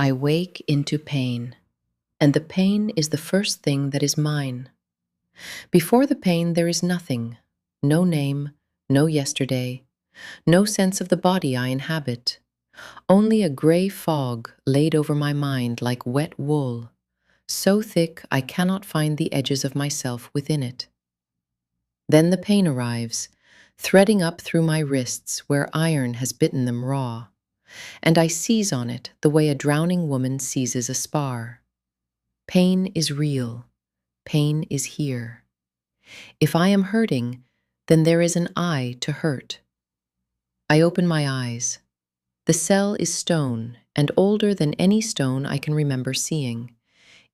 I wake into pain, and the pain is the first thing that is mine. Before the pain there is nothing, no name, no yesterday, no sense of the body I inhabit, only a gray fog laid over my mind like wet wool, so thick I cannot find the edges of myself within it. Then the pain arrives, threading up through my wrists where iron has bitten them raw, and I seize on it the way a drowning woman seizes a spar. Pain is real. Pain is here. If I am hurting, then there is an I to hurt. I open my eyes. The cell is stone, and older than any stone I can remember seeing.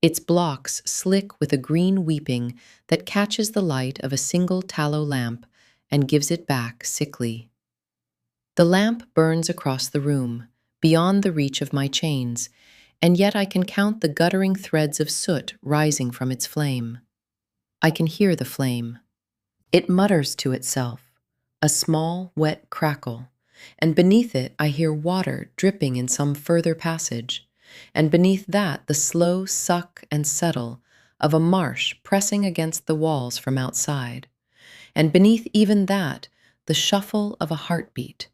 Its blocks slick with a green weeping that catches the light of a single tallow lamp and gives it back sickly. The lamp burns across the room, beyond the reach of my chains, and yet I can count the guttering threads of soot rising from its flame. I can hear the flame. It mutters to itself, a small, wet crackle, and beneath it I hear water dripping in some further passage, and beneath that the slow suck and settle of a marsh pressing against the walls from outside, and beneath even that the shuffle of a heartbeat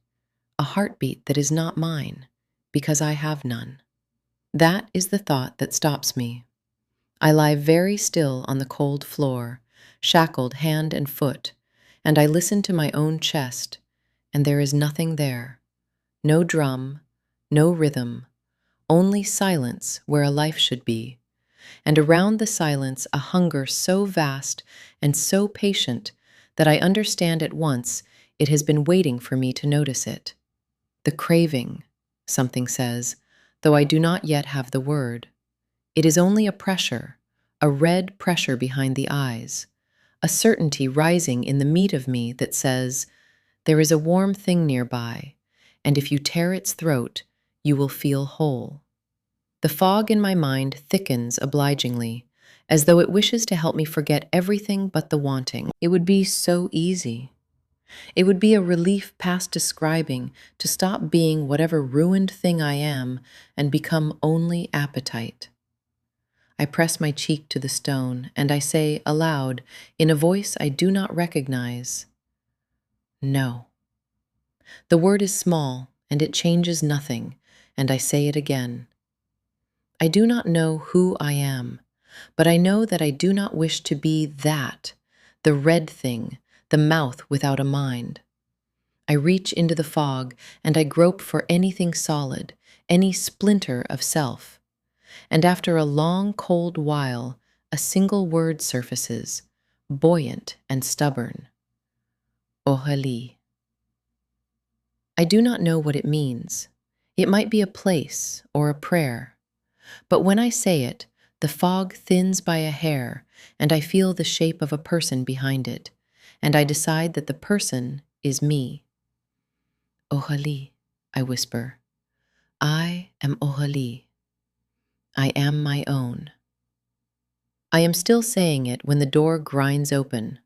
that is not mine, because I have none. That is the thought that stops me. I lie very still on the cold floor, shackled hand and foot, and I listen to my own chest, and there is nothing there. No drum, no rhythm, only silence where a life should be, and around the silence a hunger so vast and so patient that I understand at once it has been waiting for me to notice it. The craving, something says, though I do not yet have the word. It is only a pressure, a red pressure behind the eyes, a certainty rising in the meat of me that says, there is a warm thing nearby, and if you tear its throat, you will feel whole. The fog in my mind thickens obligingly, as though it wishes to help me forget everything but the wanting. It would be so easy. It would be a relief past describing to stop being whatever ruined thing I am and become only appetite. I press my cheek to the stone, and I say aloud, in a voice I do not recognize, no. The word is small, and it changes nothing, and I say it again. I do not know who I am, but I know that I do not wish to be that, the red thing, the mouth without a mind. I reach into the fog, and I grope for anything solid, any splinter of self. And after a long, cold while, a single word surfaces, buoyant and stubborn. Aurelie. I do not know what it means. It might be a place or a prayer. But when I say it, the fog thins by a hair, and I feel the shape of a person behind it, and I decide that the person is me. Aurelie, I whisper. I am Aurelie. I am my own. I am still saying it when the door grinds open.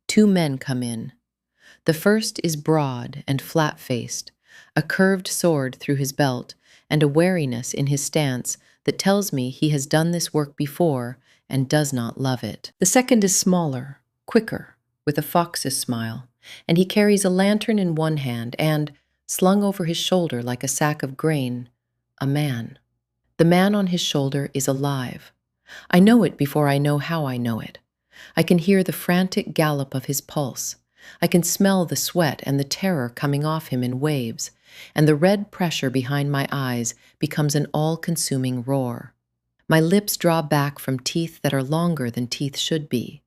2 men come in. The first is broad and flat-faced, a curved sword through his belt, and a wariness in his stance that tells me he has done this work before and does not love it. The second is smaller, quicker, with a fox's smile, and he carries a lantern in one hand and, slung over his shoulder like a sack of grain, a man. The man on his shoulder is alive. I know it before I know how I know it. I can hear the frantic gallop of his pulse. I can smell the sweat and the terror coming off him in waves, and the red pressure behind my eyes becomes an all-consuming roar. My lips draw back from teeth that are longer than teeth should be.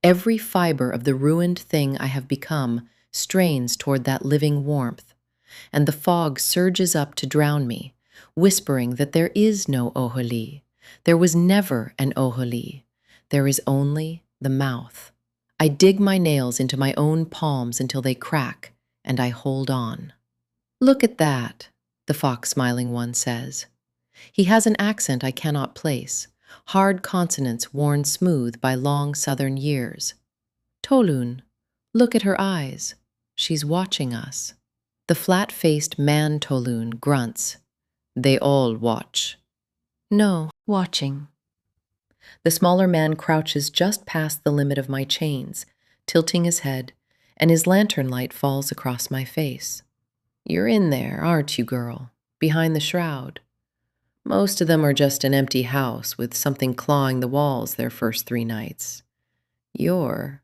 Every fiber of the ruined thing I have become strains toward that living warmth, and the fog surges up to drown me, whispering that there is no Aurelie. There was never an Aurelie. There is only the mouth. I dig my nails into my own palms until they crack, and I hold on. Look at that, the fox-smiling one says. He has an accent I cannot place, hard consonants worn smooth by long southern years. Tolun, look at her eyes. She's watching us. The flat-faced man Tolun grunts. They all watch. No, watching. The smaller man crouches just past the limit of my chains, tilting his head, and his lantern light falls across my face. You're in there, aren't you, girl? Behind the shroud. Most of them are just an empty house with something clawing the walls their first 3 nights. You're...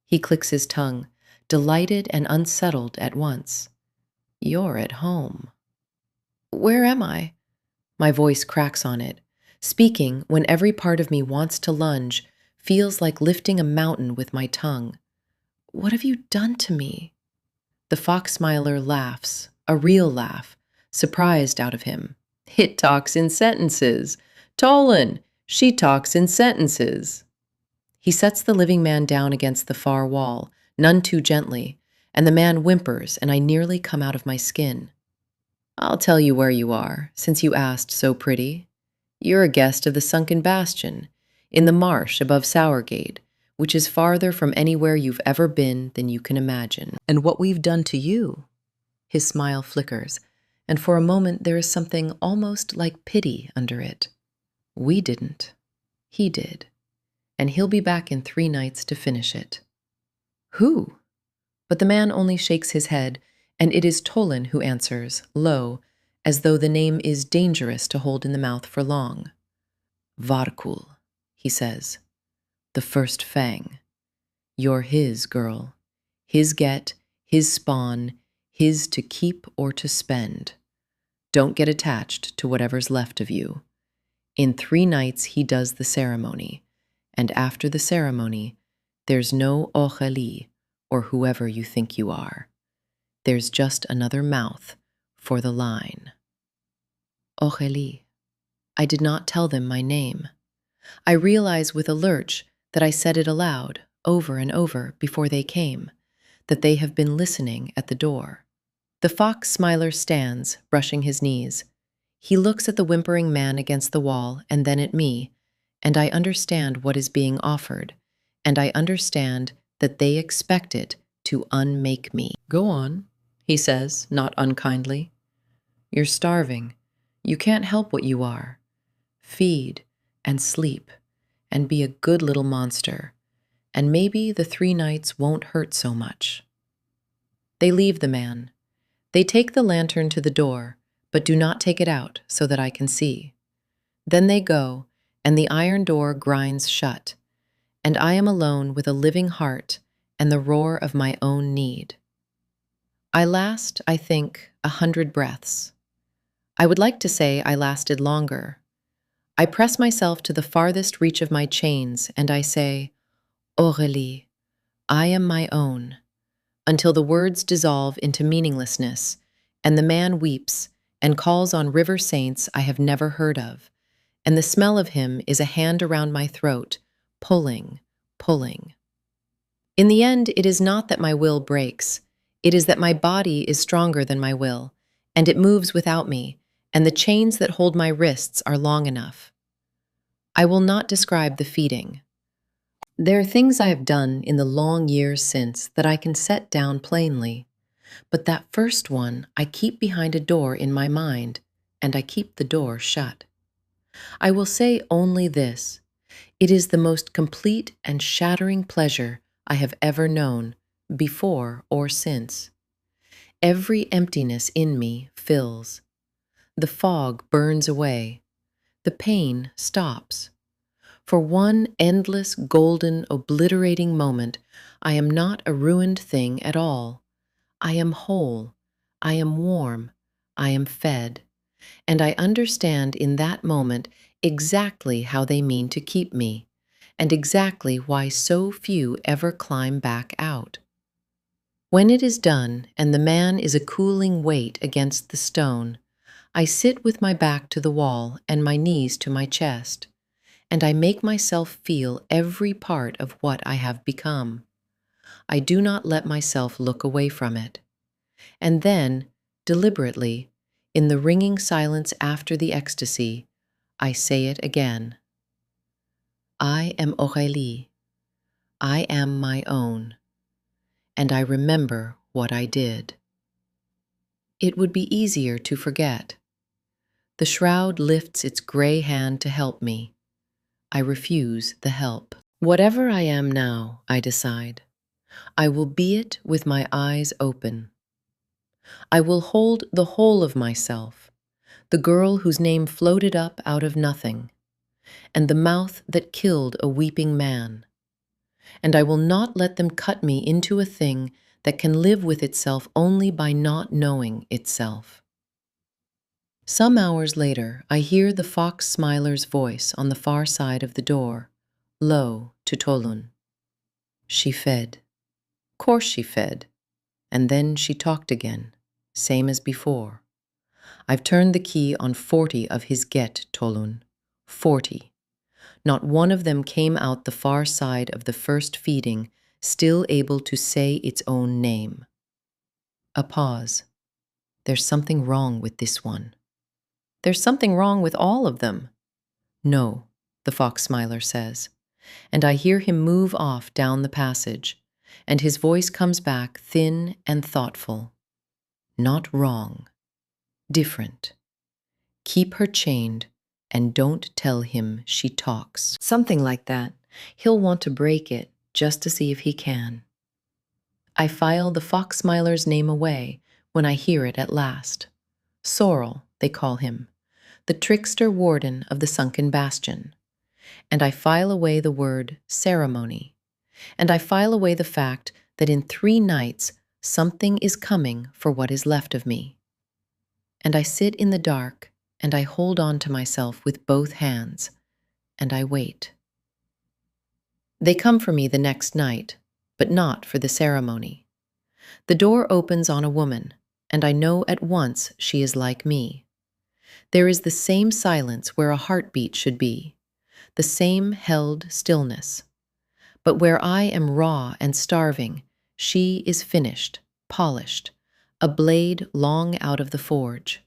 He clicks his tongue, delighted and unsettled at once. You're at home. Where am I? My voice cracks on it, speaking when every part of me wants to lunge, feels like lifting a mountain with my tongue. What have you done to me? The fox smiler laughs, a real laugh, surprised out of him. It talks in sentences. Tolan, she talks in sentences. He sets the living man down against the far wall, none too gently, and the man whimpers, and I nearly come out of my skin. I'll tell you where you are, since you asked so pretty. You're a guest of the sunken bastion, in the marsh above Sourgate, which is farther from anywhere you've ever been than you can imagine. And what we've done to you? His smile flickers, and for a moment there is something almost like pity under it. We didn't. He did. And he'll be back in 3 nights to finish it. Who? But the man only shakes his head, and it is Tolan who answers, low, as though the name is dangerous to hold in the mouth for long. Varkul, he says. The first fang. You're his, girl. His get, his spawn, his to keep or to spend. Don't get attached to whatever's left of you. In 3 nights he does the ceremony, and after the ceremony, there's no Aurelie, or whoever you think you are. There's just another mouth for the line. Aurelie. I did not tell them my name. I realize with a lurch that I said it aloud, over and over, before they came, that they have been listening at the door. The fox smiler stands, brushing his knees. He looks at the whimpering man against the wall and then at me, and I understand what is being offered, and I understand that they expect it to unmake me. Go on, he says, not unkindly. You're starving. You can't help what you are. Feed and sleep and be a good little monster, and maybe the 3 nights won't hurt so much. They leave the man. They take the lantern to the door, but do not take it out so that I can see. Then they go, and the iron door grinds shut, and I am alone with a living heart and the roar of my own need. I last, I think, 100 breaths. I would like to say I lasted longer. I press myself to the farthest reach of my chains, and I say, Aurelie, I am my own, until the words dissolve into meaninglessness, and the man weeps and calls on river saints I have never heard of, and the smell of him is a hand around my throat, pulling, pulling. In the end, it is not that my will breaks. It is that my body is stronger than my will, and it moves without me, and the chains that hold my wrists are long enough. I will not describe the feeding. There are things I have done in the long years since that I can set down plainly, but that first one I keep behind a door in my mind, and I keep the door shut. I will say only this: it is the most complete and shattering pleasure I have ever known, before or since. Every emptiness in me fills. The fog burns away. The pain stops. For one endless, golden, obliterating moment, I am not a ruined thing at all. I am whole. I am warm. I am fed. And I understand in that moment exactly how they mean to keep me, and exactly why so few ever climb back out. When it is done, and the man is a cooling weight against the stone, I sit with my back to the wall and my knees to my chest, and I make myself feel every part of what I have become. I do not let myself look away from it. And then, deliberately, in the ringing silence after the ecstasy, I say it again. I am Aurelie. I am my own. And I remember what I did. It would be easier to forget. The shroud lifts its gray hand to help me. I refuse the help. Whatever I am now, I decide, I will be it with my eyes open. I will hold the whole of myself, the girl whose name floated up out of nothing, and the mouth that killed a weeping man. And I will not let them cut me into a thing that can live with itself only by not knowing itself. Some hours later, I hear the fox smiler's voice on the far side of the door, low to Tolun. She fed. Course she fed. And then she talked again, same as before. I've turned the key on 40 of his get, Tolun. 40. Not one of them came out the far side of the first feeding, still able to say its own name. A pause. There's something wrong with this one. There's something wrong with all of them. No, the fox smiler says, and I hear him move off down the passage, and his voice comes back thin and thoughtful. Not wrong. Different. Keep her chained and don't tell him she talks. Something like that. He'll want to break it just to see if he can. I file the fox smiler's name away when I hear it at last. Sorrel, they call him, the trickster warden of the sunken bastion. And I file away the word ceremony. And I file away the fact that in 3 nights something is coming for what is left of me. And I sit in the dark and I hold on to myself with both hands, and I wait. They come for me the next night, but not for the ceremony. The door opens on a woman, and I know at once she is like me. There is the same silence where a heartbeat should be, the same held stillness. But where I am raw and starving, she is finished, polished, a blade long out of the forge.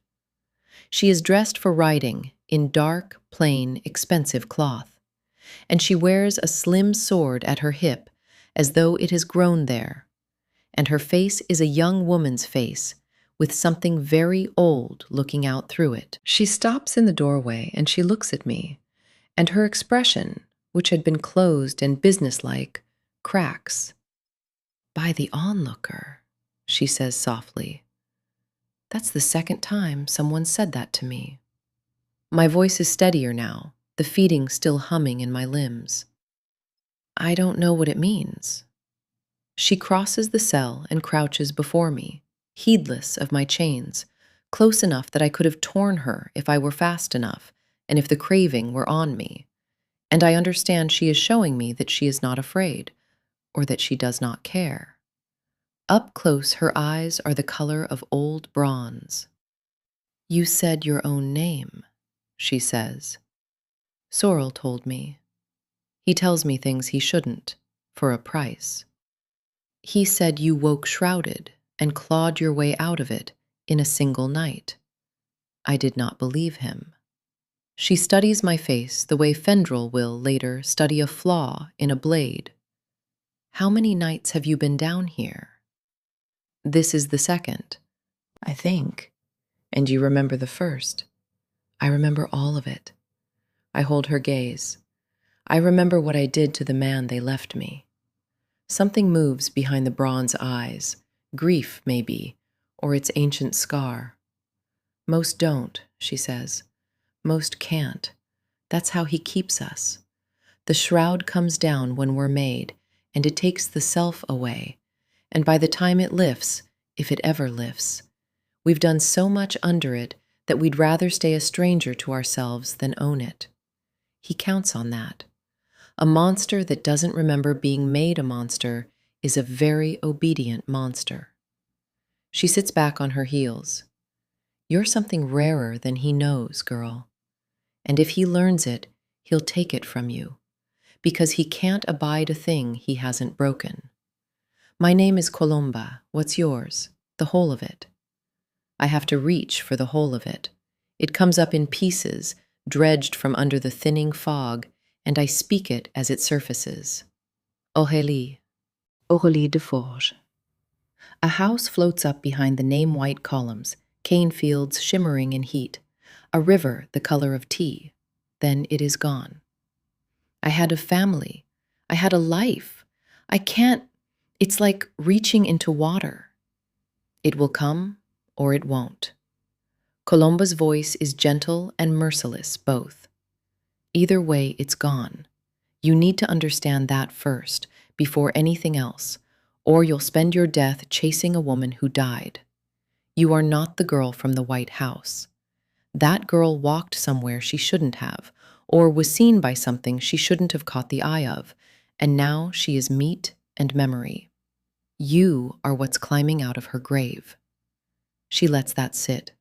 She is dressed for riding in dark, plain, expensive cloth, and she wears a slim sword at her hip as though it has grown there, and her face is a young woman's face with something very old looking out through it. She stops in the doorway and she looks at me, and her expression, which had been closed and businesslike, cracks. By the onlooker, she says softly. That's the second time someone said that to me. My voice is steadier now, the feeding still humming in my limbs. I don't know what it means. She crosses the cell and crouches before me, heedless of my chains, close enough that I could have torn her if I were fast enough and if the craving were on me. And I understand she is showing me that she is not afraid, or that she does not care. Up close, her eyes are the color of old bronze. You said your own name, she says. Sorrel told me. He tells me things he shouldn't, for a price. He said you woke shrouded and clawed your way out of it in a single night. I did not believe him. She studies my face the way Fendrel will later study a flaw in a blade. How many nights have you been down here? This is the second, I think. And you remember the first. I remember all of it. I hold her gaze. I remember what I did to the man they left me. Something moves behind the bronze eyes, grief maybe, or its ancient scar. Most don't, she says. Most can't. That's how he keeps us. The shroud comes down when we're made, and it takes the self away, and by the time it lifts, if it ever lifts, we've done so much under it that we'd rather stay a stranger to ourselves than own it. He counts on that. A monster that doesn't remember being made a monster is a very obedient monster. She sits back on her heels. You're something rarer than he knows, girl. And if he learns it, he'll take it from you, because he can't abide a thing he hasn't broken. My name is Colomba. What's yours? The whole of it. I have to reach for the whole of it. It comes up in pieces, dredged from under the thinning fog, and I speak it as it surfaces. Aurelie. Aurelie de Forge. A house floats up behind the name-white columns, cane fields shimmering in heat. a river the color of tea, then it is gone. I had a family. I had a life. It's like reaching into water. It will come or it won't. Colomba's voice is gentle and merciless, both. Either way, it's gone. You need to understand that first, before anything else, or you'll spend your death chasing a woman who died. You are not the girl from the White House. That girl walked somewhere she shouldn't have, or was seen by something she shouldn't have caught the eye of, and now she is meat and memory. You are what's climbing out of her grave. She lets that sit.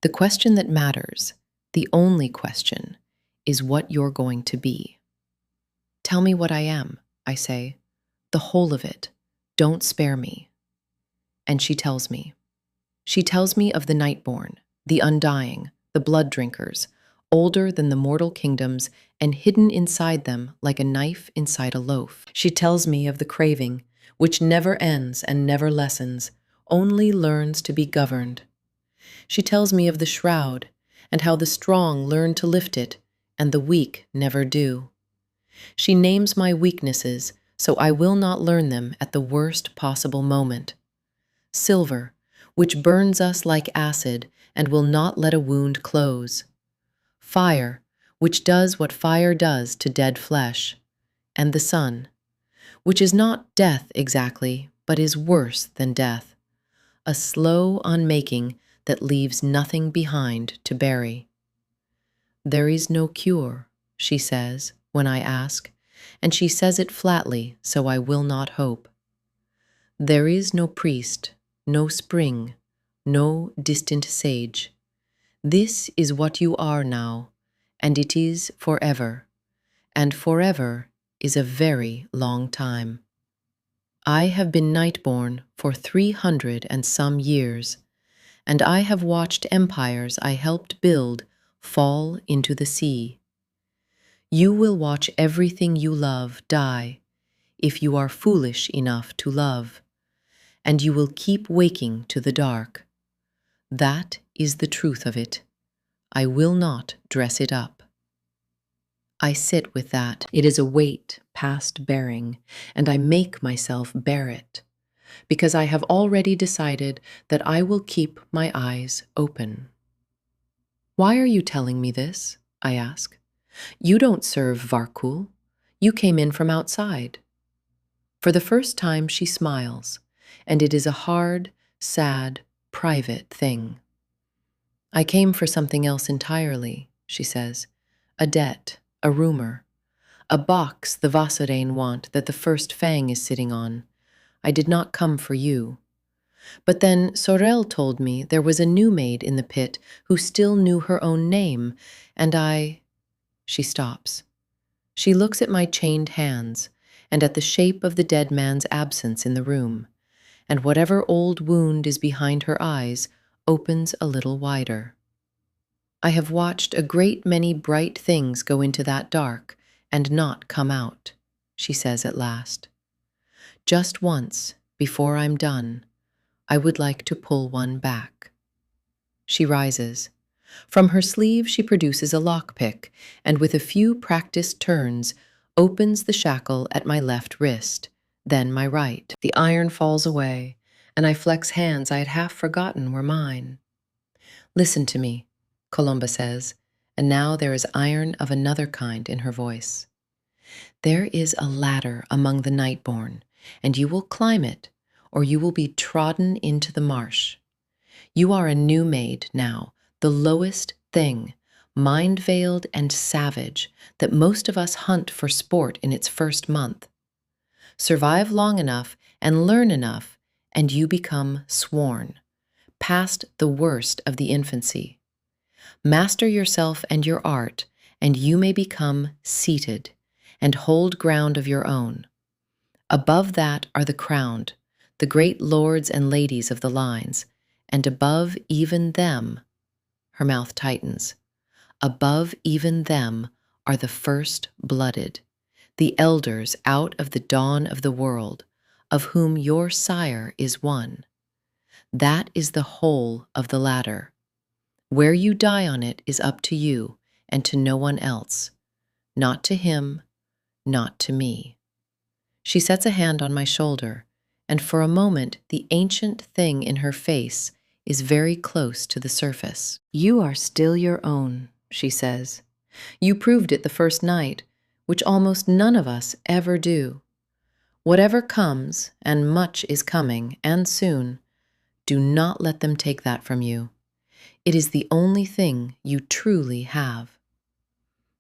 The question that matters, the only question, is what you're going to be. Tell me what I am, I say. The whole of it. Don't spare me. And she tells me. She tells me of the Nightborn, the undying, the blood drinkers, older than the mortal kingdoms and hidden inside them like a knife inside a loaf. She tells me of the craving, which never ends and never lessens, only learns to be governed. She tells me of the shroud, and how the strong learn to lift it, and the weak never do. She names my weaknesses, so I will not learn them at the worst possible moment. Silver, which burns us like acid and will not let a wound close. Fire, which does what fire does to dead flesh. And the sun, which is not death exactly, but is worse than death. A slow unmaking that leaves nothing behind to bury. There is no cure, she says, when I ask, and she says it flatly, so I will not hope. There is no priest, no spring, no distant sage. This is what you are now, and it is forever, and forever is a very long time. I have been Nightborn for 300 and some years, and I have watched empires I helped build fall into the sea. You will watch everything you love die, if you are foolish enough to love, and you will keep waking to the dark. That is the truth of it. I will not dress it up. I sit with that. It is a weight past bearing, and I make myself bear it, because I have already decided that I will keep my eyes open. Why are you telling me this? I ask. You don't serve Varkul. You came in from outside. For the first time she smiles, and it is a hard, sad, private thing. I came for something else entirely, she says. A debt, a rumor, a box the Vasarane want that the first fang is sitting on. I did not come for you. But then Sorel told me there was a new maid in the pit who still knew her own name, and She stops. She looks at my chained hands and at the shape of the dead man's absence in the room, and whatever old wound is behind her eyes opens a little wider. I have watched a great many bright things go into that dark and not come out, she says at last. Just once, before I'm done, I would like to pull one back. She rises. From her sleeve she produces a lockpick, and with a few practiced turns, opens the shackle at my left wrist, then my right. The iron falls away, and I flex hands I had half forgotten were mine. Listen to me, Colomba says, and now there is iron of another kind in her voice. There is a ladder among the Nightborn, and you will climb it, or you will be trodden into the marsh. You are a new maid now, the lowest thing, mind-veiled and savage, that most of us hunt for sport in its first month. Survive long enough and learn enough, and you become sworn, past the worst of the infancy. Master yourself and your art, and you may become seated and hold ground of your own. Above that are the crowned, the great lords and ladies of the lines, and above even them, her mouth tightens, above even them are the first-blooded, the elders out of the dawn of the world, of whom your sire is one. That is the whole of the ladder. Where you die on it is up to you and to no one else. Not to him, not to me. She sets a hand on my shoulder, and for a moment the ancient thing in her face is very close to the surface. You are still your own, she says. You proved it the first night, which almost none of us ever do. Whatever comes, and much is coming, and soon, do not let them take that from you. It is the only thing you truly have.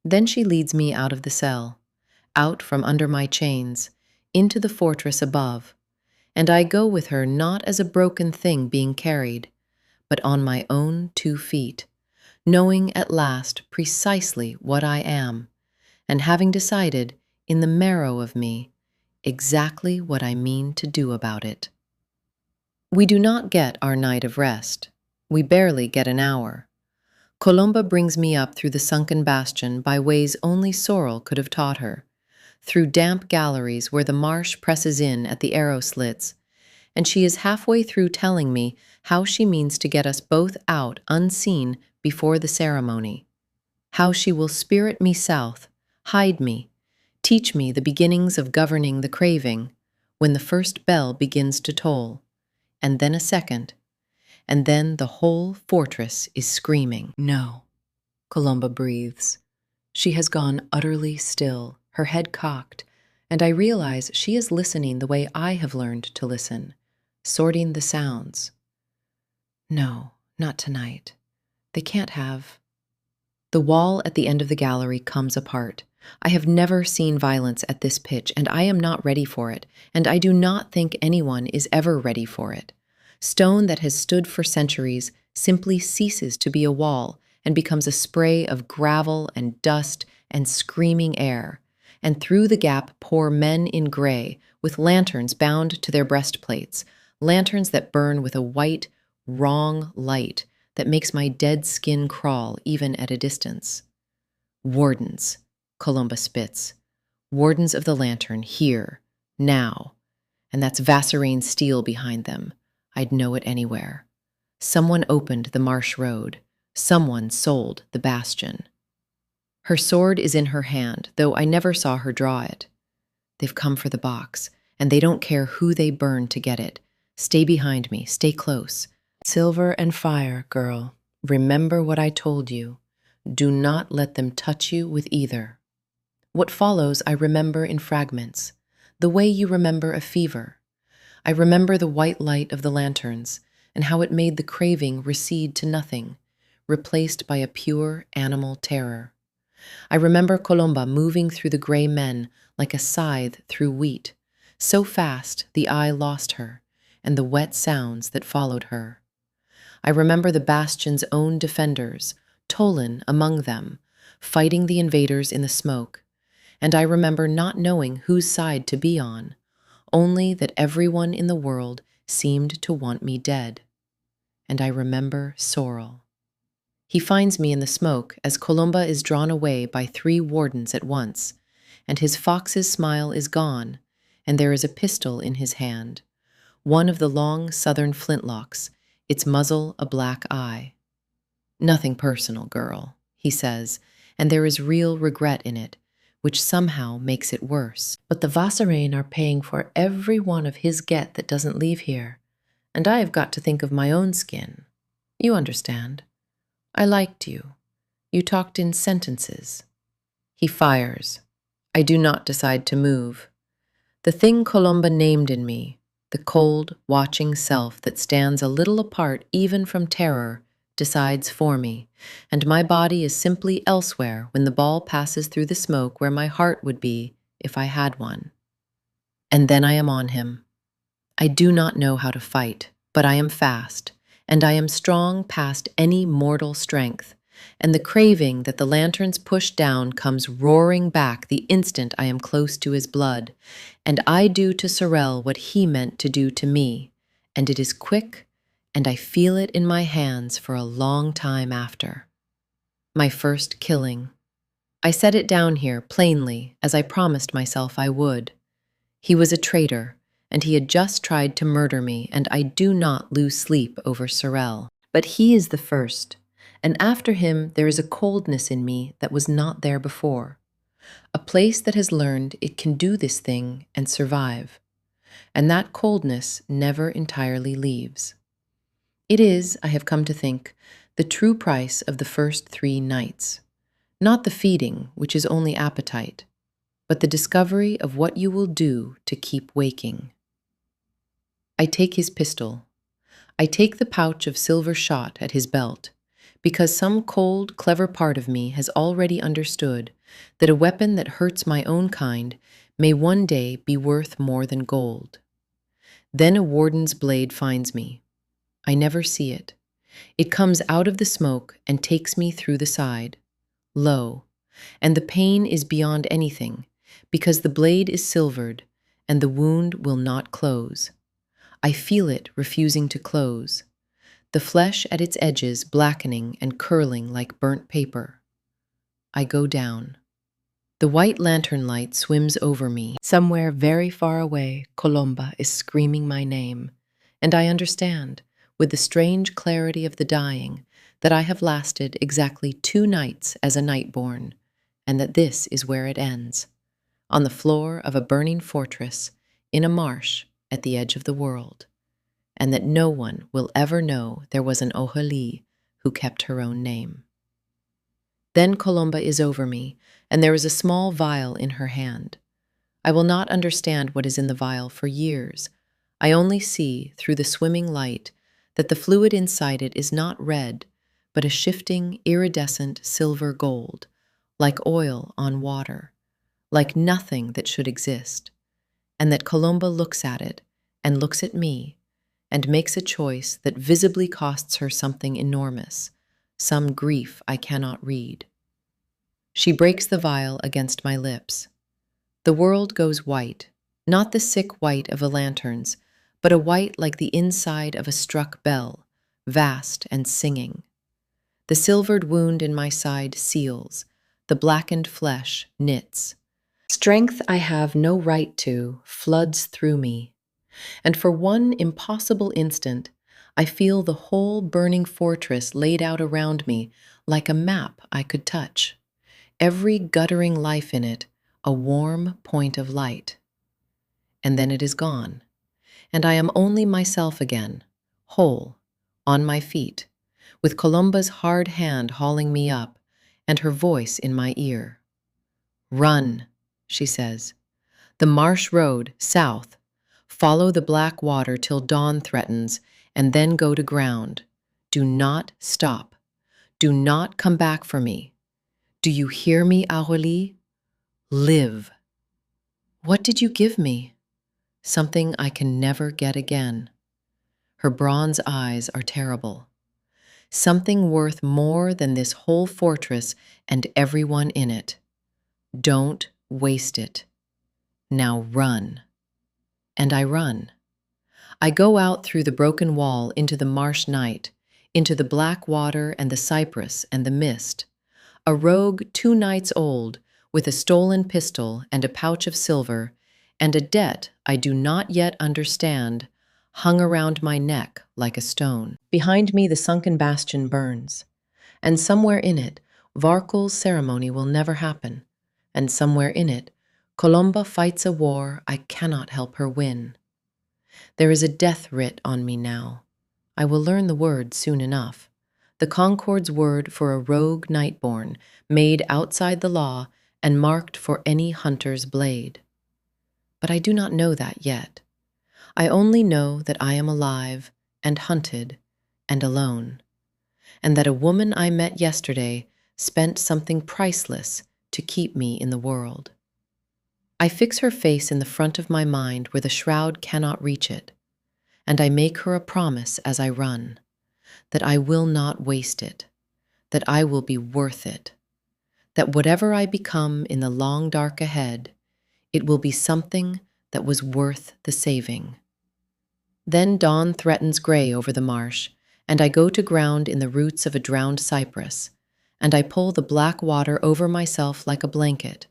Then she leads me out of the cell, out from under my chains, into the fortress above, and I go with her not as a broken thing being carried, but on my own 2 feet, knowing at last precisely what I am, and having decided, in the marrow of me, exactly what I mean to do about it. We do not get our night of rest. We barely get an hour. Colomba brings me up through the sunken bastion by ways only sorrel could have taught her, through damp galleries where the marsh presses in at the arrow slits, and she is halfway through telling me how she means to get us both out unseen before the ceremony, how she will spirit me south, hide me, teach me the beginnings of governing the craving, when the first bell begins to toll, and then a second, and then the whole fortress is screaming. No, Colomba breathes. She has gone utterly still, her head cocked, and I realize she is listening the way I have learned to listen, sorting the sounds. No, not tonight. They can't have. The wall at the end of the gallery comes apart. I have never seen violence at this pitch, and I am not ready for it, and I do not think anyone is ever ready for it. Stone that has stood for centuries simply ceases to be a wall and becomes a spray of gravel and dust and screaming air, and through the gap pour men in gray with lanterns bound to their breastplates, lanterns that burn with a white, wrong light that makes my dead skin crawl even at a distance. Wardens, Colomba spits. Wardens of the lantern, here, now. And that's Vassarine steel behind them. I'd know it anywhere. Someone opened the marsh road. Someone sold the bastion. Her sword is in her hand, though I never saw her draw it. They've come for the box, and they don't care who they burn to get it. Stay behind me, stay close. Silver and fire, girl. Remember what I told you. Do not let them touch you with either. What follows I remember in fragments, the way you remember a fever. I remember the white light of the lanterns and how it made the craving recede to nothing, replaced by a pure animal terror. I remember Colomba moving through the gray men like a scythe through wheat, so fast the eye lost her, and the wet sounds that followed her. I remember the bastion's own defenders, Tolan among them, fighting the invaders in the smoke, and I remember not knowing whose side to be on, only that everyone in the world seemed to want me dead. And I remember Sorrel. He finds me in the smoke as Colomba is drawn away by 3 wardens at once, and his fox's smile is gone, and there is a pistol in his hand, one of the long southern flintlocks, its muzzle a black eye. Nothing personal, girl, he says, and there is real regret in it, which somehow makes it worse. But the Vassarine are paying for every one of his get that doesn't leave here, and I have got to think of my own skin. You understand. I liked you. You talked in sentences. He fires. I do not decide to move. The thing Colomba named in me, the cold, watching self that stands a little apart even from terror, decides for me, and my body is simply elsewhere when the ball passes through the smoke where my heart would be if I had one. And then I am on him. I do not know how to fight, but I am fast, and I am strong past any mortal strength, and the craving that the lanterns push down comes roaring back the instant I am close to his blood, and I do to Sorrel what he meant to do to me, and it is quick, and I feel it in my hands for a long time after. My first killing. I set it down here plainly, as I promised myself I would. He was a traitor, and he had just tried to murder me, and I do not lose sleep over Sorrel. But he is the first, And after him, there is a coldness in me that was not there before, a place that has learned it can do this thing and survive. And that coldness never entirely leaves. It is, I have come to think, the true price of the first 3 nights. Not the feeding, which is only appetite, but the discovery of what you will do to keep waking. I take his pistol. I take the pouch of silver shot at his belt, because some cold, clever part of me has already understood that a weapon that hurts my own kind may one day be worth more than gold. Then a warden's blade finds me. I never see it. It comes out of the smoke and takes me through the side. Lo, and the pain is beyond anything, because the blade is silvered, and the wound will not close. I feel it refusing to close, the flesh at its edges blackening and curling like burnt paper. I go down. The white lantern light swims over me. Somewhere very far away, Colomba is screaming my name, and I understand, with the strange clarity of the dying, that I have lasted exactly 2 nights as a Nightborn, and that this is where it ends, on the floor of a burning fortress, in a marsh at the edge of the world, and that no one will ever know there was an Aurelie who kept her own name. Then Colomba is over me, and there is a small vial in her hand. I will not understand what is in the vial for years. I only see, through the swimming light, that the fluid inside it is not red, but a shifting, iridescent silver gold, like oil on water, like nothing that should exist, and that Colomba looks at it, and looks at me, and makes a choice that visibly costs her something enormous, some grief I cannot read. She breaks the vial against my lips. The world goes white, not the sick white of a lantern's, but a white like the inside of a struck bell, vast and singing. The silvered wound in my side seals, the blackened flesh knits. Strength I have no right to floods through me, and for one impossible instant, I feel the whole burning fortress laid out around me like a map I could touch, every guttering life in it a warm point of light. And then it is gone, and I am only myself again, whole, on my feet, with Colomba's hard hand hauling me up, and her voice in my ear. "Run," she says. "The marsh road, south. Follow the black water till dawn threatens, and then go to ground. Do not stop. Do not come back for me. Do you hear me, Aurelie? Live." What did you give me? Something I can never get again. Her bronze eyes are terrible. Something worth more than this whole fortress and everyone in it. Don't waste it. Now run. And I run. I go out through the broken wall into the marsh night, into the black water and the cypress and the mist. A rogue 2 nights old, with a stolen pistol and a pouch of silver, and a debt I do not yet understand, hung around my neck like a stone. Behind me the sunken bastion burns, and somewhere in it, Varkul's ceremony will never happen, and somewhere in it, Colomba fights a war I cannot help her win. There is a death writ on me now. I will learn the word soon enough. The Concord's word for a rogue Nightborn, made outside the law and marked for any hunter's blade. But I do not know that yet. I only know that I am alive and hunted and alone, and that a woman I met yesterday spent something priceless to keep me in the world. I fix her face in the front of my mind where the shroud cannot reach it, and I make her a promise as I run, that I will not waste it, that I will be worth it, that whatever I become in the long dark ahead, it will be something that was worth the saving. Then dawn threatens gray over the marsh, and I go to ground in the roots of a drowned cypress, and I pull the black water over myself like a blanket,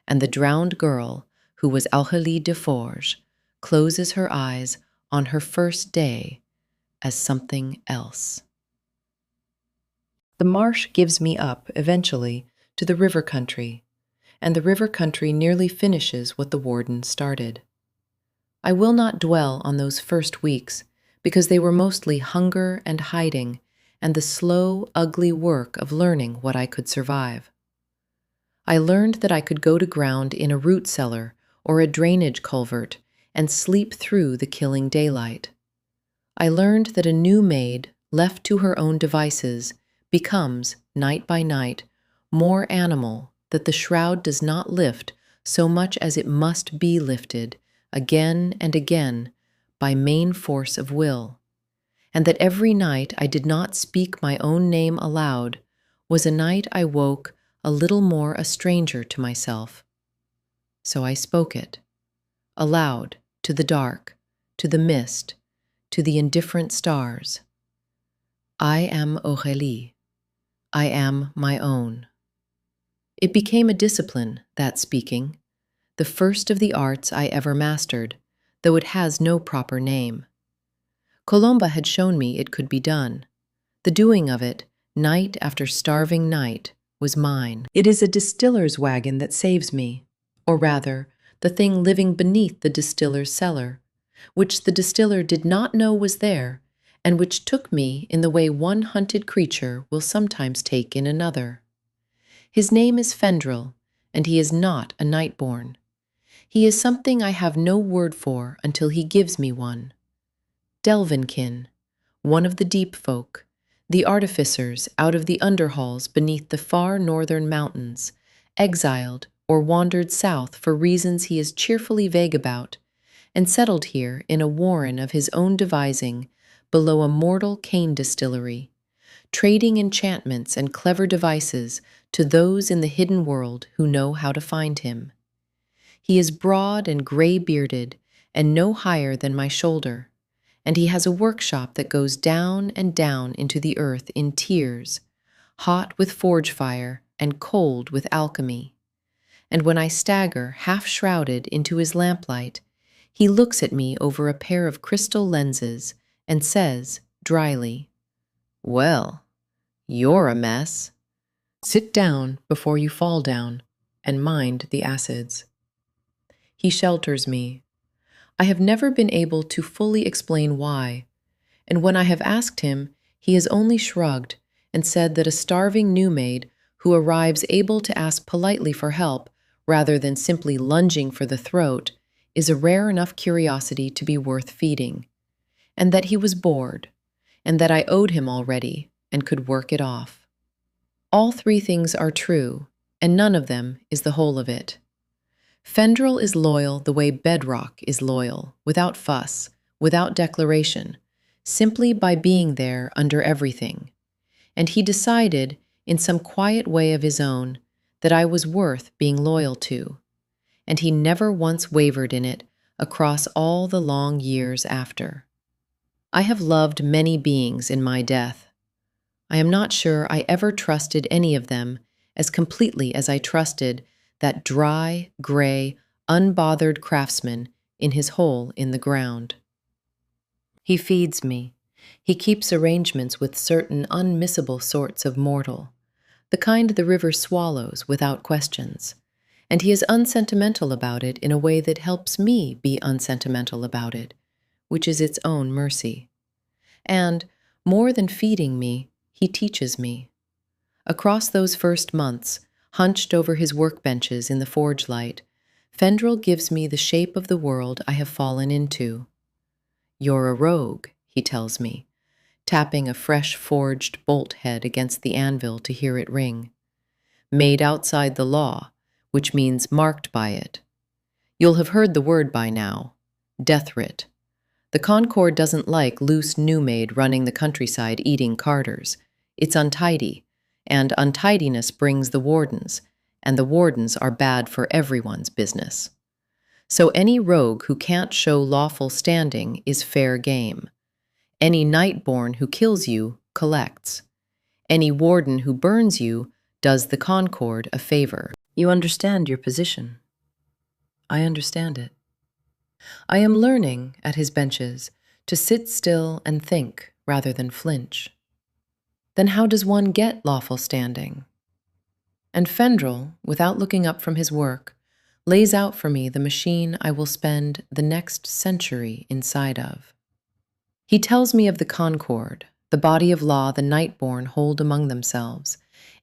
and the drowned girl, who was Aurelie de Forges, closes her eyes on her first day as something else. The marsh gives me up, eventually, to the river country, and the river country nearly finishes what the warden started. I will not dwell on those first weeks, because they were mostly hunger and hiding, and the slow, ugly work of learning what I could survive. I learned that I could go to ground in a root cellar or a drainage culvert and sleep through the killing daylight. I learned that a new maid, left to her own devices, becomes, night by night, more animal, that the shroud does not lift so much as it must be lifted, again and again, by main force of will, and that every night I did not speak my own name aloud was a night I woke a little more a stranger to myself. So I spoke it, aloud, to the dark, to the mist, to the indifferent stars. I am Aurelie. I am my own. It became a discipline, that speaking, the first of the arts I ever mastered, though it has no proper name. Colomba had shown me it could be done. The doing of it, night after starving night, was mine. It is a distiller's wagon that saves me, or rather, the thing living beneath the distiller's cellar, which the distiller did not know was there, and which took me in the way one hunted creature will sometimes take in another. His name is Fendril, and he is not a Nightborn. He is something I have no word for until he gives me one. Delvinkin, one of the deep folk, the artificers out of the underhalls beneath the far northern mountains, exiled or wandered south for reasons he is cheerfully vague about, and settled here in a warren of his own devising below a mortal cane distillery, trading enchantments and clever devices to those in the hidden world who know how to find him. He is broad and gray-bearded and no higher than my shoulder, and he has a workshop that goes down and down into the earth in tiers, hot with forge fire and cold with alchemy. And when I stagger, half-shrouded, into his lamplight, he looks at me over a pair of crystal lenses and says, dryly, "Well, you're a mess. Sit down before you fall down, and mind the acids." He shelters me. I have never been able to fully explain why, and when I have asked him, he has only shrugged and said that a starving new maid who arrives able to ask politely for help rather than simply lunging for the throat is a rare enough curiosity to be worth feeding, and that he was bored, and that I owed him already and could work it off. All three things are true, and none of them is the whole of it. Fendril is loyal the way bedrock is loyal, without fuss, without declaration, simply by being there under everything. And he decided, in some quiet way of his own, that I was worth being loyal to, and he never once wavered in it across all the long years after. I have loved many beings in my death. I am not sure I ever trusted any of them as completely as I trusted that dry, gray, unbothered craftsman in his hole in the ground. He feeds me. He keeps arrangements with certain unmissable sorts of mortal, the kind the river swallows without questions, and he is unsentimental about it in a way that helps me be unsentimental about it, which is its own mercy. And, more than feeding me, he teaches me. Across those first months, hunched over his workbenches in the forge light, Fendril gives me the shape of the world I have fallen into. "You're a rogue," he tells me, tapping a fresh forged bolt head against the anvil to hear it ring. "Made outside the law, which means marked by it. You'll have heard the word by now. Death writ. The Concord doesn't like loose new maid running the countryside eating carters. It's untidy, and untidiness brings the wardens, and the wardens are bad for everyone's business. So any rogue who can't show lawful standing is fair game. Any Nightborn who kills you collects. Any warden who burns you does the Concord a favor. You understand your position. I understand it. I am learning, at his benches, to sit still and think rather than flinch. Then how does one get lawful standing? And Fendrel, without looking up from his work, lays out for me the machine I will spend the next century inside of. He tells me of the Concord, the body of law the Nightborn hold among themselves,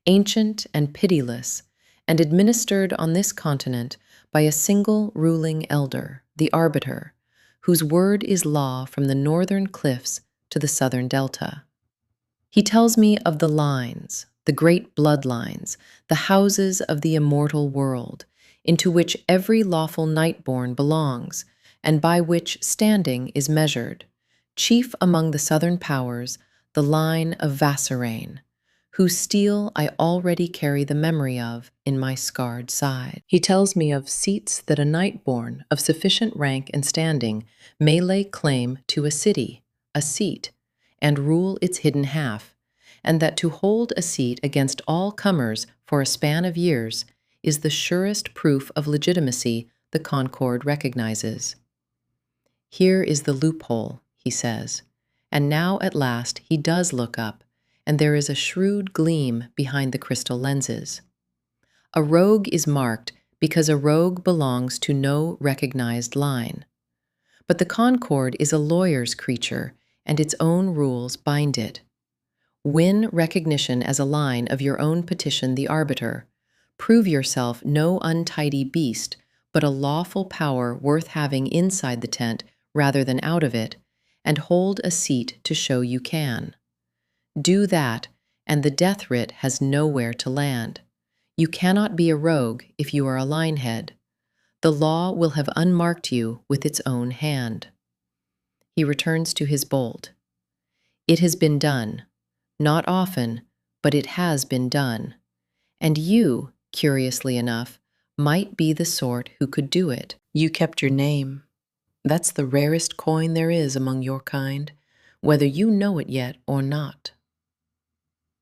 ancient and pitiless, and administered on this continent by a single ruling elder, the Arbiter, whose word is law from the northern cliffs to the southern delta. He tells me of the lines, the great bloodlines, the houses of the immortal world, into which every lawful Nightborn belongs, and by which standing is measured. Chief among the southern powers, the line of Vassarain, whose steel I already carry the memory of in my scarred side. He tells me of seats that a Nightborn of sufficient rank and standing may lay claim to a city, a seat, and rule its hidden half, and that to hold a seat against all comers for a span of years is the surest proof of legitimacy the Concord recognizes. Here is the loophole, he says, and now at last he does look up, and there is a shrewd gleam behind the crystal lenses. A rogue is marked because a rogue belongs to no recognized line. But the Concord is a lawyer's creature, and its own rules bind it. Win recognition as a line of your own petition the Arbiter. Prove yourself no untidy beast, but a lawful power worth having inside the tent rather than out of it, and hold a seat to show you can. Do that, and the death writ has nowhere to land. You cannot be a rogue if you are a linehead. The law will have unmarked you with its own hand. He returns to his bolt. It has been done. Not often, but it has been done. And you, curiously enough, might be the sort who could do it. You kept your name. That's the rarest coin there is among your kind, whether you know it yet or not.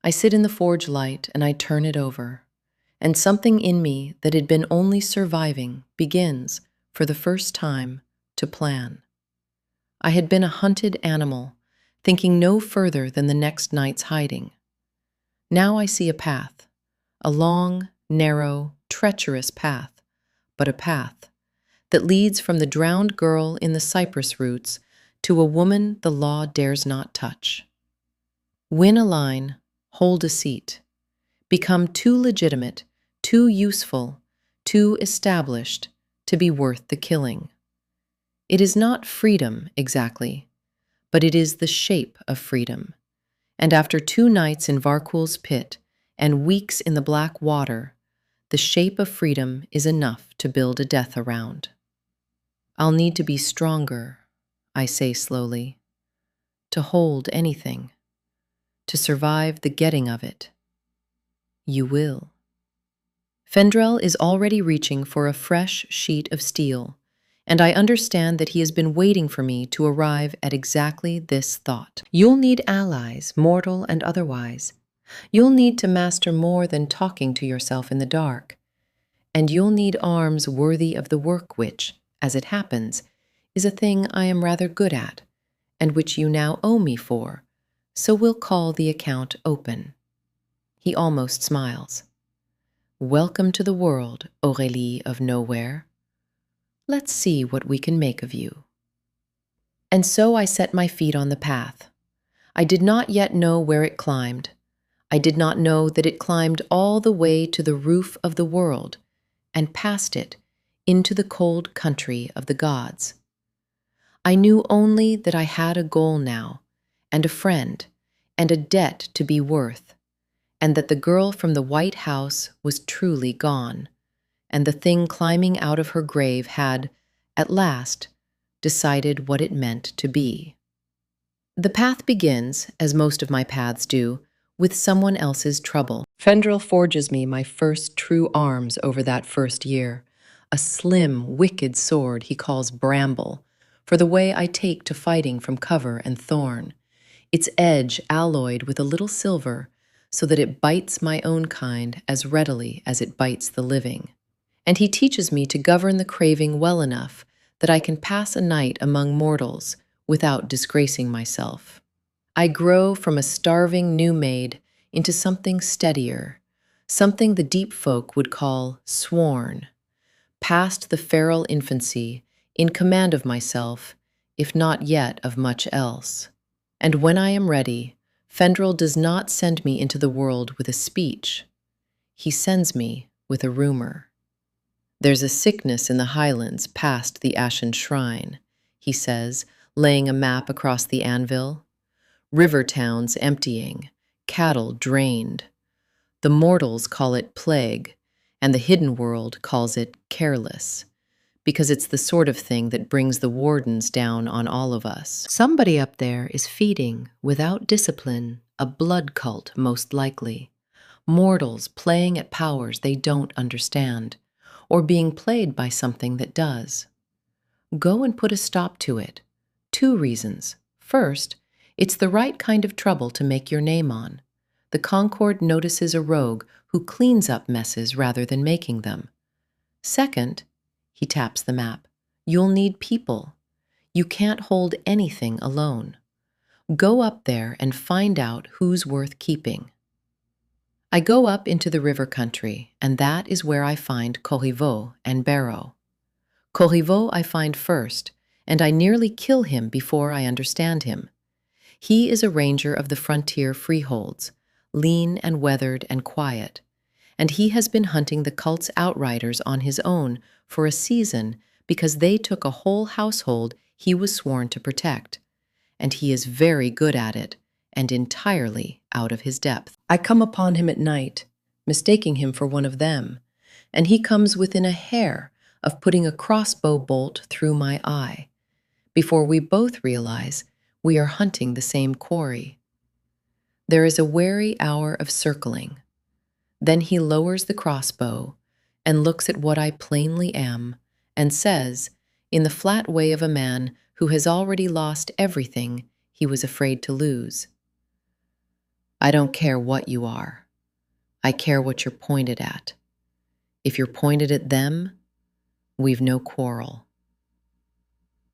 I sit in the forge light and I turn it over, and something in me that had been only surviving begins, for the first time, to plan. I had been a hunted animal, thinking no further than the next night's hiding. Now I see a path, a long, narrow, treacherous path, but a path that leads from the drowned girl in the cypress roots to a woman the law dares not touch. Win a line, hold a seat, become too legitimate, too useful, too established to be worth the killing. It is not freedom exactly, but it is the shape of freedom. And after 2 nights in Varkul's pit and weeks in the black water, the shape of freedom is enough to build a death around. I'll need to be stronger, I say slowly, to hold anything, to survive the getting of it. You will. Fendrel is already reaching for a fresh sheet of steel, and I understand that he has been waiting for me to arrive at exactly this thought. You'll need allies, mortal and otherwise. You'll need to master more than talking to yourself in the dark. And you'll need arms worthy of the work which, as it happens, is a thing I am rather good at, and which you now owe me for, so we'll call the account open. He almost smiles. Welcome to the world, Aurelie of Nowhere. Let's see what we can make of you. And so I set my feet on the path. I did not yet know where it climbed. I did not know that it climbed all the way to the roof of the world, and past it, into the cold country of the gods. I knew only that I had a goal now, and a friend, and a debt to be worth, and that the girl from the White House was truly gone, and the thing climbing out of her grave had, at last, decided what it meant to be. The path begins, as most of my paths do, with someone else's trouble. Fendrel forges me my first true arms over that first year, a slim, wicked sword he calls Bramble, for the way I take to fighting from cover and thorn, its edge alloyed with a little silver, so that it bites my own kind as readily as it bites the living. And he teaches me to govern the craving well enough that I can pass a night among mortals without disgracing myself. I grow from a starving new maid into something steadier, something the deep folk would call sworn, past the feral infancy, in command of myself, if not yet of much else. And when I am ready, Fendrel does not send me into the world with a speech. He sends me with a rumor. There's a sickness in the highlands past the ashen shrine, he says, laying a map across the anvil. River towns emptying, cattle drained. The mortals call it plague, and the hidden world calls it careless, because it's the sort of thing that brings the wardens down on all of us. Somebody up there is feeding, without discipline, a blood cult most likely. Mortals playing at powers they don't understand, or being played by something that does. Go and put a stop to it. 2 reasons. First, it's the right kind of trouble to make your name on. The Concord notices a rogue who cleans up messes rather than making them. Second, he taps the map, you'll need people. You can't hold anything alone. Go up there and find out who's worth keeping. I go up into the river country, and that is where I find Corriveau and Barrow. Corriveau I find first, and I nearly kill him before I understand him. He is a ranger of the frontier freeholds, lean and weathered and quiet, and he has been hunting the cult's outriders on his own for a season because they took a whole household he was sworn to protect, and he is very good at it and entirely out of his depth. I come upon him at night, mistaking him for one of them, and he comes within a hair of putting a crossbow bolt through my eye, before we both realize we are hunting the same quarry. There is a wary hour of circling. Then he lowers the crossbow and looks at what I plainly am and says, in the flat way of a man who has already lost everything he was afraid to lose, I don't care what you are. I care what you're pointed at. If you're pointed at them, we've no quarrel.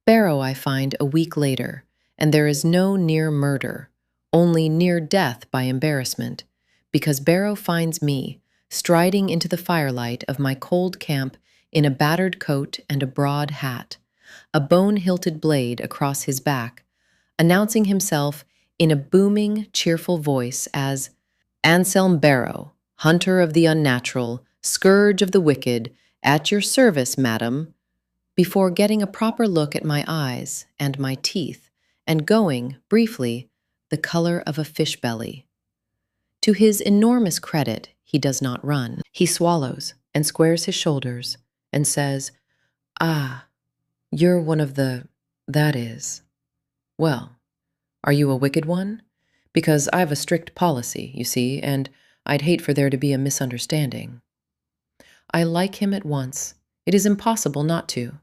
Barrow I find a week later, and there is no near murder, only near death by embarrassment, because Barrow finds me striding into the firelight of my cold camp in a battered coat and a broad hat, a bone-hilted blade across his back, announcing himself in a booming, cheerful voice as Anselm Barrow, hunter of the unnatural, scourge of the wicked, at your service, madam, before getting a proper look at my eyes and my teeth, and going, briefly, the color of a fish belly. To his enormous credit, he does not run. He swallows and squares his shoulders and says, "Ah, you're one of that is. Well, are you a wicked one? Because I've a strict policy, you see, and I'd hate for there to be a misunderstanding." I like him at once. It is impossible not to.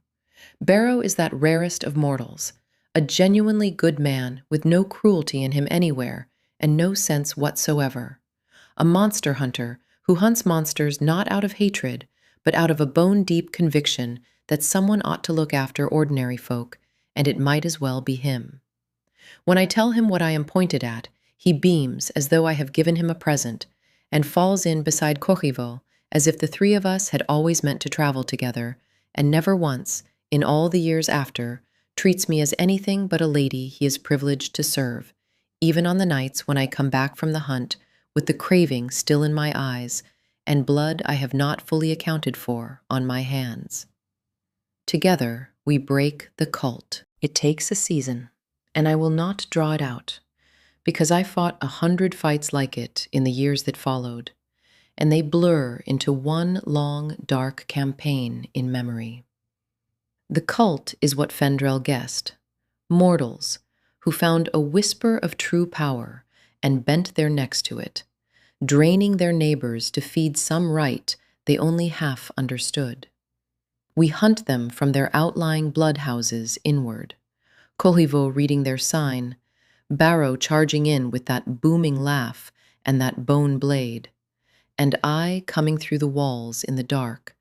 Barrow is that rarest of mortals, a genuinely good man with no cruelty in him anywhere and no sense whatsoever. A monster hunter who hunts monsters not out of hatred, but out of a bone-deep conviction that someone ought to look after ordinary folk, and it might as well be him. When I tell him what I am pointed at, he beams as though I have given him a present, and falls in beside Corriveau as if the 3 of us had always meant to travel together, and never once, in all the years after, treats me as anything but a lady he is privileged to serve, even on the nights when I come back from the hunt with the craving still in my eyes and blood I have not fully accounted for on my hands. Together we break the cult. It takes a season, and I will not draw it out, because I fought 100 fights like it in the years that followed, and they blur into one long, dark campaign in memory. The cult is what Fendrel guessed, mortals who found a whisper of true power and bent their necks to it, draining their neighbors to feed some right they only half understood. We hunt them from their outlying bloodhouses inward, Corriveau reading their sign, Barrow charging in with that booming laugh and that bone blade, and I coming through the walls in the dark,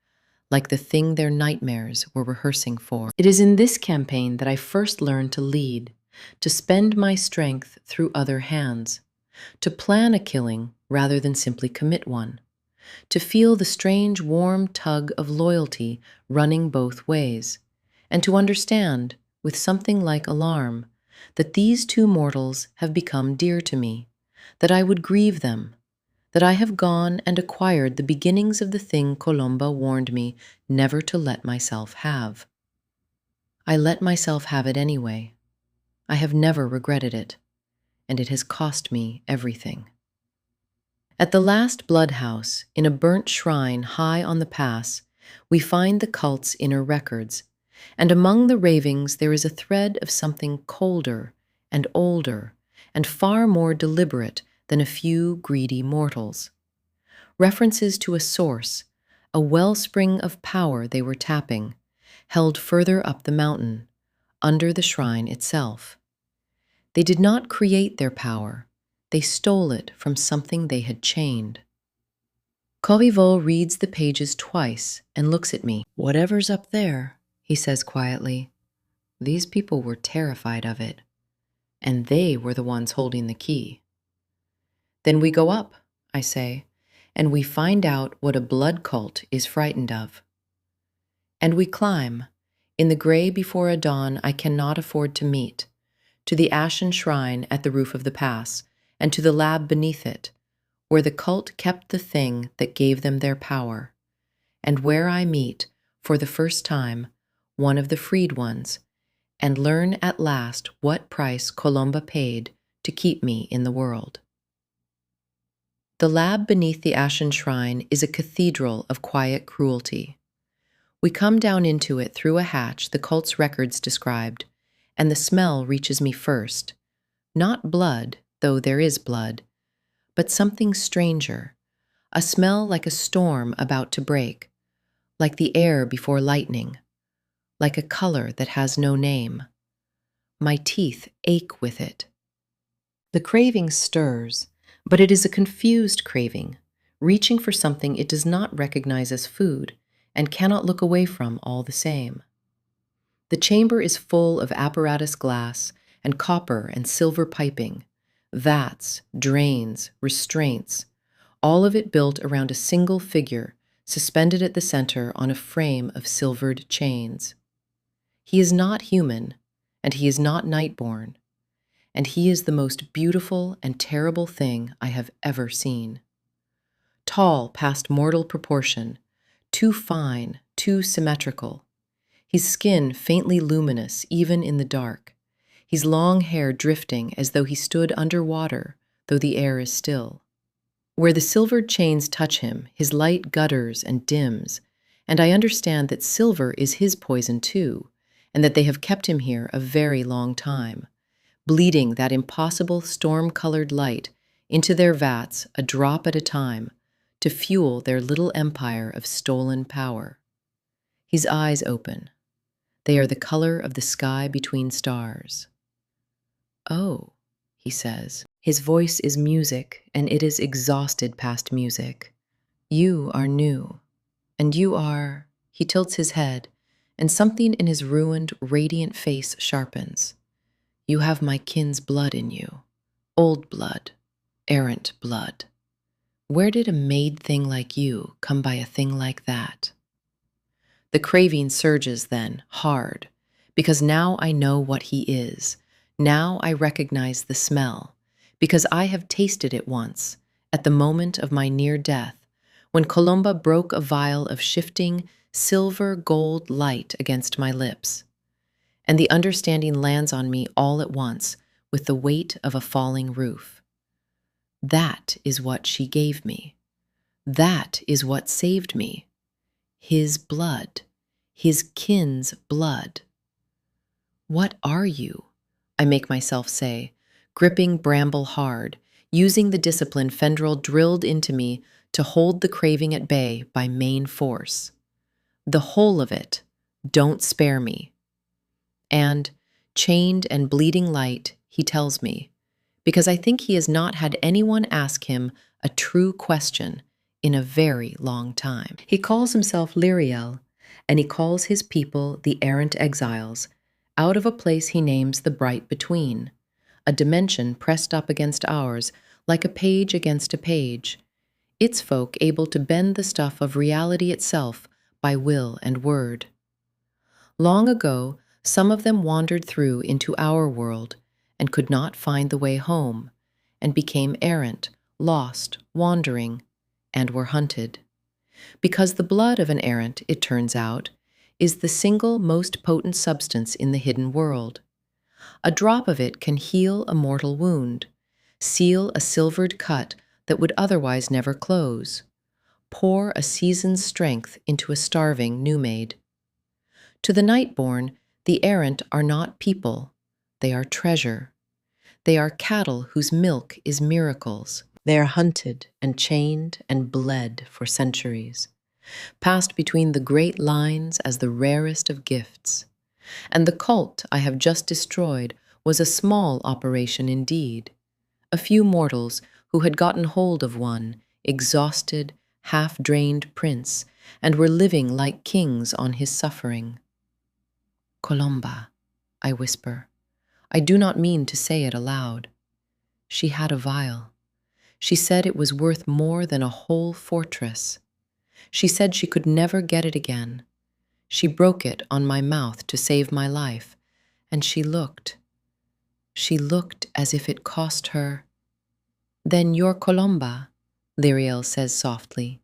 like the thing their nightmares were rehearsing for. It is in this campaign that I first learned to lead, to spend my strength through other hands, to plan a killing rather than simply commit one, to feel the strange warm tug of loyalty running both ways, and to understand, with something like alarm, that these two mortals have become dear to me, that I would grieve them, that I have gone and acquired the beginnings of the thing Colomba warned me never to let myself have. I let myself have it anyway. I have never regretted it, and it has cost me everything. At the last blood house, in a burnt shrine high on the pass, we find the cult's inner records, and among the ravings there is a thread of something colder and older and far more deliberate than a few greedy mortals. References to a source, a wellspring of power they were tapping, held further up the mountain, under the shrine itself. They did not create their power, they stole it from something they had chained. Corriveau reads the pages twice and looks at me. "Whatever's up there," he says quietly. "These people were terrified of it, and they were the ones holding the key." "Then we go up," I say, "and we find out what a blood cult is frightened of." And we climb, in the gray before a dawn I cannot afford to meet, to the ashen shrine at the roof of the pass, and to the lab beneath it, where the cult kept the thing that gave them their power, and where I meet, for the first time, one of the freed ones, and learn at last what price Colomba paid to keep me in the world. The lab beneath the ashen shrine is a cathedral of quiet cruelty. We come down into it through a hatch the cult's records described, and the smell reaches me first. Not blood, though there is blood, but something stranger, a smell like a storm about to break, like the air before lightning, like a color that has no name. My teeth ache with it. The craving stirs, but it is a confused craving, reaching for something it does not recognize as food and cannot look away from all the same. The chamber is full of apparatus glass and copper and silver piping, vats, drains, restraints, all of it built around a single figure suspended at the center on a frame of silvered chains. He is not human, and he is not Nightborn, and he is the most beautiful and terrible thing I have ever seen. Tall past mortal proportion, too fine, too symmetrical. His skin faintly luminous even in the dark, his long hair drifting as though he stood underwater, though the air is still. Where the silvered chains touch him, his light gutters and dims, and I understand that silver is his poison too, and that they have kept him here a very long time, bleeding that impossible storm-colored light into their vats a drop at a time to fuel their little empire of stolen power. His eyes open. They are the color of the sky between stars. "Oh," he says. His voice is music, and it is exhausted past music. "You are new, and you are—" He tilts his head, and something in his ruined, radiant face sharpens. "You have my kin's blood in you. Old blood. Errant blood. Where did a made thing like you come by a thing like that?" The craving surges then, hard, because now I know what he is. Now I recognize the smell, because I have tasted it once, at the moment of my near death, when Colomba broke a vial of shifting, silver-gold light against my lips. And the understanding lands on me all at once, with the weight of a falling roof. That is what she gave me. That is what saved me. His blood. His kin's blood. "What are you?" I make myself say, gripping Bramble hard, using the discipline Fendrel drilled into me to hold the craving at bay by main force. The whole of it. Don't spare me. And, chained and bleeding light, he tells me, because I think he has not had anyone ask him a true question in a very long time. He calls himself Lyriel, and he calls his people the errant exiles, out of a place he names the bright between, a dimension pressed up against ours, like a page against a page, its folk able to bend the stuff of reality itself by will and word. Long ago, some of them wandered through into our world and could not find the way home, and became errant, lost, wandering, and were hunted. Because the blood of an errant, it turns out, is the single most potent substance in the hidden world. A drop of it can heal a mortal wound, seal a silvered cut that would otherwise never close, pour a season's strength into a starving new-made. To the Nightborn, the errant are not people, they are treasure. They are cattle whose milk is miracles. They are hunted and chained and bled for centuries, passed between the great lines as the rarest of gifts. And the cult I have just destroyed was a small operation indeed. A few mortals who had gotten hold of one, exhausted, half-drained prince, and were living like kings on his suffering. Colomba, I whisper. I do not mean to say it aloud. She had a vial. She said it was worth more than a whole fortress. She said she could never get it again. She broke it on my mouth to save my life, and she looked as if it cost her. Then your Colomba, Lyriel says softly,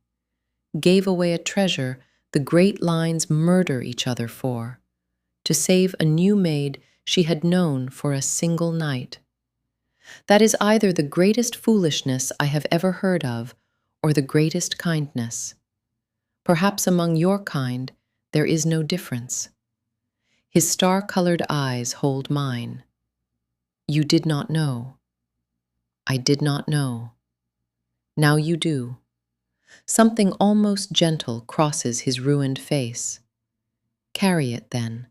gave away a treasure the great lines murder each other for, to save a new maid she had known for a single night. That is either the greatest foolishness I have ever heard of, or the greatest kindness. Perhaps among your kind there is no difference. His star-colored eyes hold mine. You did not know. I did not know. Now you do. Something almost gentle crosses his ruined face. Carry it, then.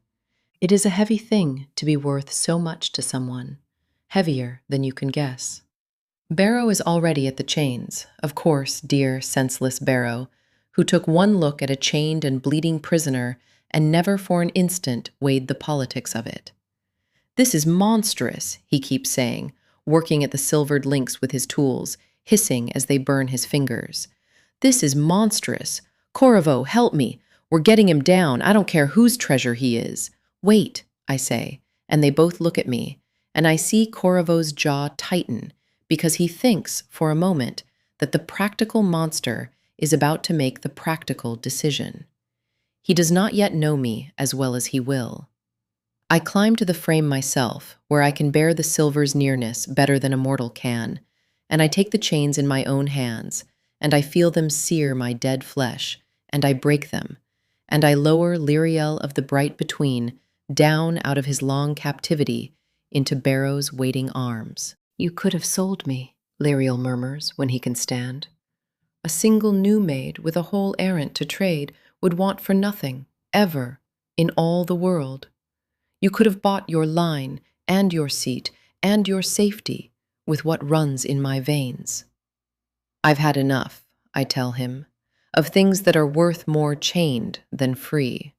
It is a heavy thing to be worth so much to someone, heavier than you can guess. Barrow is already at the chains, of course, dear, senseless Barrow, who took one look at a chained and bleeding prisoner and never for an instant weighed the politics of it. This is monstrous, he keeps saying, working at the silvered links with his tools, hissing as they burn his fingers. This is monstrous. Corvo, help me. We're getting him down. I don't care whose treasure he is. Wait, I say, and they both look at me, and I see Corvo's jaw tighten because he thinks for a moment that the practical monster is about to make the practical decision. He does not yet know me as well as he will. I climb to the frame myself, where I can bear the silver's nearness better than a mortal can, and I take the chains in my own hands, and I feel them sear my dead flesh, and I break them, and I lower Lyriel of the Bright Between down out of his long captivity into Barrow's waiting arms. You could have sold me, Lyriel murmurs when he can stand. A single new maid with a whole errant to trade would want for nothing, ever, in all the world. You could have bought your line and your seat and your safety with what runs in my veins. I've had enough, I tell him, of things that are worth more chained than free.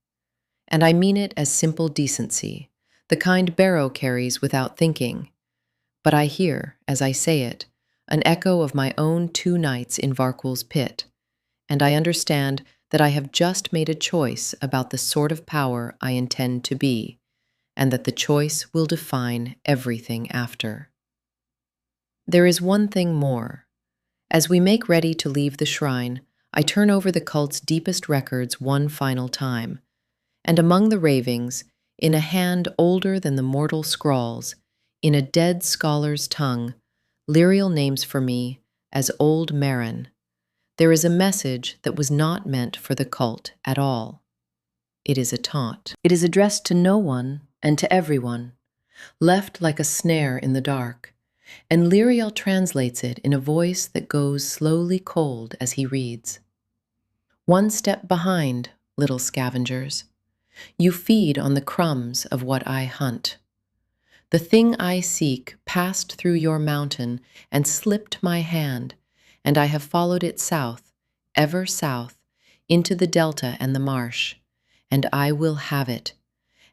And I mean it as simple decency, the kind Barrow carries without thinking. But I hear, as I say it, an echo of my own 2 nights in Varkul's pit, and I understand that I have just made a choice about the sort of power I intend to be, and that the choice will define everything after. There is one thing more. As we make ready to leave the shrine, I turn over the cult's deepest records one final time, and among the ravings, in a hand older than the mortal scrawls, in a dead scholar's tongue, Lyriel names for me as Old Marin. There is a message that was not meant for the cult at all. It is a taunt. It is addressed to no one and to everyone, left like a snare in the dark, and Lyriel translates it in a voice that goes slowly cold as he reads. One step behind, little scavengers. You feed on the crumbs of what I hunt. The thing I seek passed through your mountain and slipped my hand, and I have followed it south, ever south, into the delta and the marsh, and I will have it.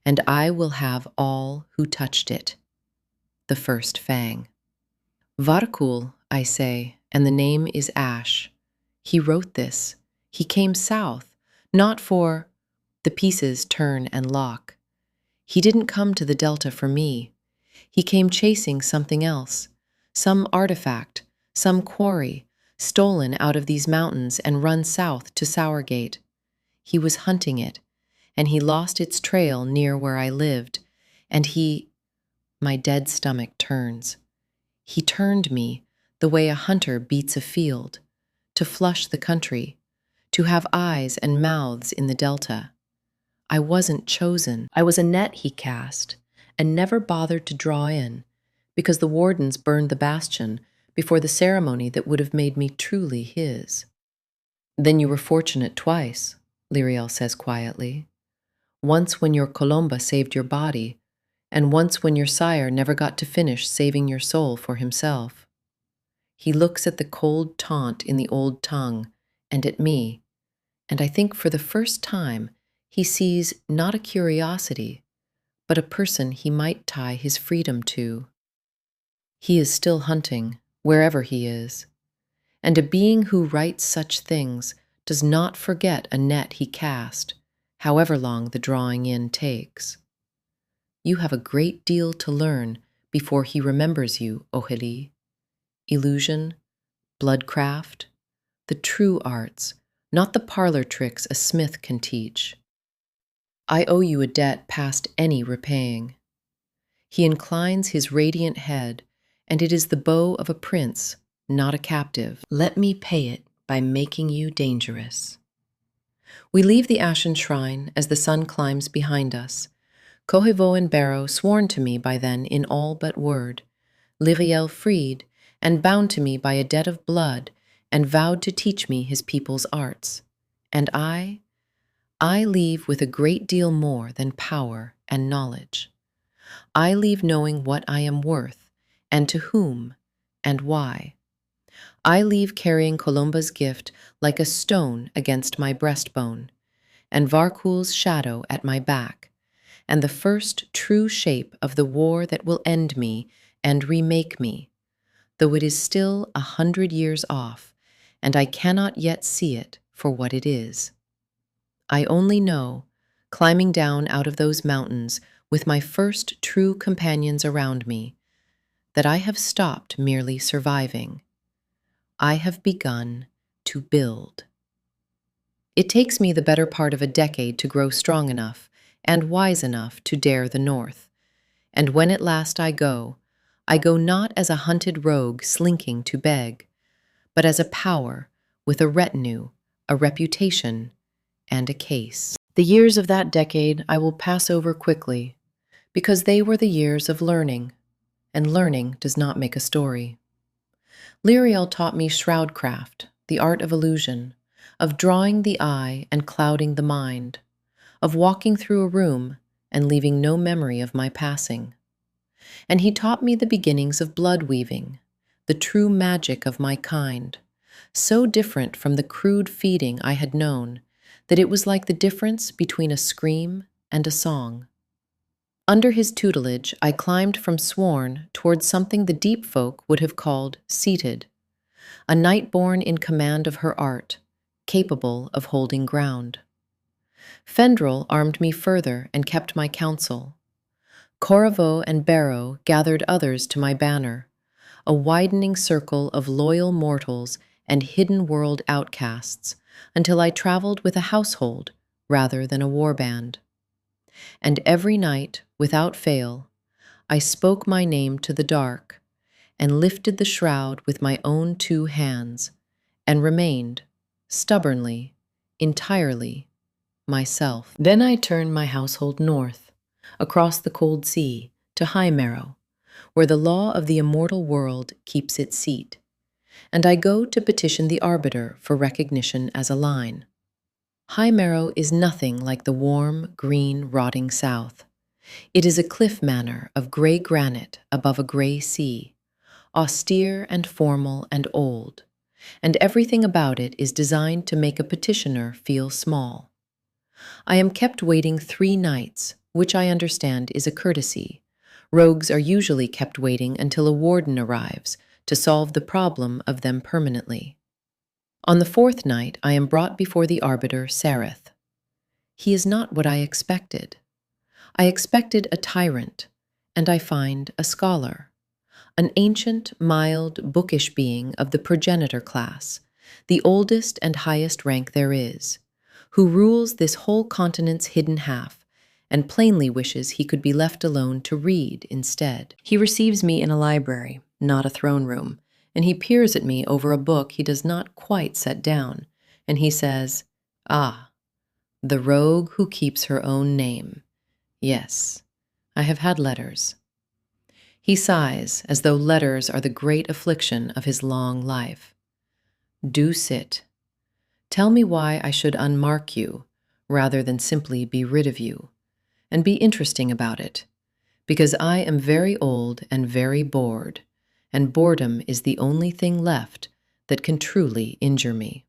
and I will have all who touched it. The first fang. Varkul, I say, and the name is Ash. He wrote this. He came south, not for the pieces turn and lock. He didn't come to the Delta for me. He came chasing something else, some artifact, some quarry, stolen out of these mountains and run south to Sourgate. He was hunting it, and he lost its trail near where I lived, and my dead stomach turns. He turned me the way a hunter beats a field, to flush the country, to have eyes and mouths in the Delta. I wasn't chosen. I was a net he cast, and never bothered to draw in, because the wardens burned the bastion before the ceremony that would have made me truly his. Then you were fortunate twice, Lyriel says quietly. Once when your Colomba saved your body, and once when your sire never got to finish saving your soul for himself. He looks at the cold taunt in the old tongue, and at me, and I think for the first time he sees not a curiosity, but a person he might tie his freedom to. He is still hunting, wherever he is, and a being who writes such things does not forget a net he cast, however long the drawing in takes. You have a great deal to learn before he remembers you, Aurelie. Illusion, bloodcraft, the true arts, not the parlor tricks a smith can teach. I owe you a debt past any repaying. He inclines his radiant head, and it is the bow of a prince, not a captive. Let me pay it by making you dangerous. We leave the ashen shrine as the sun climbs behind us. Cohevo and Barrow sworn to me by then in all but word, Lyriel freed and bound to me by a debt of blood and vowed to teach me his people's arts. And I leave with a great deal more than power and knowledge. I leave knowing what I am worth and to whom and why. I leave carrying Colomba's gift like a stone against my breastbone, and Varkul's shadow at my back, and the first true shape of the war that will end me and remake me, though it is still 100 years off, and I cannot yet see it for what it is. I only know, climbing down out of those mountains with my first true companions around me, that I have stopped merely surviving. I have begun to build. It takes me the better part of a decade to grow strong enough and wise enough to dare the north. And when at last I go not as a hunted rogue slinking to beg, but as a power with a retinue, a reputation, and a case. The years of that decade I will pass over quickly, because they were the years of learning, and learning does not make a story. Lyriel taught me shroudcraft, the art of illusion, of drawing the eye and clouding the mind, of walking through a room and leaving no memory of my passing. And he taught me the beginnings of blood weaving, the true magic of my kind, so different from the crude feeding I had known that it was like the difference between a scream and a song. Under his tutelage, I climbed from sworn towards something the deep folk would have called seated, a Nightborn in command of her art, capable of holding ground. Fendrel armed me further and kept my counsel. Corriveau and Barrow gathered others to my banner, a widening circle of loyal mortals and hidden world outcasts, until I traveled with a household rather than a warband. And every night, without fail, I spoke my name to the dark, and lifted the shroud with my own 2 hands, and remained, stubbornly, entirely, myself. Then I turned my household north, across the cold sea, to High Marrow, where the law of the immortal world keeps its seat, and I go to petition the arbiter for recognition as a line. High Marrow is nothing like the warm, green, rotting south. It is a cliff manor of gray granite above a gray sea, austere and formal and old, and everything about it is designed to make a petitioner feel small. I am kept waiting 3 nights, which I understand is a courtesy. Rogues are usually kept waiting until a warden arrives to solve the problem of them permanently. On the fourth night, I am brought before the arbiter, Sereth. He is not what I expected. I expected a tyrant, and I find a scholar, an ancient, mild, bookish being of the progenitor class, the oldest and highest rank there is, who rules this whole continent's hidden half, and plainly wishes he could be left alone to read instead. He receives me in a library, not a throne room, and he peers at me over a book he does not quite set down, and he says, "Ah, the rogue who keeps her own name. Yes, I have had letters." He sighs, as though letters are the great affliction of his long life. "Do sit. Tell me why I should unmark you, rather than simply be rid of you, and be interesting about it, because I am very old and very bored, and boredom is the only thing left that can truly injure me."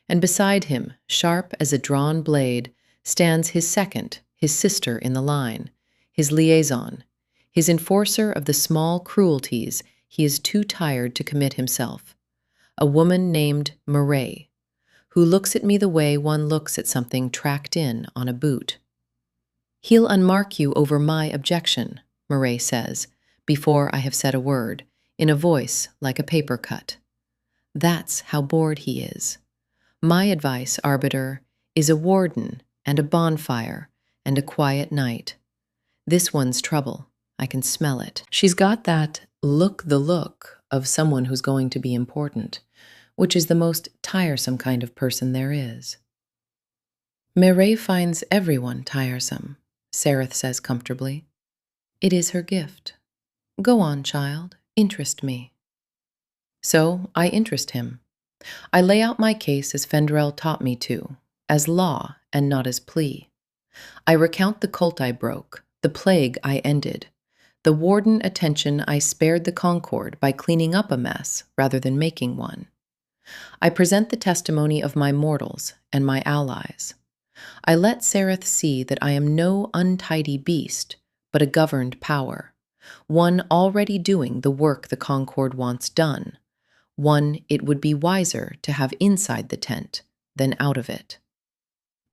And beside him, sharp as a drawn blade, stands his second, his sister in the line, his liaison, his enforcer of the small cruelties he is too tired to commit himself, a woman named Mireille, who looks at me the way one looks at something tracked in on a boot. "He'll unmark you over my objection," Mireille says, before I have said a word, in a voice like a paper cut. That's how bored he is. My advice, arbiter, is a warden and a bonfire and a quiet night. This one's trouble. I can smell it. She's got that the look of someone who's going to be important, which is the most tiresome kind of person there is. Mireille finds everyone tiresome, Sereth says comfortably. It is her gift. Go on, child, interest me. So I interest him. I lay out my case as Fendrel taught me to, as law and not as plea. I recount the cult I broke, the plague I ended, the warden attention I spared the Concord by cleaning up a mess rather than making one. I present the testimony of my mortals and my allies. I let Sereth see that I am no untidy beast, but a governed power, one already doing the work the Concord wants done, one it would be wiser to have inside the tent than out of it.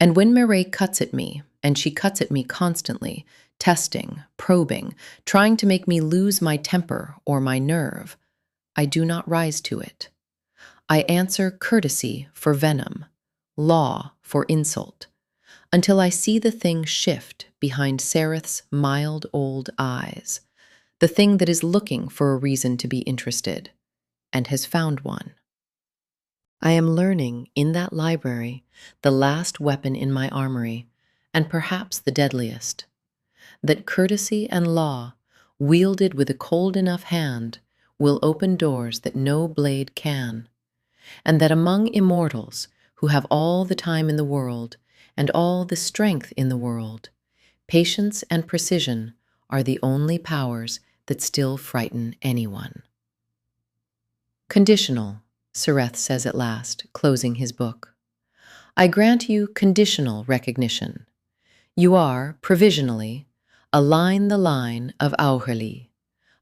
And when Mireille cuts at me, and she cuts at me constantly, testing, probing, trying to make me lose my temper or my nerve, I do not rise to it. I answer courtesy for venom, law for insult, until I see the thing shift behind Sereth's mild old eyes, the thing that is looking for a reason to be interested, and has found one. I am learning in that library the last weapon in my armory, and perhaps the deadliest, that courtesy and law, wielded with a cold enough hand, will open doors that no blade can, and that among immortals who have all the time in the world and all the strength in the world, patience and precision are the only powers that still frighten anyone. Conditional, Sereth says at last, closing his book. I grant you conditional recognition. You are, provisionally, a line the line of Aurelie,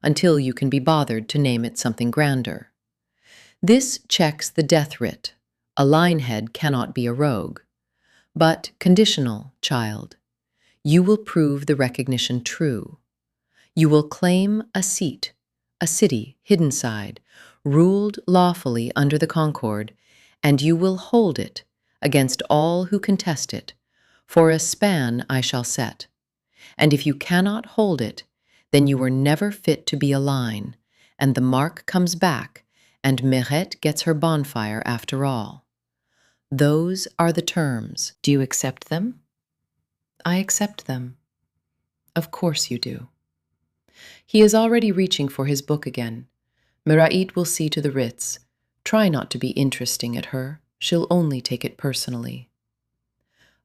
until you can be bothered to name it something grander. This checks the death writ. A linehead cannot be a rogue. But conditional, child. You will prove the recognition true. You will claim a seat, a city hidden side, ruled lawfully under the Concord, and you will hold it against all who contest it, for a span I shall set. And if you cannot hold it, then you were never fit to be a line, and the mark comes back, and Mirette gets her bonfire after all. Those are the terms. Do you accept them? I accept them. Of course you do. He is already reaching for his book again. Mirait will see to the writs. Try not to be interesting at her. She'll only take it personally.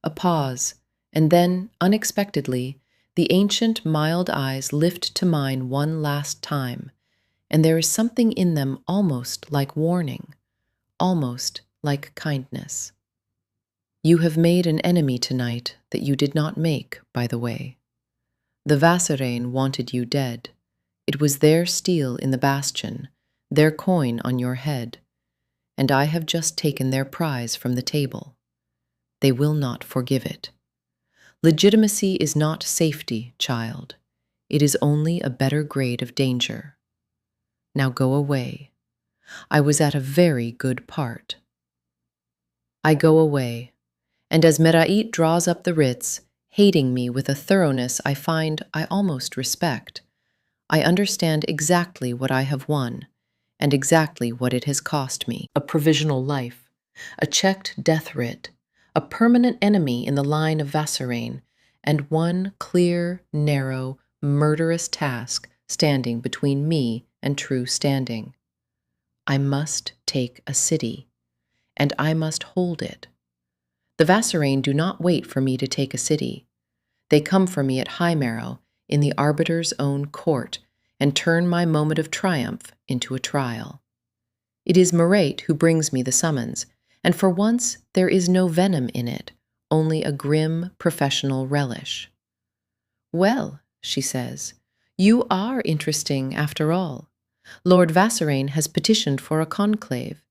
A pause, and then, unexpectedly, the ancient, mild eyes lift to mine one last time, and there is something in them almost like warning, almost like kindness. You have made an enemy tonight that you did not make, by the way. The Vassarain wanted you dead. It was their steel in the bastion, their coin on your head, and I have just taken their prize from the table. They will not forgive it. Legitimacy is not safety, child. It is only a better grade of danger. Now go away. I was at a very good part. I go away, and as Merait draws up the writs, hating me with a thoroughness I find I almost respect, I understand exactly what I have won, and exactly what it has cost me. A provisional life, a checked death writ, a permanent enemy in the line of Vassarain, and one clear, narrow, murderous task standing between me and true standing. I must take a city, and I must hold it. The Vassarain do not wait for me to take a city. They come for me at Highmarrow, in the arbiter's own court, and turn my moment of triumph into a trial. It is Merait who brings me the summons, and for once there is no venom in it, only a grim professional relish. Well, she says, you are interesting after all. Lord Vassarain has petitioned for a conclave.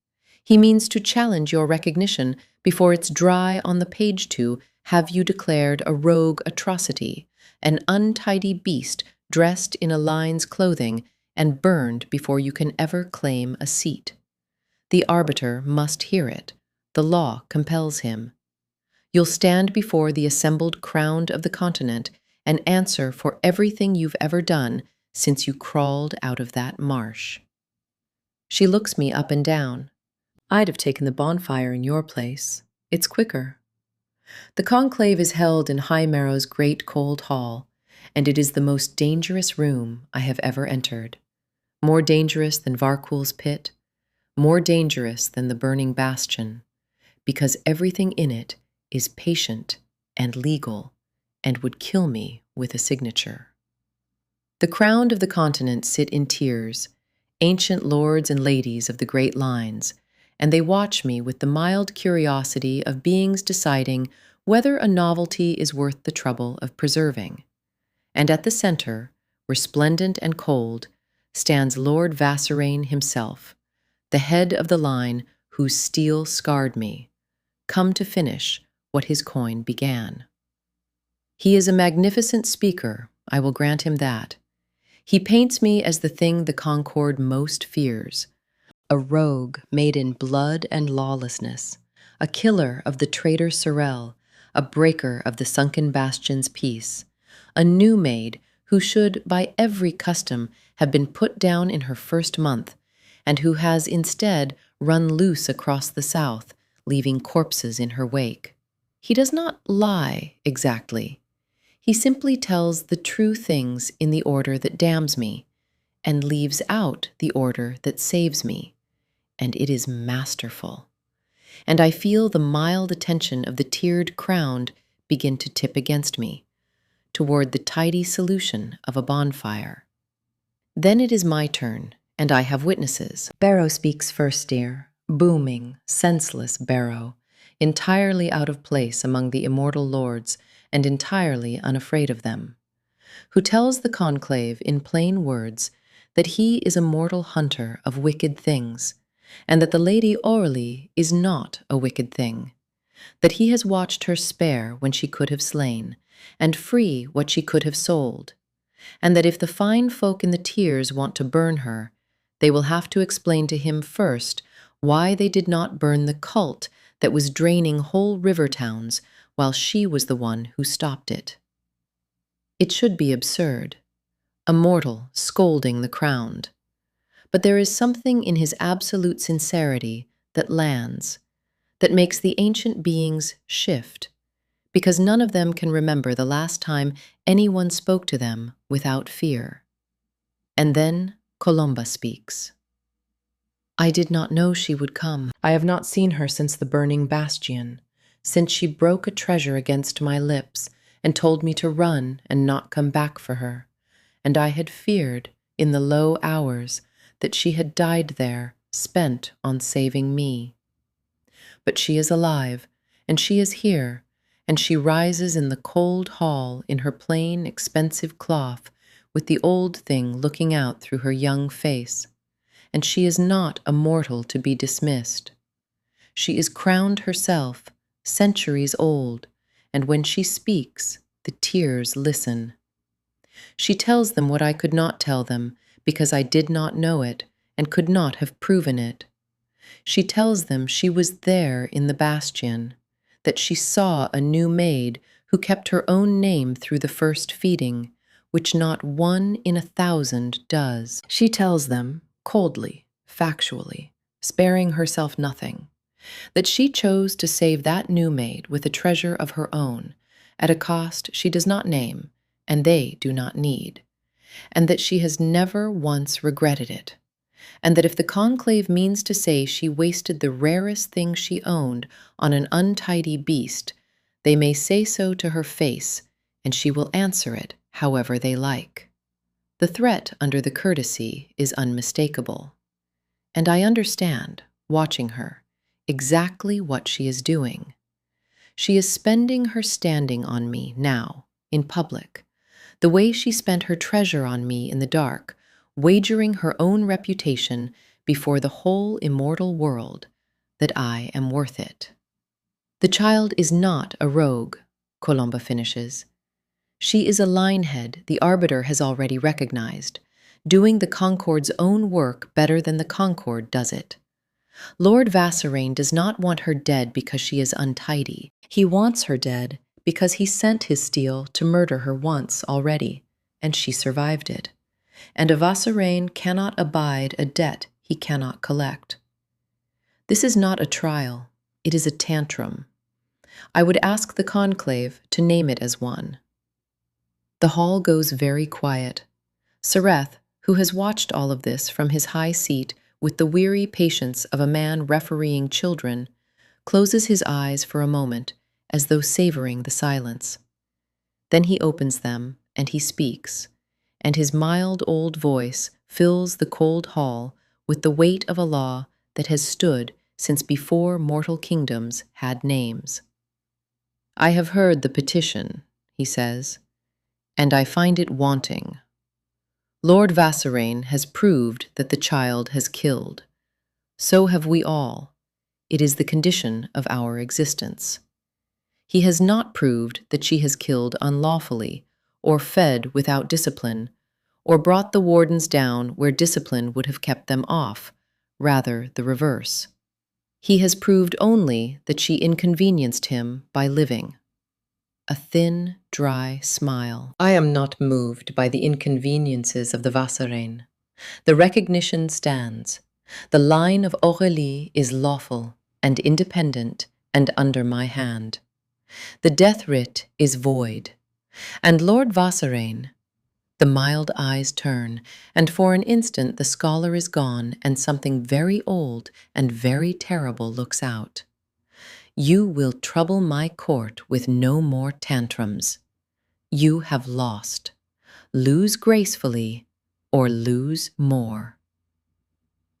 He means to challenge your recognition before it's dry on the page to have you declared a rogue atrocity, an untidy beast dressed in a lion's clothing and burned before you can ever claim a seat. The arbiter must hear it. The law compels him. You'll stand before the assembled crowd of the continent and answer for everything you've ever done since you crawled out of that marsh. She looks me up and down. I'd have taken the bonfire in your place. It's quicker. The conclave is held in Highmarrow's great cold hall, and it is the most dangerous room I have ever entered. More dangerous than Varkul's pit, more dangerous than the burning bastion, because everything in it is patient and legal and would kill me with a signature. The crowned of the continent sit in tears, ancient lords and ladies of the great lines, and they watch me with the mild curiosity of beings deciding whether a novelty is worth the trouble of preserving. And at the center, resplendent and cold, stands Lord Vassarain himself, the head of the line whose steel scarred me, come to finish what his coin began. He is a magnificent speaker, I will grant him that. He paints me as the thing the Concord most fears, a rogue made in blood and lawlessness, a killer of the traitor Sorel, a breaker of the sunken bastion's peace, a new maid who should, by every custom, have been put down in her first month, and who has instead run loose across the south, leaving corpses in her wake. He does not lie exactly. He simply tells the true things in the order that damns me, and leaves out the order that saves me, and it is masterful. And I feel the mild attention of the tiered crowned begin to tip against me, toward the tidy solution of a bonfire. Then it is my turn, and I have witnesses. Barrow speaks first, dear. Booming, senseless Barrow, entirely out of place among the immortal lords and entirely unafraid of them, who tells the conclave in plain words that he is a mortal hunter of wicked things, and that the lady Aurelie is not a wicked thing, that he has watched her spare when she could have slain, and free what she could have sold, and that if the fine folk in the tiers want to burn her, they will have to explain to him first why they did not burn the cult that was draining whole river towns while she was the one who stopped it. It should be absurd, a mortal scolding the crowned, but there is something in his absolute sincerity that lands, that makes the ancient beings shift, because none of them can remember the last time anyone spoke to them without fear. And then Colomba speaks. I did not know she would come. I have not seen her since the burning bastion, since she broke a treasure against my lips and told me to run and not come back for her, and I had feared, in the low hours, that she had died there, spent on saving me. But she is alive, and she is here, and she rises in the cold hall in her plain, expensive cloth, with the old thing looking out through her young face, and she is not a mortal to be dismissed. She is crowned herself, centuries old, and when she speaks, the tears listen. She tells them what I could not tell them, because I did not know it, and could not have proven it. She tells them she was there in the bastion, that she saw a new maid who kept her own name through the first feeding, which not 1 in 1,000 does. She tells them, coldly, factually, sparing herself nothing, that she chose to save that new maid with a treasure of her own, at a cost she does not name, and they do not need, and that she has never once regretted it, and that if the conclave means to say she wasted the rarest thing she owned on an untidy beast, they may say so to her face, and she will answer it however they like. The threat under the courtesy is unmistakable, and I understand, watching her, exactly what she is doing. She is spending her standing on me now, in public, the way she spent her treasure on me in the dark, wagering her own reputation before the whole immortal world that I am worth it. The child is not a rogue, Colomba finishes. She is a linehead the arbiter has already recognized, doing the Concord's own work better than the Concord does it. Lord Vassarain does not want her dead because she is untidy. He wants her dead because he sent his steel to murder her once already, and she survived it. And a Vassarain cannot abide a debt he cannot collect. This is not a trial, it is a tantrum. I would ask the conclave to name it as one. The hall goes very quiet. Sereth, who has watched all of this from his high seat with the weary patience of a man refereeing children, closes his eyes for a moment as though savoring the silence. Then he opens them and he speaks, and his mild old voice fills the cold hall with the weight of a law that has stood since before mortal kingdoms had names. I have heard the petition, he says, and I find it wanting. Lord Vassarain has proved that the child has killed. So have we all. It is the condition of our existence. He has not proved that she has killed unlawfully, or fed without discipline, or brought the wardens down where discipline would have kept them off, rather the reverse. He has proved only that she inconvenienced him by living. A thin, dry smile. I am not moved by the inconveniences of the Vassarain. The recognition stands. The line of Aurelie is lawful and independent and under my hand. The death writ is void. And Lord Vassarain, the mild eyes turn, and for an instant the scholar is gone and something very old and very terrible looks out. You will trouble my court with no more tantrums. You have lost. Lose gracefully, or lose more.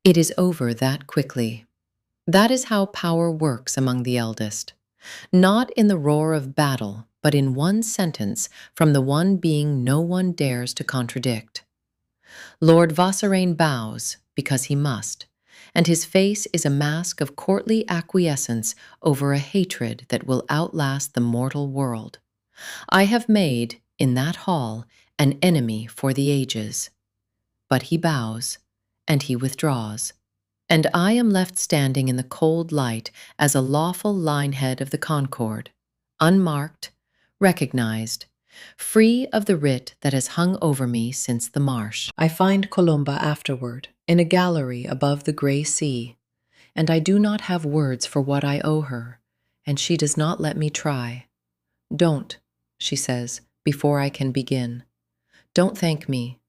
It is over that quickly. That is how power works among the eldest. Not in the roar of battle, but in one sentence from the one being no one dares to contradict. Lord Vassarain bows, because he must, and his face is a mask of courtly acquiescence over a hatred that will outlast the mortal world. I have made, in that hall, an enemy for the ages. But he bows, and he withdraws, and I am left standing in the cold light as a lawful linehead of the Concord, unmarked, recognized, free of the writ that has hung over me since the marsh. I find Colomba afterward, in a gallery above the grey sea, and I do not have words for what I owe her, and she does not let me try. Don't, she says, before I can begin. Don't thank me.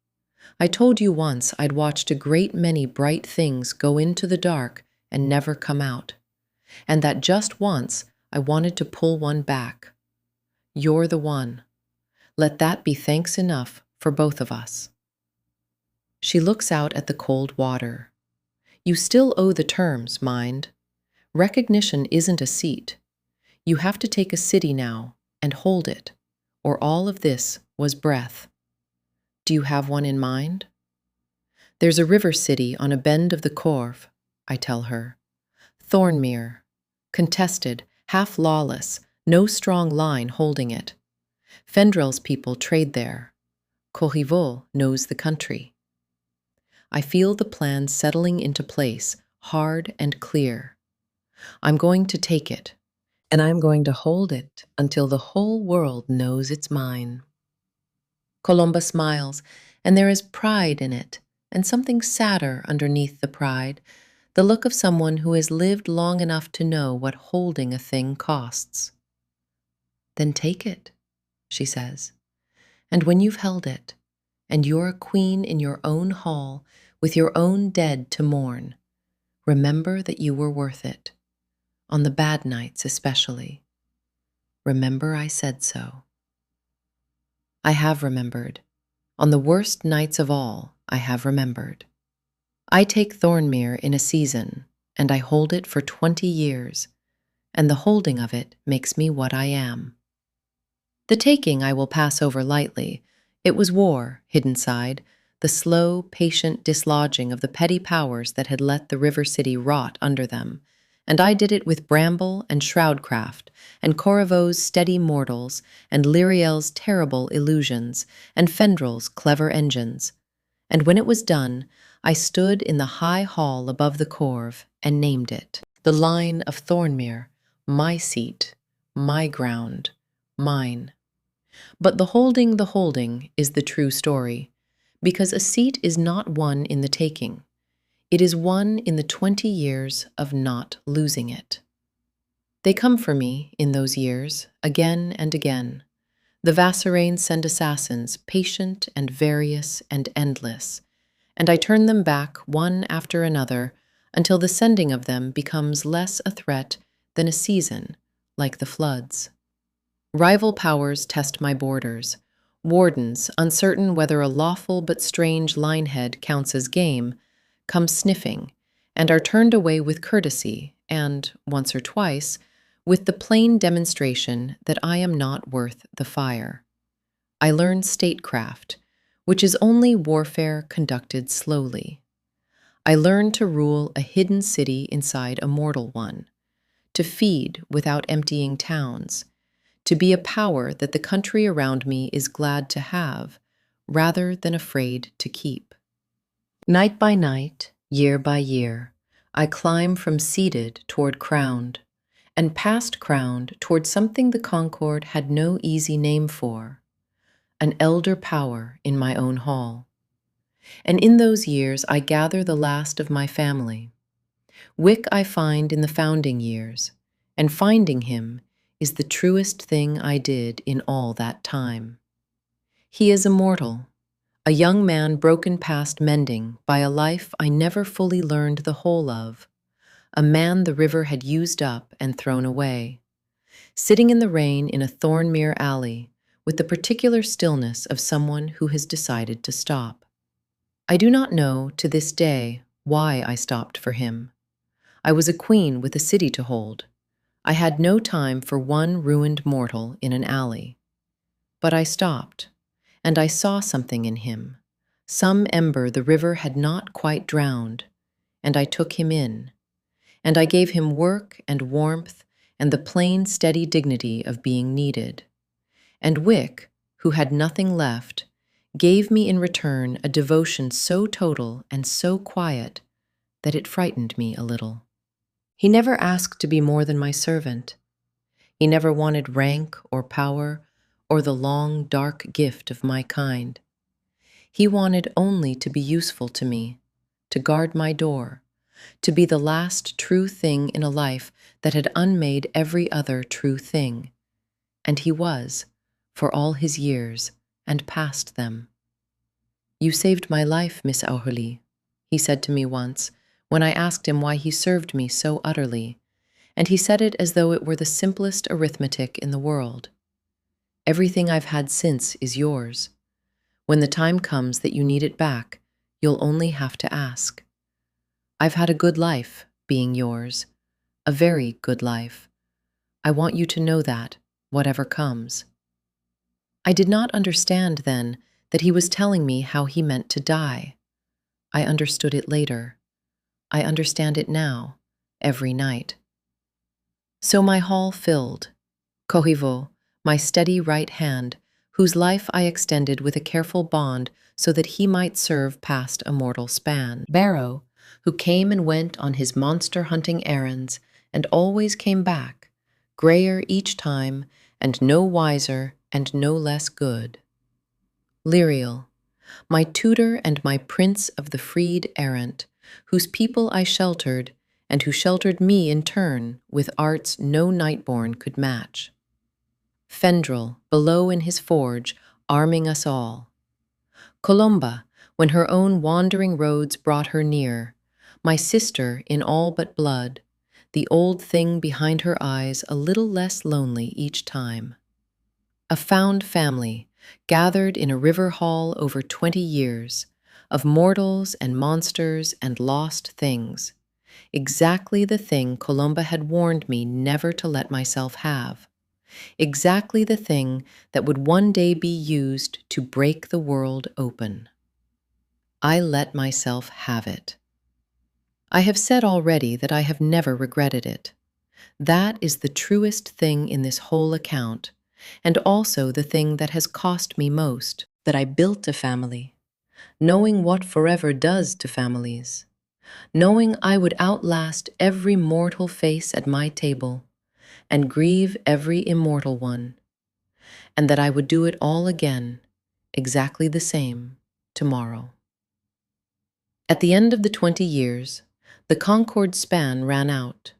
I told you once I'd watched a great many bright things go into the dark and never come out, and that just once I wanted to pull one back. You're the one. Let that be thanks enough for both of us. She looks out at the cold water. You still owe the terms, mind. Recognition isn't a seat. You have to take a city now and hold it, or all of this was breath. Do you have one in mind? There's a river city on a bend of the Corve, I tell her. Thornmere. Contested, half lawless, no strong line holding it. Fendrel's people trade there. Corriveau knows the country. I feel the plan settling into place, hard and clear. I'm going to take it, and I'm going to hold it until the whole world knows it's mine. Colomba smiles, and there is pride in it, and something sadder underneath the pride, the look of someone who has lived long enough to know what holding a thing costs. Then take it, she says, and when you've held it, and you're a queen in your own hall with your own dead to mourn, remember that you were worth it, on the bad nights especially. Remember I said so. I have remembered. On the worst nights of all, I have remembered. I take Thornmere in a season, and I hold it for 20 years, and the holding of it makes me what I am. The taking I will pass over lightly. It was war, hidden side, the slow, patient dislodging of the petty powers that had let the river city rot under them, and I did it with Bramble and Shroudcraft, and Corriveau's steady mortals, and Lyriel's terrible illusions, and Fendrel's clever engines. And when it was done, I stood in the high hall above the Corve and named it. The line of Thornmere, my seat, my ground, mine. But the holding is the true story, because a seat is not won in the taking. It is won in the 20 years of not losing it. They come for me in those years, again and again. The Vassarains send assassins, patient and various and endless, and I turn them back one after another until the sending of them becomes less a threat than a season, like the floods. Rival powers test my borders. Wardens, uncertain whether a lawful but strange linehead counts as game, come sniffing, and are turned away with courtesy and, once or twice, with the plain demonstration that I am not worth the fire. I learn statecraft, which is only warfare conducted slowly. I learn to rule a hidden city inside a mortal one, to feed without emptying towns, to be a power that the country around me is glad to have, rather than afraid to keep. Night by night, year by year, I climb from seated toward crowned, and past crowned toward something the Concord had no easy name for, an elder power in my own hall. And in those years I gather the last of my family. Wick I find in the founding years, and finding him is the truest thing I did in all that time. He is immortal, a young man broken past mending by a life I never fully learned the whole of, a man the river had used up and thrown away, sitting in the rain in a Thornmere alley with the particular stillness of someone who has decided to stop. I do not know to this day why I stopped for him. I was a queen with a city to hold. I had no time for one ruined mortal in an alley. But I stopped, and I saw something in him, some ember the river had not quite drowned, and I took him in, and I gave him work and warmth and the plain, steady dignity of being needed. And Wick, who had nothing left, gave me in return a devotion so total and so quiet that it frightened me a little. He never asked to be more than my servant. He never wanted rank or power or the long, dark gift of my kind. He wanted only to be useful to me, to guard my door, to be the last true thing in a life that had unmade every other true thing. And he was, for all his years, and past them. "You saved my life, Miss Aurelie," he said to me once, when I asked him why he served me so utterly, and he said it as though it were the simplest arithmetic in the world. "Everything I've had since is yours. When the time comes that you need it back, you'll only have to ask. I've had a good life, being yours, a very good life, I want you to know that, whatever comes." I did not understand then that he was telling me how he meant to die. I understood it later. I understand it now, every night. So my hall filled. Kohivo, my steady right hand, whose life I extended with a careful bond so that he might serve past a mortal span. Barrow, who came and went on his monster-hunting errands and always came back, grayer each time and no wiser and no less good. Lyriel, my tutor and my prince of the freed errant, whose people I sheltered, and who sheltered me in turn with arts no Nightborn could match. Fendrel, below in his forge, arming us all. Colomba, when her own wandering roads brought her near, my sister in all but blood, the old thing behind her eyes a little less lonely each time. A found family, gathered in a river hall over 20 years, of mortals and monsters and lost things, exactly the thing Colomba had warned me never to let myself have. Exactly the thing that would one day be used to break the world open. I let myself have it. I have said already that I have never regretted it. That is the truest thing in this whole account, and also the thing that has cost me most, that I built a family, knowing what forever does to families, knowing I would outlast every mortal face at my table, and grieve every immortal one, and that I would do it all again, exactly the same, tomorrow. At the end of the 20 years, the Concord span ran out,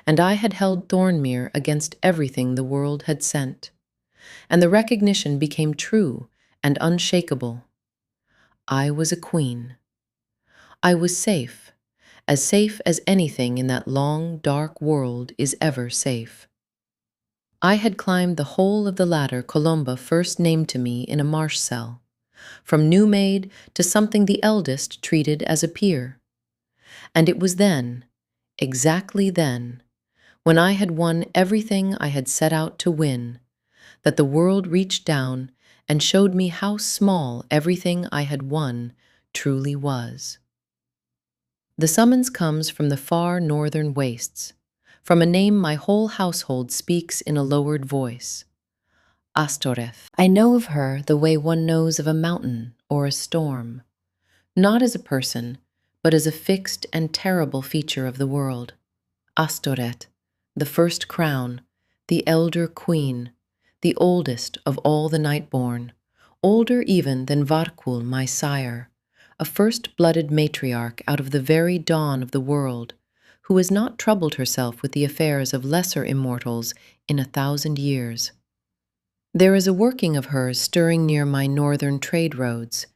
and I had held Thornmere against everything the world had sent, and the recognition became true and unshakable. I was a queen. I was safe as anything in that long, dark world is ever safe. I had climbed the whole of the ladder Colomba first named to me in a marsh cell, from new maid to something the eldest treated as a peer. And it was then, exactly then, when I had won everything I had set out to win, that the world reached down and showed me how small everything I had won truly was. The summons comes from the far northern wastes, from a name my whole household speaks in a lowered voice. Astoreth. I know of her the way one knows of a mountain or a storm, not as a person, but as a fixed and terrible feature of the world. Astoret, the first crown, the elder queen, the oldest of all the Nightborn, older even than Varkul, my sire, a first-blooded matriarch out of the very dawn of the world, who has not troubled herself with the affairs of lesser immortals in 1,000 years. There is a working of hers stirring near my northern trade roads,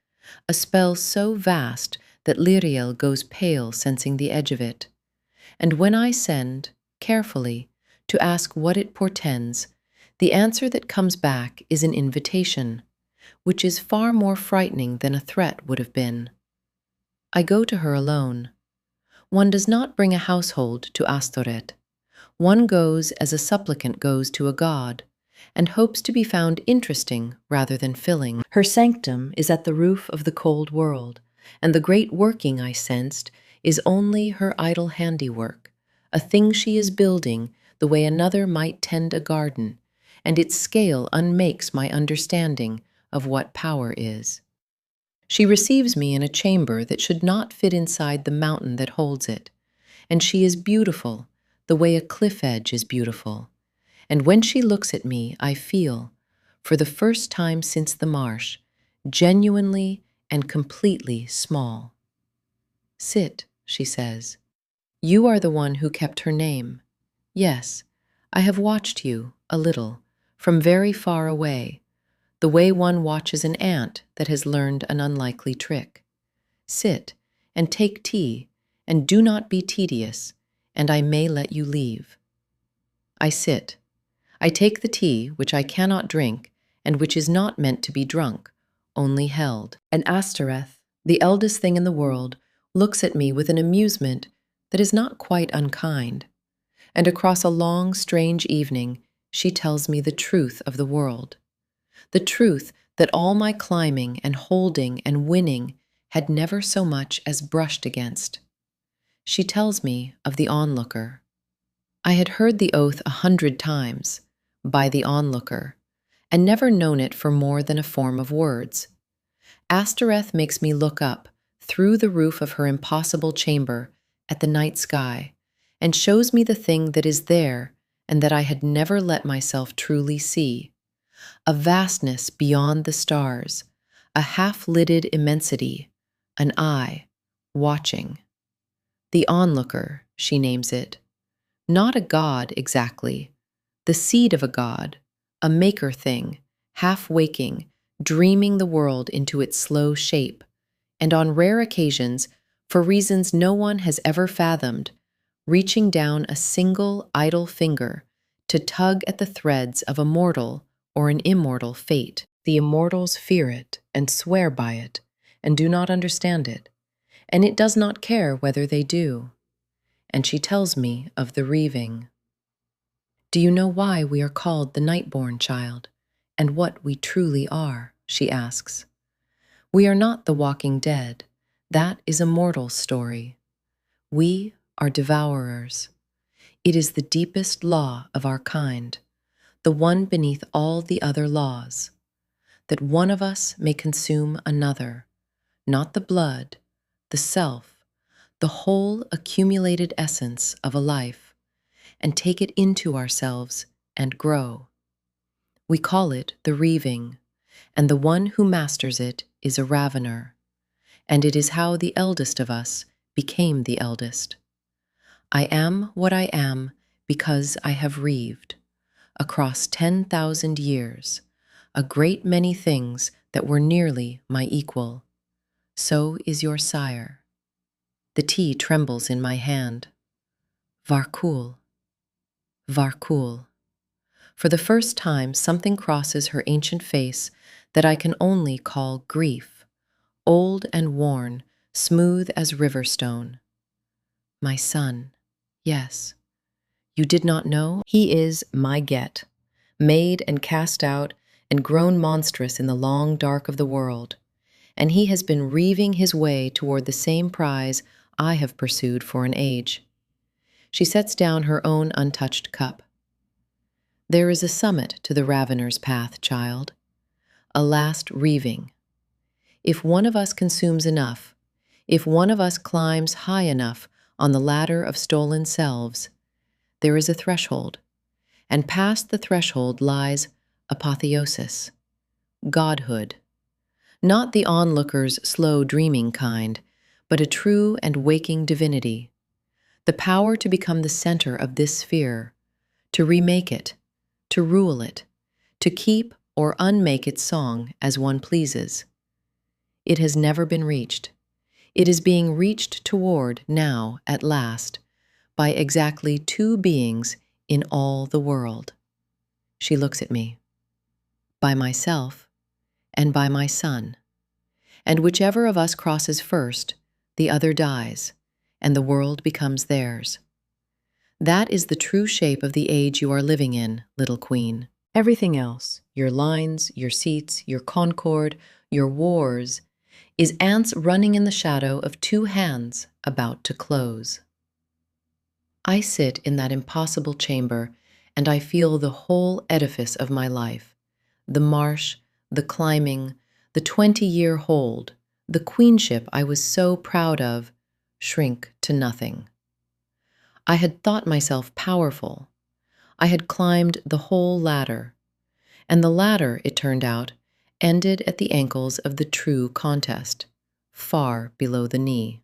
a spell so vast that Lyriel goes pale sensing the edge of it. And when I send, carefully, to ask what it portends, the answer that comes back is an invitation, which is far more frightening than a threat would have been. I go to her alone. One does not bring a household to Astoret. One goes as a supplicant goes to a god, and hopes to be found interesting rather than filling. Her sanctum is at the roof of the cold world, and the great working I sensed is only her idle handiwork, a thing she is building the way another might tend a garden, and its scale unmakes my understanding of what power is. She receives me in a chamber that should not fit inside the mountain that holds it, and she is beautiful, the way a cliff edge is beautiful. And when she looks at me, I feel, for the first time since the marsh, genuinely and completely small. "Sit," she says. "You are the one who kept her name. Yes, I have watched you, a little, from very far away, the way one watches an ant that has learned an unlikely trick. Sit, and take tea, and do not be tedious, and I may let you leave." I sit. I take the tea, which I cannot drink, and which is not meant to be drunk, only held. And Astoreth, the eldest thing in the world, looks at me with an amusement that is not quite unkind. And across a long, strange evening, she tells me the truth of the world. The truth that all my climbing and holding and winning had never so much as brushed against. She tells me of the onlooker. I had heard the oath 100 times, by the onlooker, and never known it for more than a form of words. Astereth makes me look up, through the roof of her impossible chamber, at the night sky, and shows me the thing that is there and that I had never let myself truly see. A vastness beyond the stars, a half-lidded immensity, an eye, watching. The onlooker, she names it. Not a god exactly, the seed of a god, a maker thing, half-waking, dreaming the world into its slow shape, and on rare occasions, for reasons no one has ever fathomed, reaching down a single idle finger to tug at the threads of a mortal or an immortal fate. The immortals fear it and swear by it and do not understand it, and it does not care whether they do. And she tells me of the reaving. Do you know why we are called the Nightborn, child, and what we truly are? She asks. We are not the walking dead. That is a mortal story. We are devourers. It is the deepest law of our kind, the one beneath all the other laws, that one of us may consume another, not the blood, the self, the whole accumulated essence of a life, and take it into ourselves and grow. We call it the reaving, and the one who masters it is a ravener, and it is how the eldest of us became the eldest. I am what I am because I have reaved, across 10,000 years, a great many things that were nearly my equal. So is your sire. The tea trembles in my hand. Varkul. Varkul. For the first time, something crosses her ancient face that I can only call grief, old and worn, smooth as river stone. My son, yes. You did not know? He is my get, made and cast out and grown monstrous in the long dark of the world, and he has been reaving his way toward the same prize I have pursued for an age. She sets down her own untouched cup. There is a summit to the ravener's path, child, a last reaving. If one of us consumes enough, if one of us climbs high enough on the ladder of stolen selves, there is a threshold, and past the threshold lies apotheosis, godhood. Not the onlooker's slow dreaming kind, but a true and waking divinity, the power to become the center of this sphere, to remake it, to rule it, to keep or unmake its song as one pleases. It has never been reached. It is being reached toward now, at last, by exactly two beings in all the world. She looks at me. By myself and by my son. And whichever of us crosses first, the other dies, and the world becomes theirs. That is the true shape of the age you are living in, little queen. Everything else, your lines, your seats, your concord, your wars, is ants running in the shadow of two hands about to close. I sit in that impossible chamber, and I feel the whole edifice of my life, the marsh, the climbing, the 20-year hold, the queenship I was so proud of, shrink to nothing. I had thought myself powerful. I had climbed the whole ladder, and the ladder, it turned out, ended at the ankles of the true contest, far below the knee.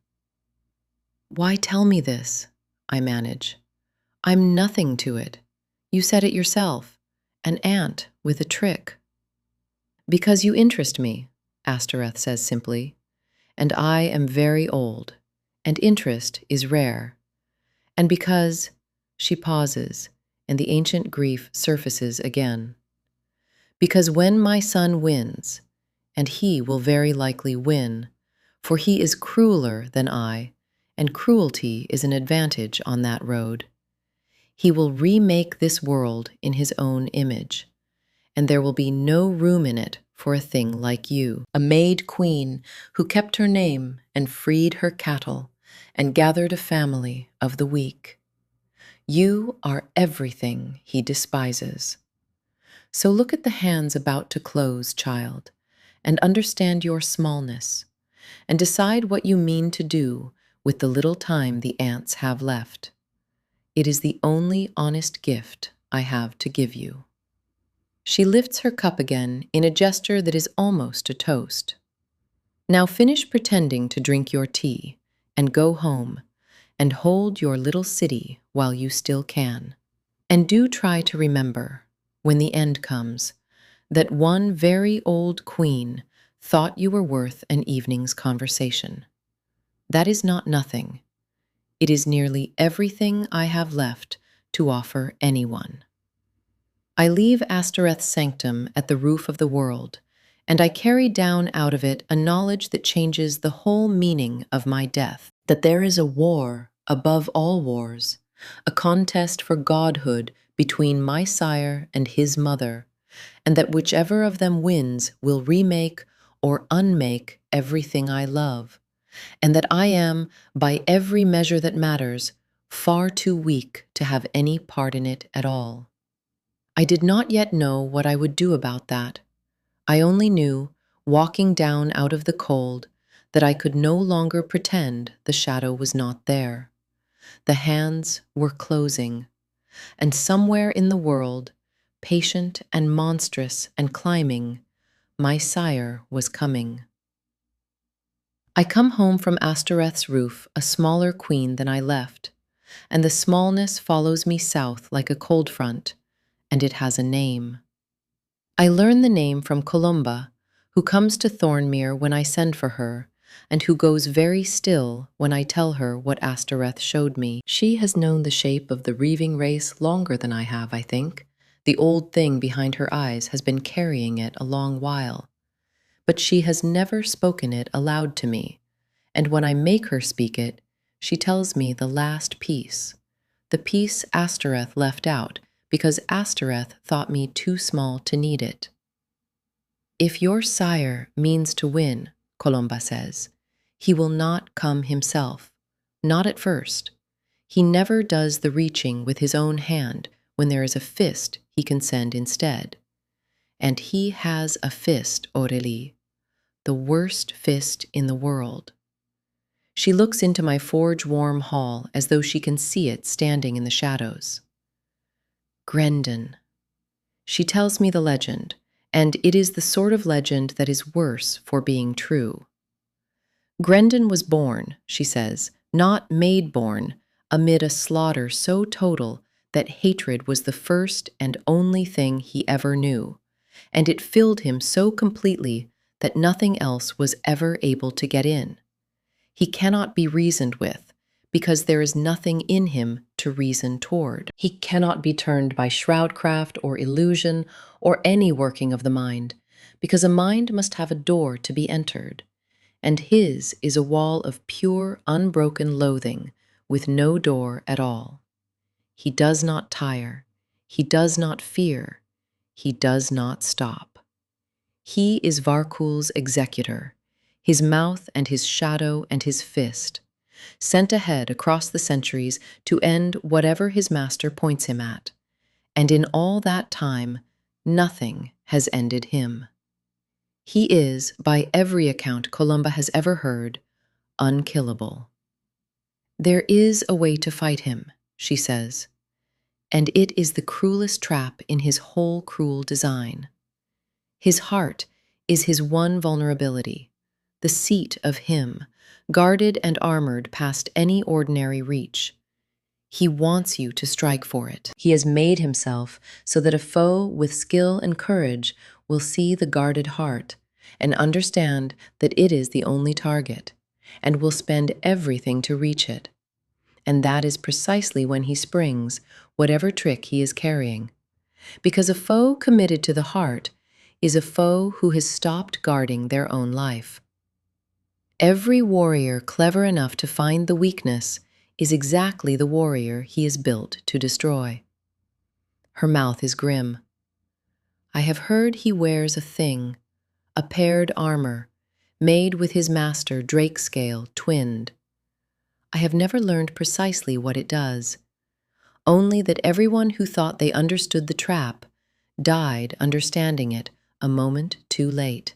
Why tell me this? I manage. I'm nothing to it. You said it yourself, an ant with a trick. Because you interest me, Astereth says simply, and I am very old, and interest is rare. And because, she pauses, and the ancient grief surfaces again. Because when my son wins, and he will very likely win, for he is crueler than I, and cruelty is an advantage on that road, He will remake this world in his own image, and there will be no room in it for a thing like you, a maid queen who kept her name and freed her cattle and gathered a family of the weak. You are everything he despises. So look at the hands about to close, child, and understand your smallness, and decide what you mean to do with the little time the ants have left. It is the only honest gift I have to give you. She lifts her cup again in a gesture that is almost a toast. Now finish pretending to drink your tea and go home and hold your little city while you still can. And do try to remember, when the end comes, that one very old queen thought you were worth an evening's conversation. That is not nothing. It is nearly everything I have left to offer anyone. I leave Astoreth's sanctum at the roof of the world, and I carry down out of it a knowledge that changes the whole meaning of my death, that there is a war above all wars, a contest for godhood between my sire and his mother, and that whichever of them wins will remake or unmake everything I love, and that I am, by every measure that matters, far too weak to have any part in it at all. I did not yet know what I would do about that. I only knew, walking down out of the cold, that I could no longer pretend the shadow was not there. The hands were closing, and somewhere in the world, patient and monstrous and climbing, my sire was coming. I come home from Astoreth's roof a smaller queen than I left, and the smallness follows me south like a cold front, and it has a name. I learn the name from Columba, who comes to Thornmere when I send for her, and who goes very still when I tell her what Astoreth showed me. She has known the shape of the reaving race longer than I have, I think. The old thing behind her eyes has been carrying it a long while. But she has never spoken it aloud to me, and when I make her speak it, she tells me the last piece, the piece Astoreth left out, because Astoreth thought me too small to need it. If your sire means to win, Columba says, he will not come himself, not at first. He never does the reaching with his own hand when there is a fist he can send instead. And he has a fist, Aurelie, the worst fist in the world. She looks into my forge-warm hall as though she can see it standing in the shadows. Grendon. She tells me the legend, and it is the sort of legend that is worse for being true. Grendon was born, she says, not made born, amid a slaughter so total that hatred was the first and only thing he ever knew, and it filled him so completely that nothing else was ever able to get in. He cannot be reasoned with, because there is nothing in him to reason toward. He cannot be turned by shroudcraft or illusion or any working of the mind, because a mind must have a door to be entered, and his is a wall of pure, unbroken loathing with no door at all. He does not tire, he does not fear, he does not stop. He is Varkul's executor, his mouth and his shadow and his fist, sent ahead across the centuries to end whatever his master points him at, and in all that time, nothing has ended him. He is, by every account Columba has ever heard, unkillable. There is a way to fight him, she says, and it is the cruelest trap in his whole cruel design. His heart is his one vulnerability, the seat of him, guarded and armored past any ordinary reach. He wants you to strike for it. He has made himself so that a foe with skill and courage will see the guarded heart and understand that it is the only target, and will spend everything to reach it. And that is precisely when he springs, whatever trick he is carrying. Because a foe committed to the heart is a foe who has stopped guarding their own life. Every warrior clever enough to find the weakness is exactly the warrior he is built to destroy. Her mouth is grim. I have heard he wears a thing, a paired armor, made with his master Drakescale twinned. I have never learned precisely what it does, only that everyone who thought they understood the trap died understanding it a moment too late.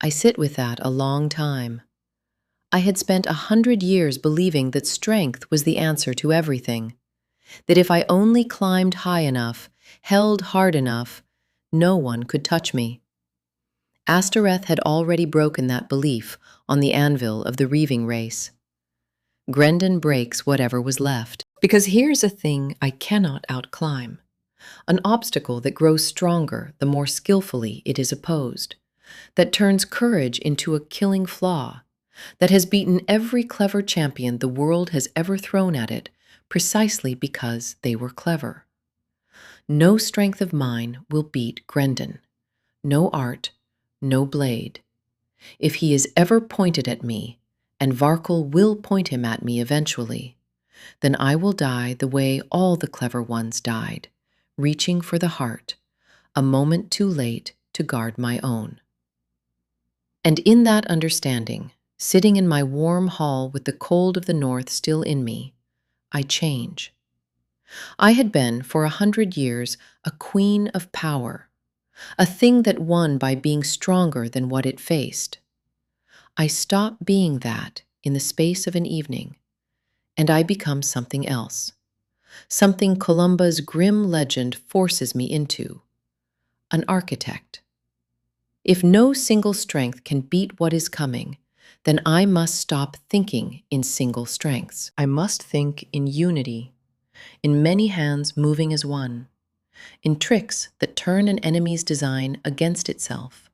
I sit with that a long time. I had spent 100 years believing that strength was the answer to everything, that if I only climbed high enough, held hard enough, no one could touch me. Astoreth had already broken that belief on the anvil of the reaving race. Grendon breaks whatever was left, because here's a thing I cannot outclimb, an obstacle that grows stronger the more skillfully it is opposed, that turns courage into a killing flaw, that has beaten every clever champion the world has ever thrown at it precisely because they were clever. No strength of mine will beat Grendon, no art, no blade. If he is ever pointed at me, and Varkle will point him at me eventually, then I will die the way all the clever ones died, reaching for the heart, a moment too late to guard my own. And in that understanding, sitting in my warm hall with the cold of the north still in me, I change. I had been, for 100 years, a queen of power, a thing that won by being stronger than what it faced. I stop being that in the space of an evening, and I become something else, something Columba's grim legend forces me into, an architect. If no single strength can beat what is coming, then I must stop thinking in single strengths. I must think in unity, in many hands moving as one, in tricks that turn an enemy's design against itself,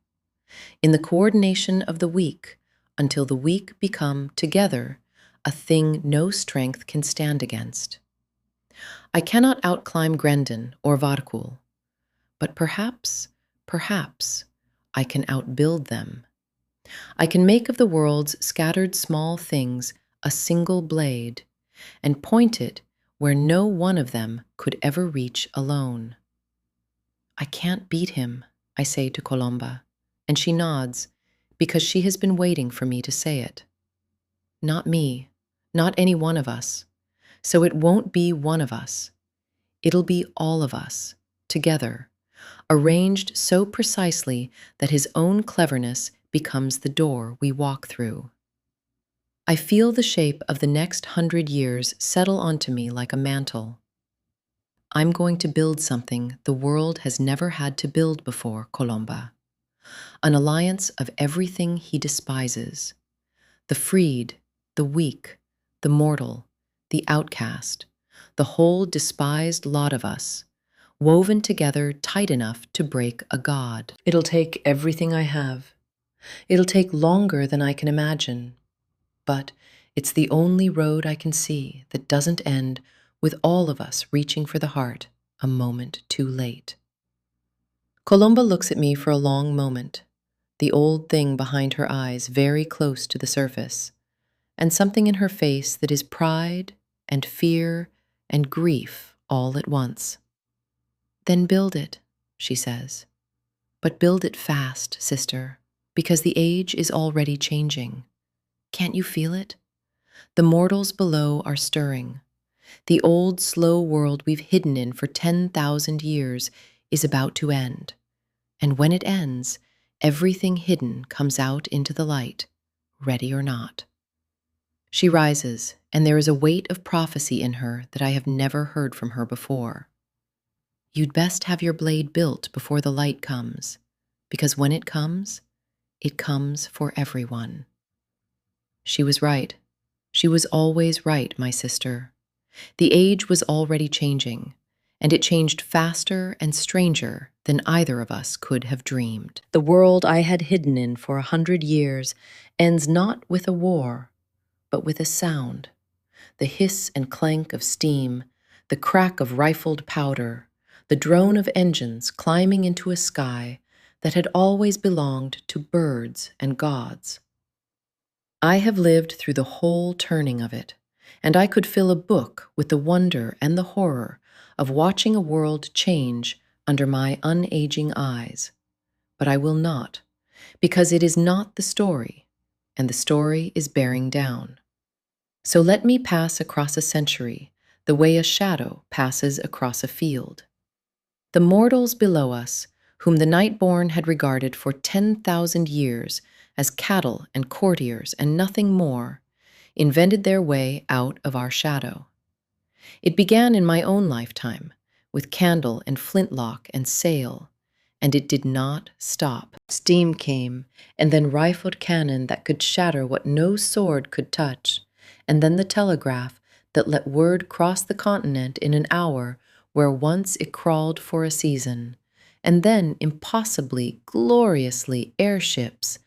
in the coordination of the weak until the weak become, together, a thing no strength can stand against. I cannot outclimb Grendon or Varkul, but perhaps, I can outbuild them. I can make of the world's scattered small things a single blade, and point it where no one of them could ever reach alone. I can't beat him, I say to Columba, and she nods, because she has been waiting for me to say it. Not me, not any one of us. So it won't be one of us. It'll be all of us, together, arranged so precisely that his own cleverness becomes the door we walk through. I feel the shape of the next 100 years settle onto me like a mantle. I'm going to build something the world has never had to build before, Columba. An alliance of everything he despises. The freed, the weak, the mortal, the outcast, the whole despised lot of us, woven together tight enough to break a god. It'll take everything I have. It'll take longer than I can imagine. But it's the only road I can see that doesn't end with all of us reaching for the heart a moment too late. Columba looks at me for a long moment, the old thing behind her eyes very close to the surface, and something in her face that is pride and fear and grief all at once. Then build it, she says. But build it fast, sister, because the age is already changing. Can't you feel it? The mortals below are stirring. The old, slow world we've hidden in for 10,000 years is about to end. And when it ends, everything hidden comes out into the light, ready or not. She rises, and there is a weight of prophecy in her that I have never heard from her before. You'd best have your blade built before the light comes, because when it comes for everyone. She was right. She was always right, my sister. The age was already changing, and it changed faster and stranger than either of us could have dreamed. The world I had hidden in for 100 years ends not with a war, but with a sound, the hiss and clank of steam, the crack of rifled powder, the drone of engines climbing into a sky that had always belonged to birds and gods. I have lived through the whole turning of it, and I could fill a book with the wonder and the horror of watching a world change under my unaging eyes. But I will not, because it is not the story, and the story is bearing down. So let me pass across a century the way a shadow passes across a field. The mortals below us, whom the Nightborn had regarded for 10,000 years as cattle and courtiers and nothing more, invented their way out of our shadow. It began in my own lifetime, with candle and flintlock and sail, and it did not stop. Steam came, and then rifled cannon that could shatter what no sword could touch, and then the telegraph that let word cross the continent in an hour where once it crawled for a season, and then impossibly, gloriously airships,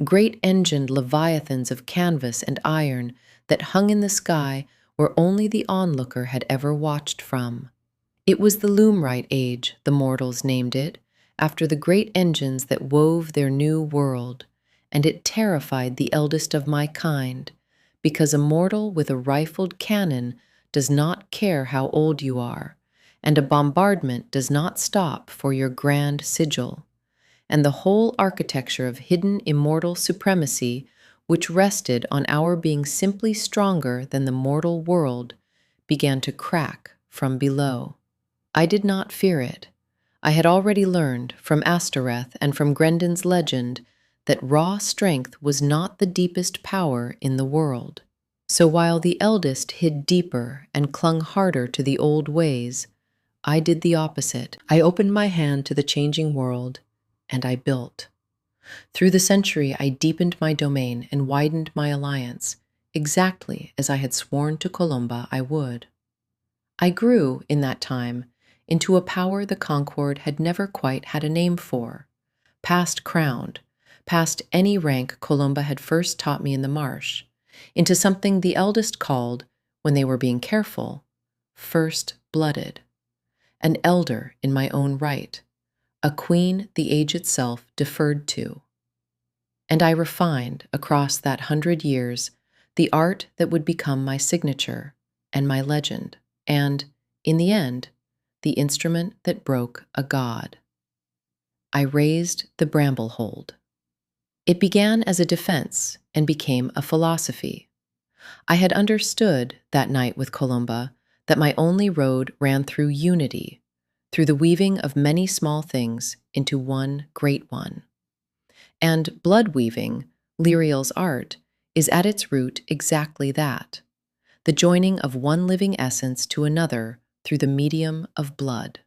great-engined leviathans of canvas and iron that hung in the sky where only the onlooker had ever watched from. It was the Loomright Age, the mortals named it, after the great engines that wove their new world, and it terrified the eldest of my kind, because a mortal with a rifled cannon does not care how old you are, and a bombardment does not stop for your grand sigil, and the whole architecture of hidden immortal supremacy, which rested on our being simply stronger than the mortal world, began to crack from below. I did not fear it. I had already learned from Astoreth and from Grendon's legend that raw strength was not the deepest power in the world. So while the eldest hid deeper and clung harder to the old ways, I did the opposite. I opened my hand to the changing world, and I built. Through the century, I deepened my domain and widened my alliance, exactly as I had sworn to Columba I would. I grew, in that time, into a power the Concord had never quite had a name for, past crowned, past any rank Columba had first taught me in the marsh, into something the eldest called, when they were being careful, first-blooded, an elder in my own right, a queen the age itself deferred to. And I refined, across that 100 years, the art that would become my signature and my legend, and, in the end, the instrument that broke a god. I raised the Bramble Hold. It began as a defense and became a philosophy. I had understood that night with Columba that my only road ran through unity, through the weaving of many small things into one great one. And blood weaving, Lyriel's art, is at its root exactly that, the joining of one living essence to another through the medium of blood.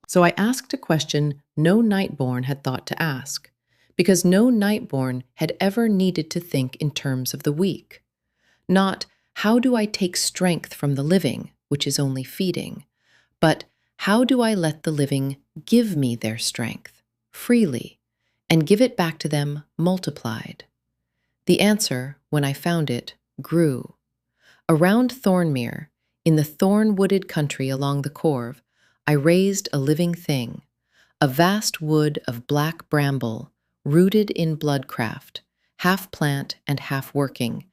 So I asked a question no Nightborn had thought to ask, because no Nightborn had ever needed to think in terms of the weak. Not, how do I take strength from the living, which is only feeding, but how do I let the living give me their strength, freely, and give it back to them multiplied? The answer, when I found it, grew. Around Thornmere, in the thorn-wooded country along the Corve, I raised a living thing, a vast wood of black bramble, rooted in bloodcraft, half plant and half working,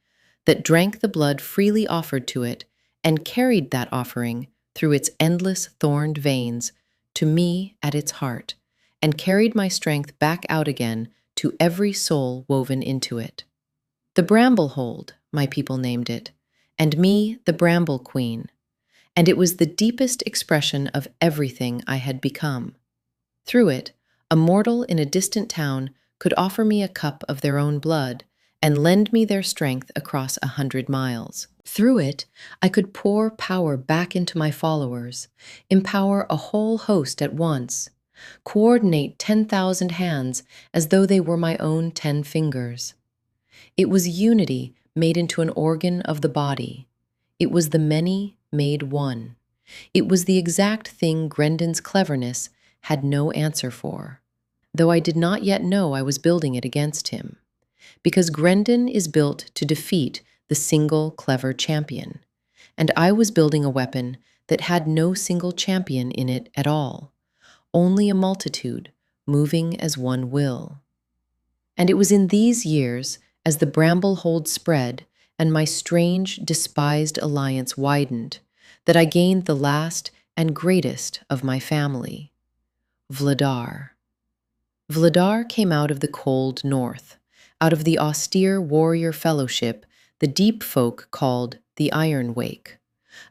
that drank the blood freely offered to it and carried that offering through its endless thorned veins to me at its heart, and carried my strength back out again to every soul woven into it. The Bramble Hold, my people named it, and me the Bramble Queen, and it was the deepest expression of everything I had become. Through it, a mortal in a distant town could offer me a cup of their own blood and lend me their strength across 100 miles. Through it, I could pour power back into my followers, empower a whole host at once, coordinate 10,000 hands as though they were my own 10 fingers. It was unity made into an organ of the body. It was the many made one. It was the exact thing Grendon's cleverness had no answer for, though I did not yet know I was building it against him, because Grendon is built to defeat the single clever champion, and I was building a weapon that had no single champion in it at all, only a multitude moving as one will. And it was in these years, as the Bramble Hold spread, and my strange, despised alliance widened, that I gained the last and greatest of my family, Vladar. Vladar came out of the cold north, out of the austere warrior fellowship the deep folk called the Iron Wake,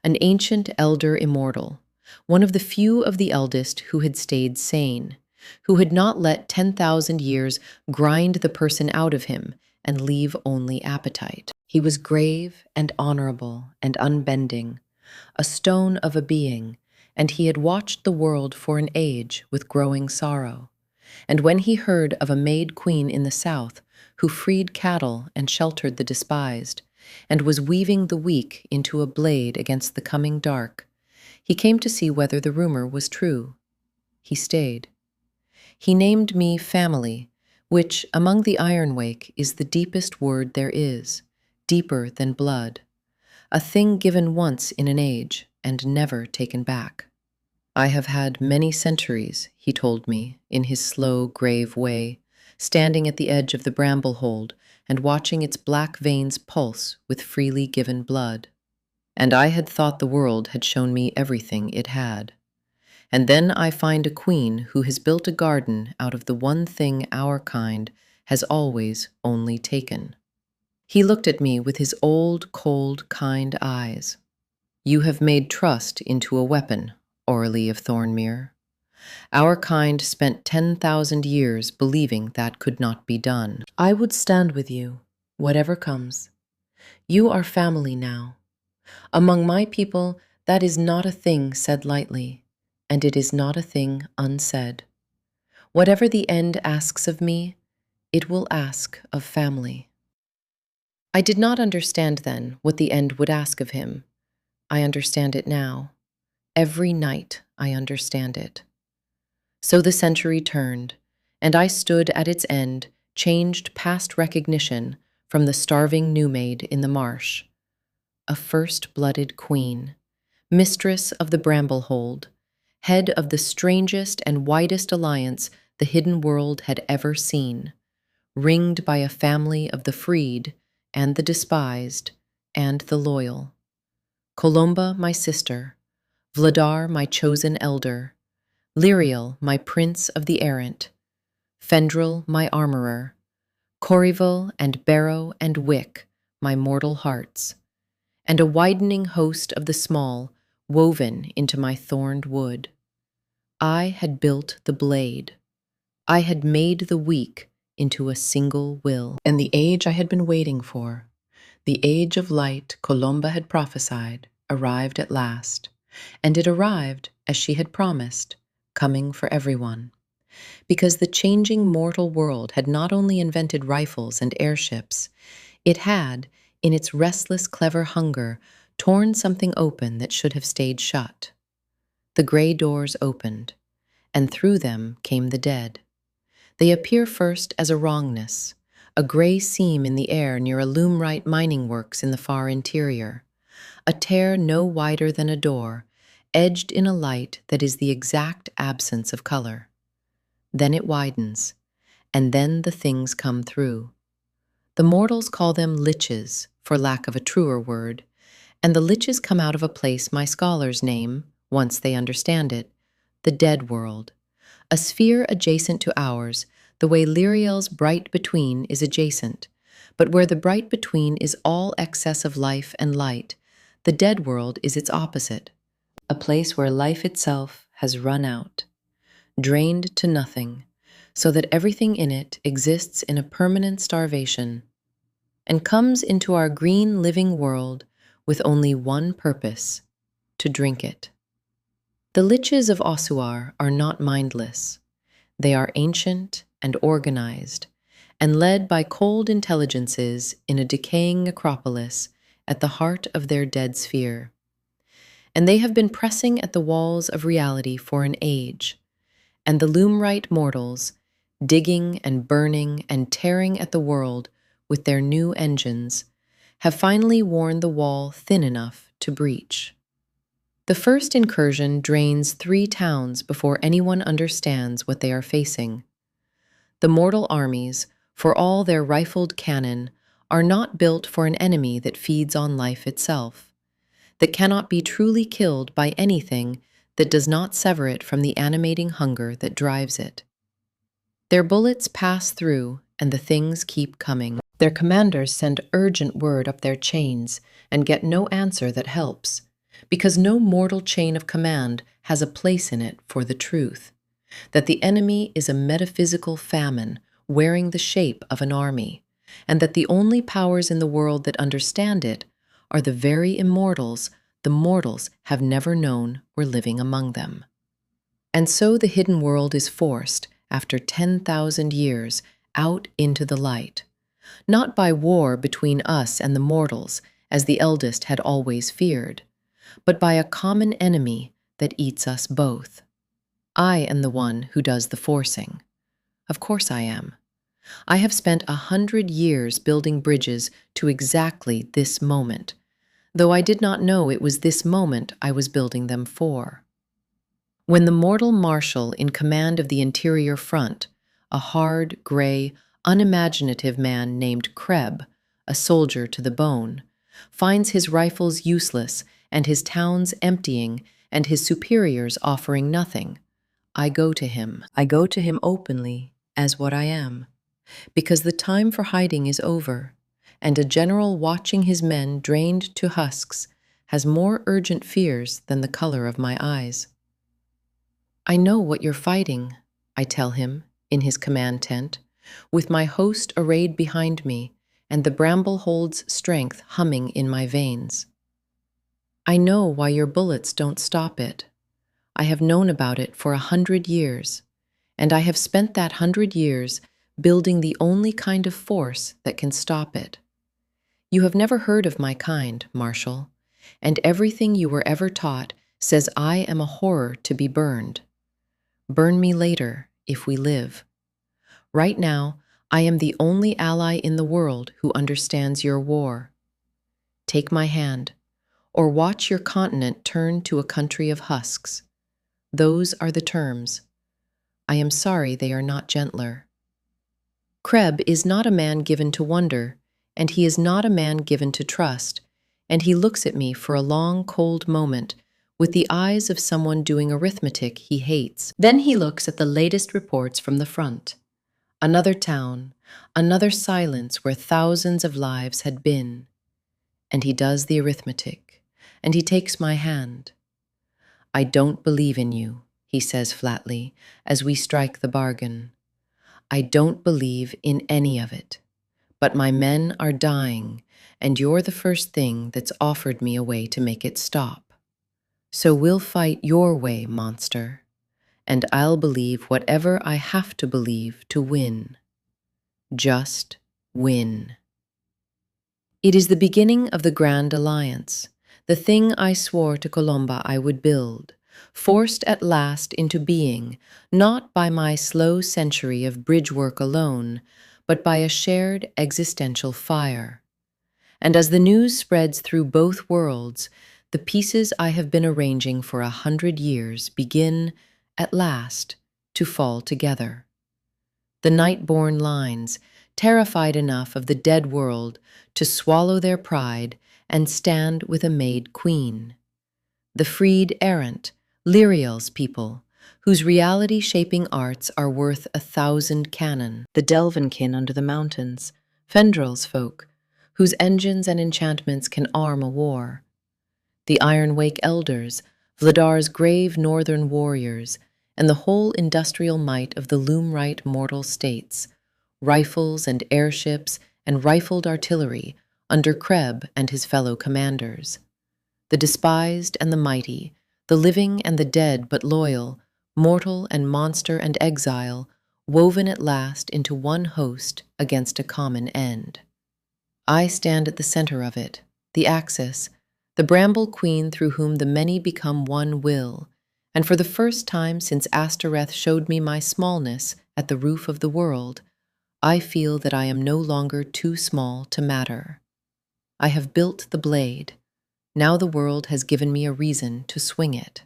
an ancient elder immortal, one of the few of the eldest who had stayed sane, who had not let 10,000 years grind the person out of him and leave only appetite. He was grave and honorable and unbending, a stone of a being, and he had watched the world for an age with growing sorrow. And when he heard of a maid queen in the south who freed cattle and sheltered the despised, and was weaving the weak into a blade against the coming dark, he came to see whether the rumor was true. He stayed. He named me family, which, among the Ironwake, is the deepest word there is, deeper than blood, a thing given once in an age and never taken back. I have had many centuries, he told me, in his slow, grave way, standing at the edge of the bramble hold and watching its black veins pulse with freely given blood. And I had thought the world had shown me everything it had. And then I find a queen who has built a garden out of the one thing our kind has always only taken. He looked at me with his old, cold, kind eyes. You have made trust into a weapon, Aurelie of Thornmere. Our kind spent 10,000 years believing that could not be done. I would stand with you, whatever comes. You are family now. Among my people, that is not a thing said lightly, and it is not a thing unsaid. Whatever the end asks of me, it will ask of family. I did not understand then what the end would ask of him. I understand it now. Every night I understand it. So the century turned, and I stood at its end, changed past recognition from the starving new maid in the marsh, a first-blooded queen, mistress of the Bramblehold, head of the strangest and widest alliance the hidden world had ever seen, ringed by a family of the freed and the despised and the loyal. Colomba, my sister, Vladar, my chosen elder, Lyriel, my prince of the errant, Fendril, my armorer, Corrival and Barrow and Wick, my mortal hearts, and a widening host of the small woven into my thorned wood. I had built the blade. I had made the weak into a single will. And the age I had been waiting for, the age of light Colomba had prophesied, arrived at last. And it arrived as she had promised, coming for everyone. Because the changing mortal world had not only invented rifles and airships, it had, in its restless, clever hunger, torn something open that should have stayed shut. The gray doors opened, and through them came the dead. They appear first as a wrongness, a gray seam in the air near a loomright mining works in the far interior, a tear no wider than a door, edged in a light that is the exact absence of color. Then it widens, and then the things come through. The mortals call them liches, for lack of a truer word, and the liches come out of a place my scholars name, once they understand it, the dead world, a sphere adjacent to ours, the way Lyriel's bright between is adjacent, but where the bright between is all excess of life and light, the dead world is its opposite, a place where life itself has run out, drained to nothing, so that everything in it exists in a permanent starvation, and comes into our green living world with only one purpose, to drink it. The liches of Ossuar are not mindless. They are ancient and organized, and led by cold intelligences in a decaying acropolis at the heart of their dead sphere. And they have been pressing at the walls of reality for an age, and the loomright mortals, digging and burning and tearing at the world with their new engines, have finally worn the wall thin enough to breach. The first incursion drains 3 towns before anyone understands what they are facing. The mortal armies, for all their rifled cannon, are not built for an enemy that feeds on life itself, that cannot be truly killed by anything that does not sever it from the animating hunger that drives it. Their bullets pass through, and the things keep coming. Their commanders send urgent word up their chains and get no answer that helps, because no mortal chain of command has a place in it for the truth, that the enemy is a metaphysical famine wearing the shape of an army, and that the only powers in the world that understand it are the very immortals the mortals have never known were living among them. And so the hidden world is forced, after 10,000 years, out into the light, not by war between us and the mortals, as the eldest had always feared, but by a common enemy that eats us both. I am the one who does the forcing. Of course I am. I have spent 100 years building bridges to exactly this moment, though I did not know it was this moment I was building them for. When the mortal marshal in command of the interior front, a hard, gray, unimaginative man named Kreb, a soldier to the bone, finds his rifles useless and his towns emptying and his superiors offering nothing, I go to him. I go to him openly, as what I am, because the time for hiding is over, and a general watching his men drained to husks has more urgent fears than the color of my eyes. I know what you're fighting, I tell him, in his command tent, with my host arrayed behind me and the bramble hold's strength humming in my veins. I know why your bullets don't stop it. I have known about it for 100 years, and I have spent that 100 years building the only kind of force that can stop it. You have never heard of my kind, Marshal, and everything you were ever taught says I am a horror to be burned. Burn me later, if we live. Right now, I am the only ally in the world who understands your war. Take my hand, or watch your continent turn to a country of husks. Those are the terms. I am sorry they are not gentler. Kreb is not a man given to wonder, and he is not a man given to trust, and he looks at me for a long, cold moment with the eyes of someone doing arithmetic he hates. Then he looks at the latest reports from the front. Another town, another silence where thousands of lives had been. And he does the arithmetic, and he takes my hand. I don't believe in you, he says flatly, as we strike the bargain. I don't believe in any of it. But my men are dying, and you're the first thing that's offered me a way to make it stop. So we'll fight your way, monster, and I'll believe whatever I have to believe to win. Just win. It is the beginning of the Grand Alliance, the thing I swore to Colomba I would build, forced at last into being, not by my slow century of bridge work alone, but by a shared existential fire. And as the news spreads through both worlds, the pieces I have been arranging for 100 years begin, at last, to fall together. The Nightborn lines, terrified enough of the dead world to swallow their pride and stand with a made queen. The freed errant, Lyriel's people, whose reality-shaping arts are worth 1,000 cannon. The Delvenkin under the mountains, Fendrel's folk, whose engines and enchantments can arm a war. The Ironwake elders, Vladar's grave northern warriors, and the whole industrial might of the Loomright mortal states, rifles and airships and rifled artillery under Kreb and his fellow commanders. The despised and the mighty, the living and the dead but loyal, mortal and monster and exile, woven at last into one host against a common end. I stand at the center of it, the axis, the Bramble Queen through whom the many become one will, and for the first time since Astareth showed me my smallness at the roof of the world, I feel that I am no longer too small to matter. I have built the blade. Now the world has given me a reason to swing it.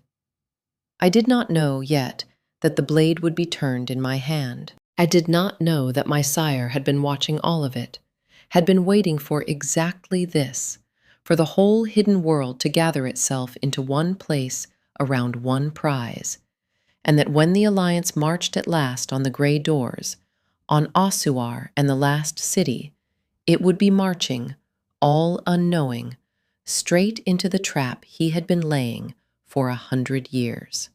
I did not know yet that the blade would be turned in my hand. I did not know that my sire had been watching all of it, had been waiting for exactly this, for the whole hidden world to gather itself into one place around one prize, and that when the Alliance marched at last on the grey doors, on Ossuar and the last city, it would be marching, all unknowing, straight into the trap he had been laying for 100 years.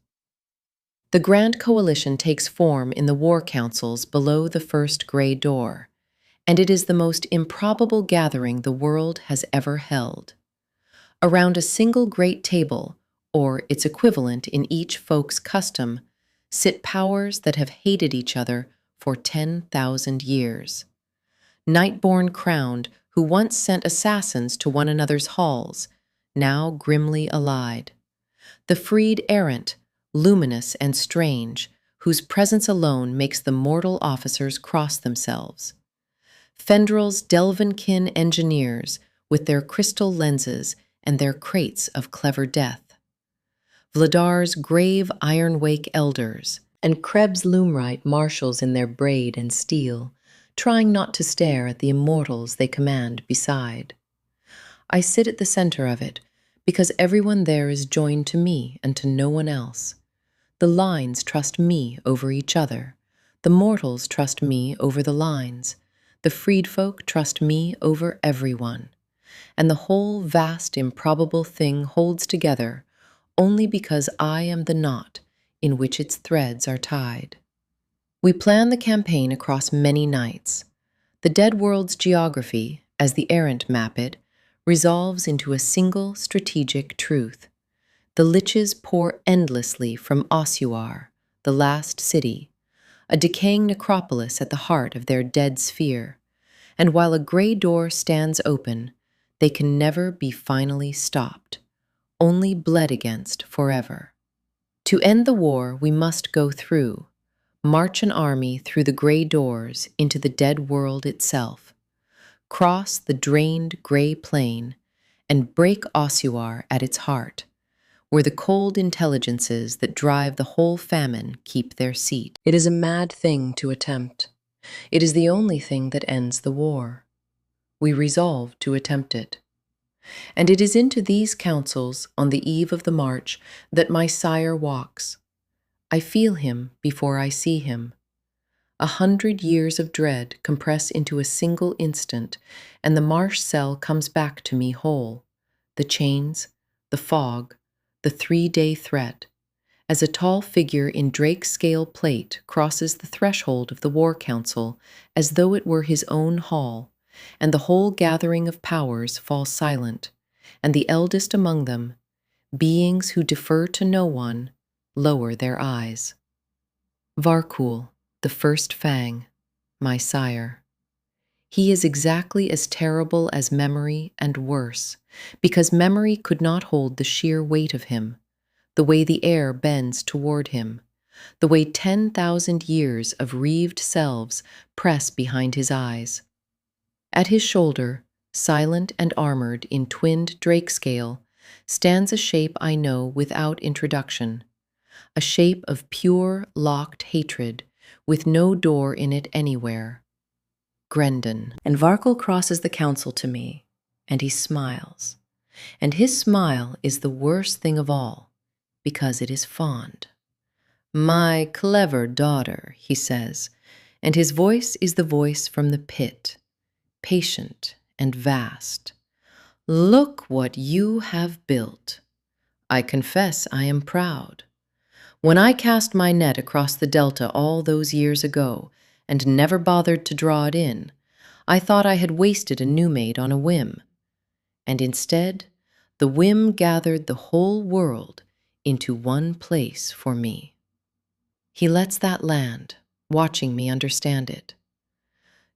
The Grand Coalition takes form in the war councils below the first grey door, and it is the most improbable gathering the world has ever held. Around a single great table, or its equivalent in each folk's custom, sit powers that have hated each other for 10,000 years. Nightborn crowned, who once sent assassins to one another's halls, now grimly allied. The freed errant, luminous and strange, whose presence alone makes the mortal officers cross themselves. Fendrel's Delvinkin engineers, with their crystal lenses and their crates of clever death. Vladar's grave ironwake elders, and Krebs Loomrite marshals in their braid and steel, trying not to stare at the immortals they command beside. I sit at the center of it, because everyone there is joined to me and to no one else. The lines trust me over each other. The mortals trust me over the lines. The freedfolk trust me over everyone. And the whole vast, improbable thing holds together only because I am the knot in which its threads are tied. We plan the campaign across many nights. The dead world's geography, as the errant map it, resolves into a single strategic truth. The liches pour endlessly from Ossuar, the last city, a decaying necropolis at the heart of their dead sphere, and while a grey door stands open, they can never be finally stopped, only bled against forever. To end the war, we must go through, march an army through the grey doors into the dead world itself, cross the drained grey plain, and break Ossuar at its heart, where the cold intelligences that drive the whole famine keep their seat. It is a mad thing to attempt. It is the only thing that ends the war. We resolve to attempt it. And it is into these councils on the eve of the march that my sire walks. I feel him before I see him. 100 years of dread compress into a single instant, and the marsh cell comes back to me whole. The chains, the fog, the 3-day threat, as a tall figure in Drake's scale plate crosses the threshold of the war council as though it were his own hall, and the whole gathering of powers falls silent, and the eldest among them, beings who defer to no one, lower their eyes. Varkul, the first fang, my sire. He is exactly as terrible as memory and worse, because memory could not hold the sheer weight of him, the way the air bends toward him, the way 10,000 years of reeved selves press behind his eyes. At his shoulder, silent and armored in twinned drake scale, stands a shape I know without introduction, a shape of pure, locked hatred, with no door in it anywhere. Grendon. And Varkul crosses the council to me, and he smiles. And his smile is the worst thing of all, because it is fond. My clever daughter, he says, and his voice is the voice from the pit, patient and vast. Look what you have built. I confess I am proud. When I cast my net across the delta all those years ago and never bothered to draw it in, I thought I had wasted a new mate on a whim. And instead, the whim gathered the whole world into one place for me. He lets that land, watching me understand it.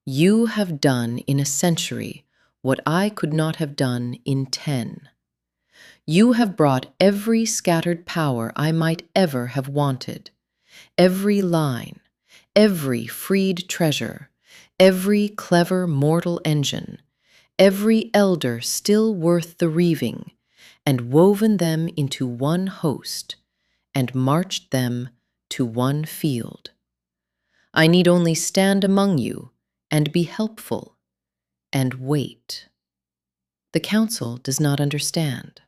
You have done in a century what I could not have done in 10. You have brought every scattered power I might ever have wanted, every line, every freed treasure, every clever mortal engine, every elder still worth the reaving, and woven them into one host, and marched them to one field. I need only stand among you and be helpful, and wait. The council does not understand.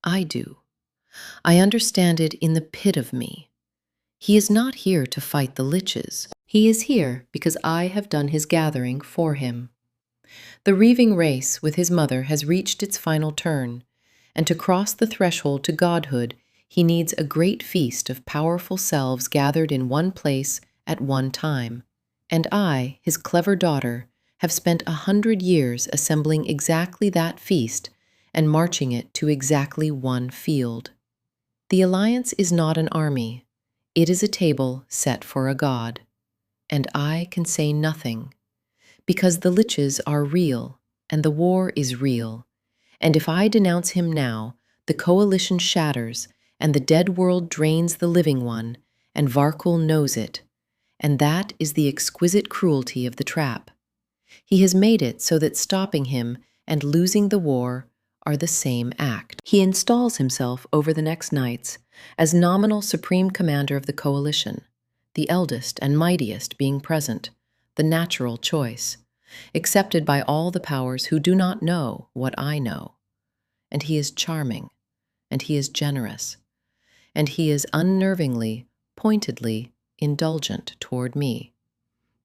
I do. I understand it in the pit of me. He is not here to fight the liches. He is here because I have done his gathering for him. The reaving race with his mother has reached its final turn, and to cross the threshold to godhood, he needs a great feast of powerful selves gathered in one place at one time. And I, his clever daughter, have spent 100 years assembling exactly that feast and marching it to exactly one field. The alliance is not an army. It is a table set for a god. And I can say nothing, because the liches are real, and the war is real. And if I denounce him now, the coalition shatters, and the dead world drains the living one, and Varkul knows it. And that is the exquisite cruelty of the trap. He has made it so that stopping him and losing the war are the same act. He installs himself over the next nights as nominal supreme commander of the coalition, the eldest and mightiest being present, the natural choice, accepted by all the powers who do not know what I know. And he is charming, and he is generous, and he is unnervingly, pointedly indulgent toward me,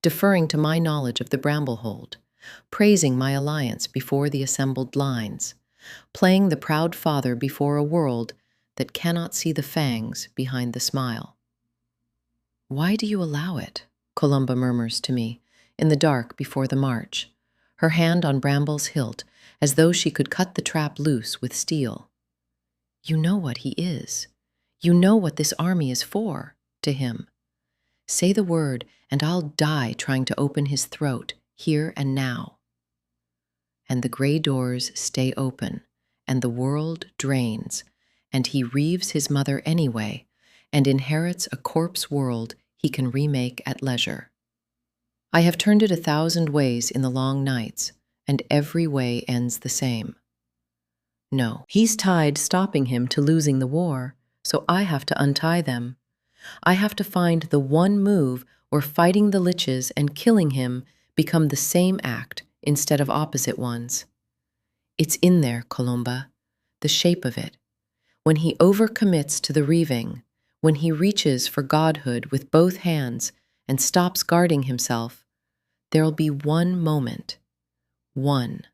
deferring to my knowledge of the Bramblehold, praising my alliance before the assembled lines, playing the proud father before a world that cannot see the fangs behind the smile. "Why do you allow it?" Columba murmurs to me in the dark before the march, her hand on Bramble's hilt as though she could cut the trap loose with steel. "You know what he is. You know what this army is for, to him. Say the word, and I'll die trying to open his throat, here and now." And the gray doors stay open, and the world drains, and he reaves his mother anyway, and inherits a corpse world he can remake at leisure. I have turned it 1,000 ways in the long nights, and every way ends the same. No, he's tied stopping him to losing the war, so I have to untie them. I have to find the one move where fighting the liches and killing him become the same act instead of opposite ones. It's in there, Columba, the shape of it. When he overcommits to the reaving, when he reaches for godhood with both hands and stops guarding himself, there'll be one moment. One.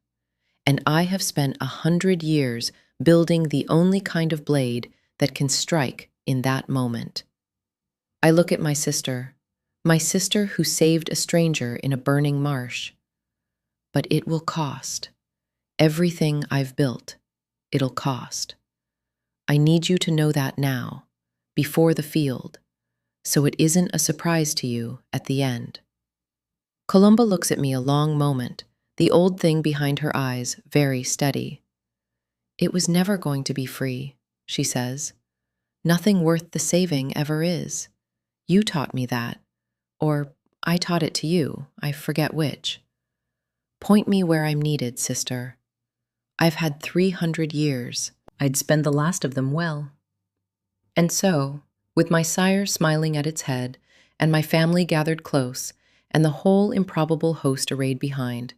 And I have spent 100 years building the only kind of blade that can strike in that moment. I look at my sister who saved a stranger in a burning marsh. But it will cost. Everything I've built, it'll cost. I need you to know that now, before the field, so it isn't a surprise to you at the end. Columba looks at me a long moment, the old thing behind her eyes very steady. "It was never going to be free," she says. "Nothing worth the saving ever is. You taught me that. Or I taught it to you, I forget which. Point me where I'm needed, sister. I've had 300 years. I'd spend the last of them well." And so, with my sire smiling at its head, and my family gathered close, and the whole improbable host arrayed behind,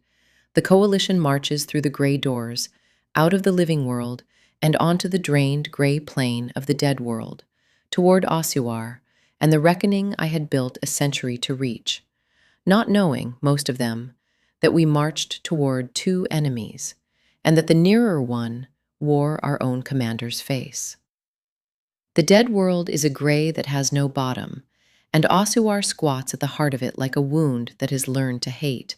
the coalition marches through the gray doors, out of the living world, and onto the drained gray plain of the dead world, toward Osuar, and the reckoning I had built a century to reach, not knowing, most of them, that we marched toward two enemies, and that the nearer one wore our own commander's face. The dead world is a gray that has no bottom, and Osuar squats at the heart of it like a wound that has learned to hate,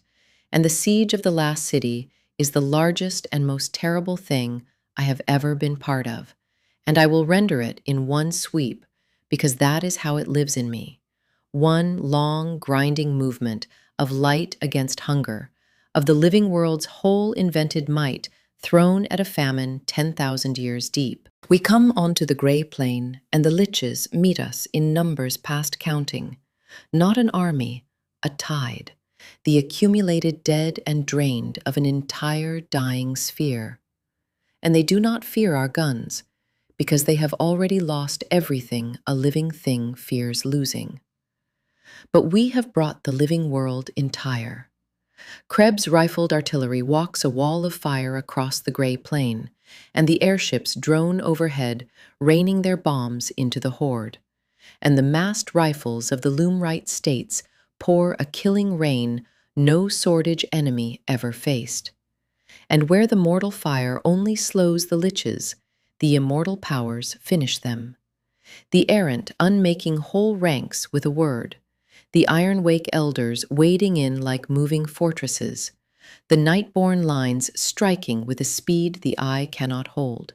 and the siege of the last city is the largest and most terrible thing I have ever been part of, and I will render it in one sweep, because that is how it lives in me. One long, grinding movement of light against hunger, of the living world's whole invented might thrown at a famine 10,000 years deep. We come onto the gray plain, and the liches meet us in numbers past counting. Not an army, a tide, the accumulated dead and drained of an entire dying sphere. And they do not fear our guns, because they have already lost everything a living thing fears losing. But we have brought the living world entire. Krebs' rifled artillery walks a wall of fire across the gray plain, and the airships drone overhead, raining their bombs into the horde. And the massed rifles of the Loomrite states pour a killing rain no swordage enemy ever faced. And where the mortal fire only slows the liches, the immortal powers finish them. The errant unmaking whole ranks with a word, the Ironwake elders wading in like moving fortresses, the Nightborn lines striking with a speed the eye cannot hold.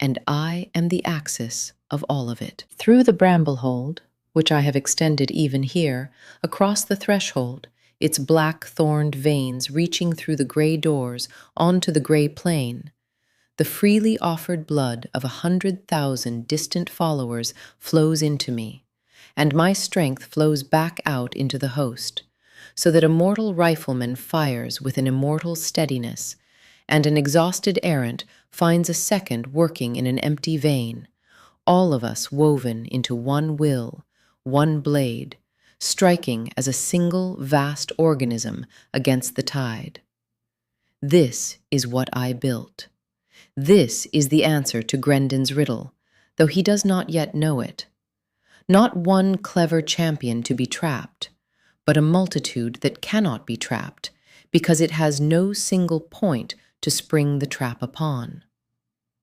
And I am the axis of all of it. Through the bramble-hold, which I have extended even here, across the threshold, its black-thorned veins reaching through the gray doors onto the gray plain, the freely offered blood of 100,000 distant followers flows into me, and my strength flows back out into the host, so that a mortal rifleman fires with an immortal steadiness, and an exhausted errant finds a second working in an empty vein, all of us woven into one will, one blade, striking as a single vast organism against the tide. This is what I built. This is the answer to Grendon's riddle, though he does not yet know it. Not one clever champion to be trapped, but a multitude that cannot be trapped, because it has no single point to spring the trap upon.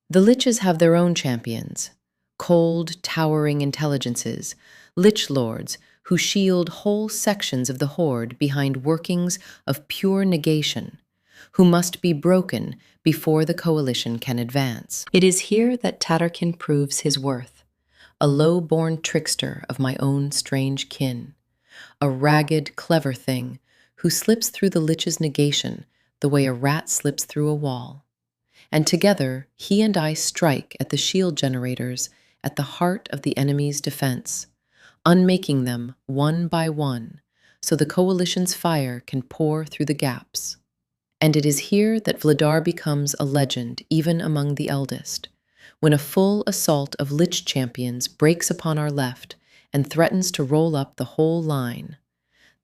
The liches have their own champions, cold, towering intelligences, lich lords who shield whole sections of the horde behind workings of pure negation, who must be broken before the coalition can advance. It is here that Tatterkin proves his worth, a low-born trickster of my own strange kin, a ragged, clever thing who slips through the lich's negation the way a rat slips through a wall. And together, he and I strike at the shield generators at the heart of the enemy's defense, unmaking them one by one, so the coalition's fire can pour through the gaps. And it is here that Vladar becomes a legend even among the eldest, when a full assault of lich champions breaks upon our left and threatens to roll up the whole line.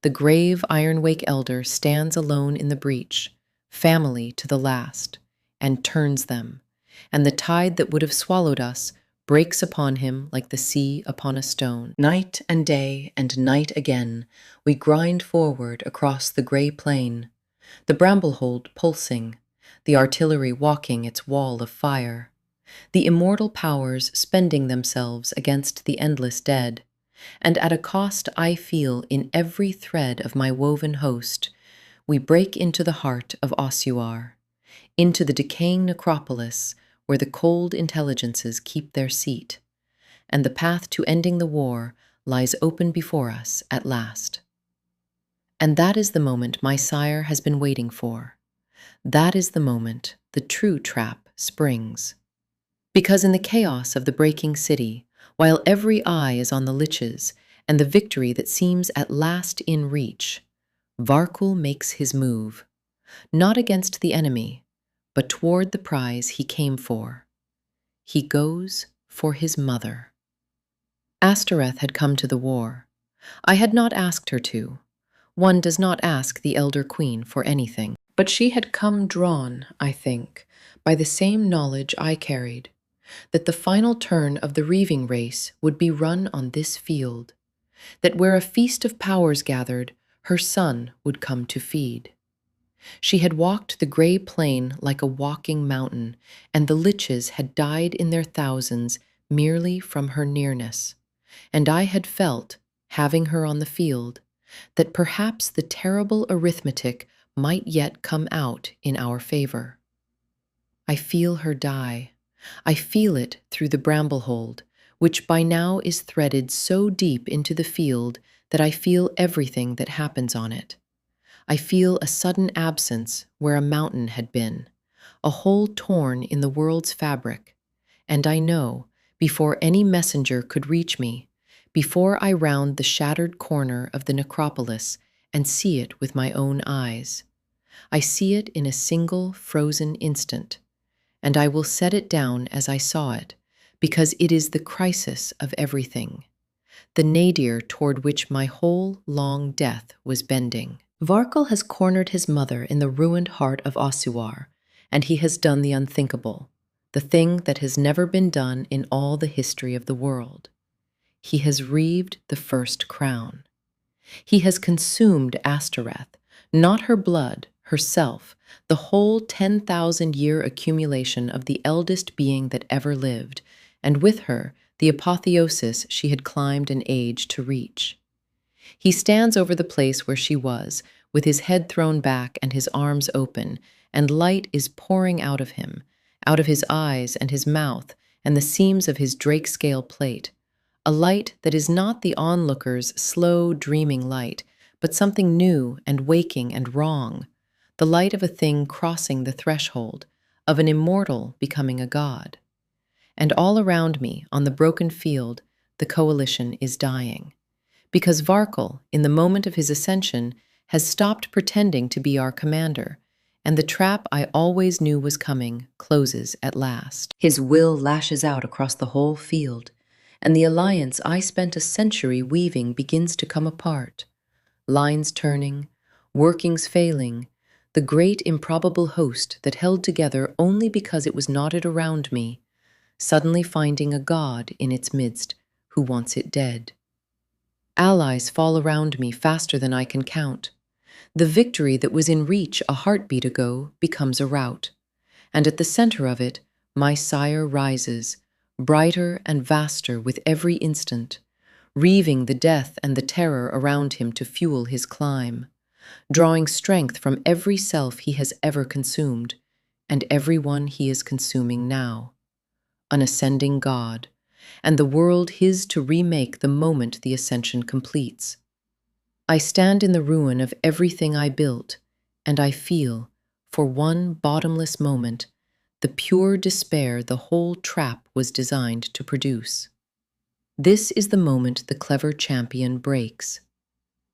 The grave Ironwake elder stands alone in the breach, family to the last, and turns them, and the tide that would have swallowed us breaks upon him like the sea upon a stone. Night and day and night again, we grind forward across the gray plain, the bramble-hold pulsing, the artillery walking its wall of fire, the immortal powers spending themselves against the endless dead, and at a cost I feel in every thread of my woven host, we break into the heart of Ossuar, into the decaying necropolis where the cold intelligences keep their seat, and the path to ending the war lies open before us at last. And that is the moment my sire has been waiting for. That is the moment the true trap springs. Because in the chaos of the breaking city, while every eye is on the liches and the victory that seems at last in reach, Varkul makes his move, not against the enemy, but toward the prize he came for. He goes for his mother. Astareth had come to the war. I had not asked her to. One does not ask the elder queen for anything. But she had come drawn, I think, by the same knowledge I carried, that the final turn of the reaving race would be run on this field, that where a feast of powers gathered, her son would come to feed. She had walked the gray plain like a walking mountain, and the liches had died in their thousands merely from her nearness, and I had felt, having her on the field, that perhaps the terrible arithmetic might yet come out in our favor. I feel her die. I feel it through the bramble-hold, which by now is threaded so deep into the field that I feel everything that happens on it. I feel a sudden absence where a mountain had been, a hole torn in the world's fabric, and I know, before any messenger could reach me, before I round the shattered corner of the necropolis and see it with my own eyes. I see it in a single frozen instant, and I will set it down as I saw it, because it is the crisis of everything, the nadir toward which my whole long death was bending. Varkal has cornered his mother in the ruined heart of Osuar, and he has done the unthinkable, the thing that has never been done in all the history of the world. He has reaved the first crown. He has consumed Ashtoreth, not her blood, herself, the whole 10,000-year accumulation of the eldest being that ever lived, and with her the apotheosis she had climbed an age to reach. He stands over the place where she was, with his head thrown back and his arms open, and light is pouring out of him, out of his eyes and his mouth and the seams of his drake-scale plate, a light that is not the onlooker's slow, dreaming light, but something new and waking and wrong, the light of a thing crossing the threshold, of an immortal becoming a god. And all around me, on the broken field, the coalition is dying. Because Varkal, in the moment of his ascension, has stopped pretending to be our commander, and the trap I always knew was coming closes at last. His will lashes out across the whole field, and the alliance I spent a century weaving begins to come apart. Lines turning, workings failing, the great improbable host that held together only because it was knotted around me, suddenly finding a god in its midst who wants it dead. Allies fall around me faster than I can count. The victory that was in reach a heartbeat ago becomes a rout, and at the center of it, my sire rises, brighter and vaster with every instant, reaving the death and the terror around him to fuel his climb, drawing strength from every self he has ever consumed, and every one he is consuming now. An ascending god, and the world his to remake the moment the ascension completes. I stand in the ruin of everything I built, and I feel, for one bottomless moment, the pure despair the whole trap was designed to produce. This is the moment the clever champion breaks.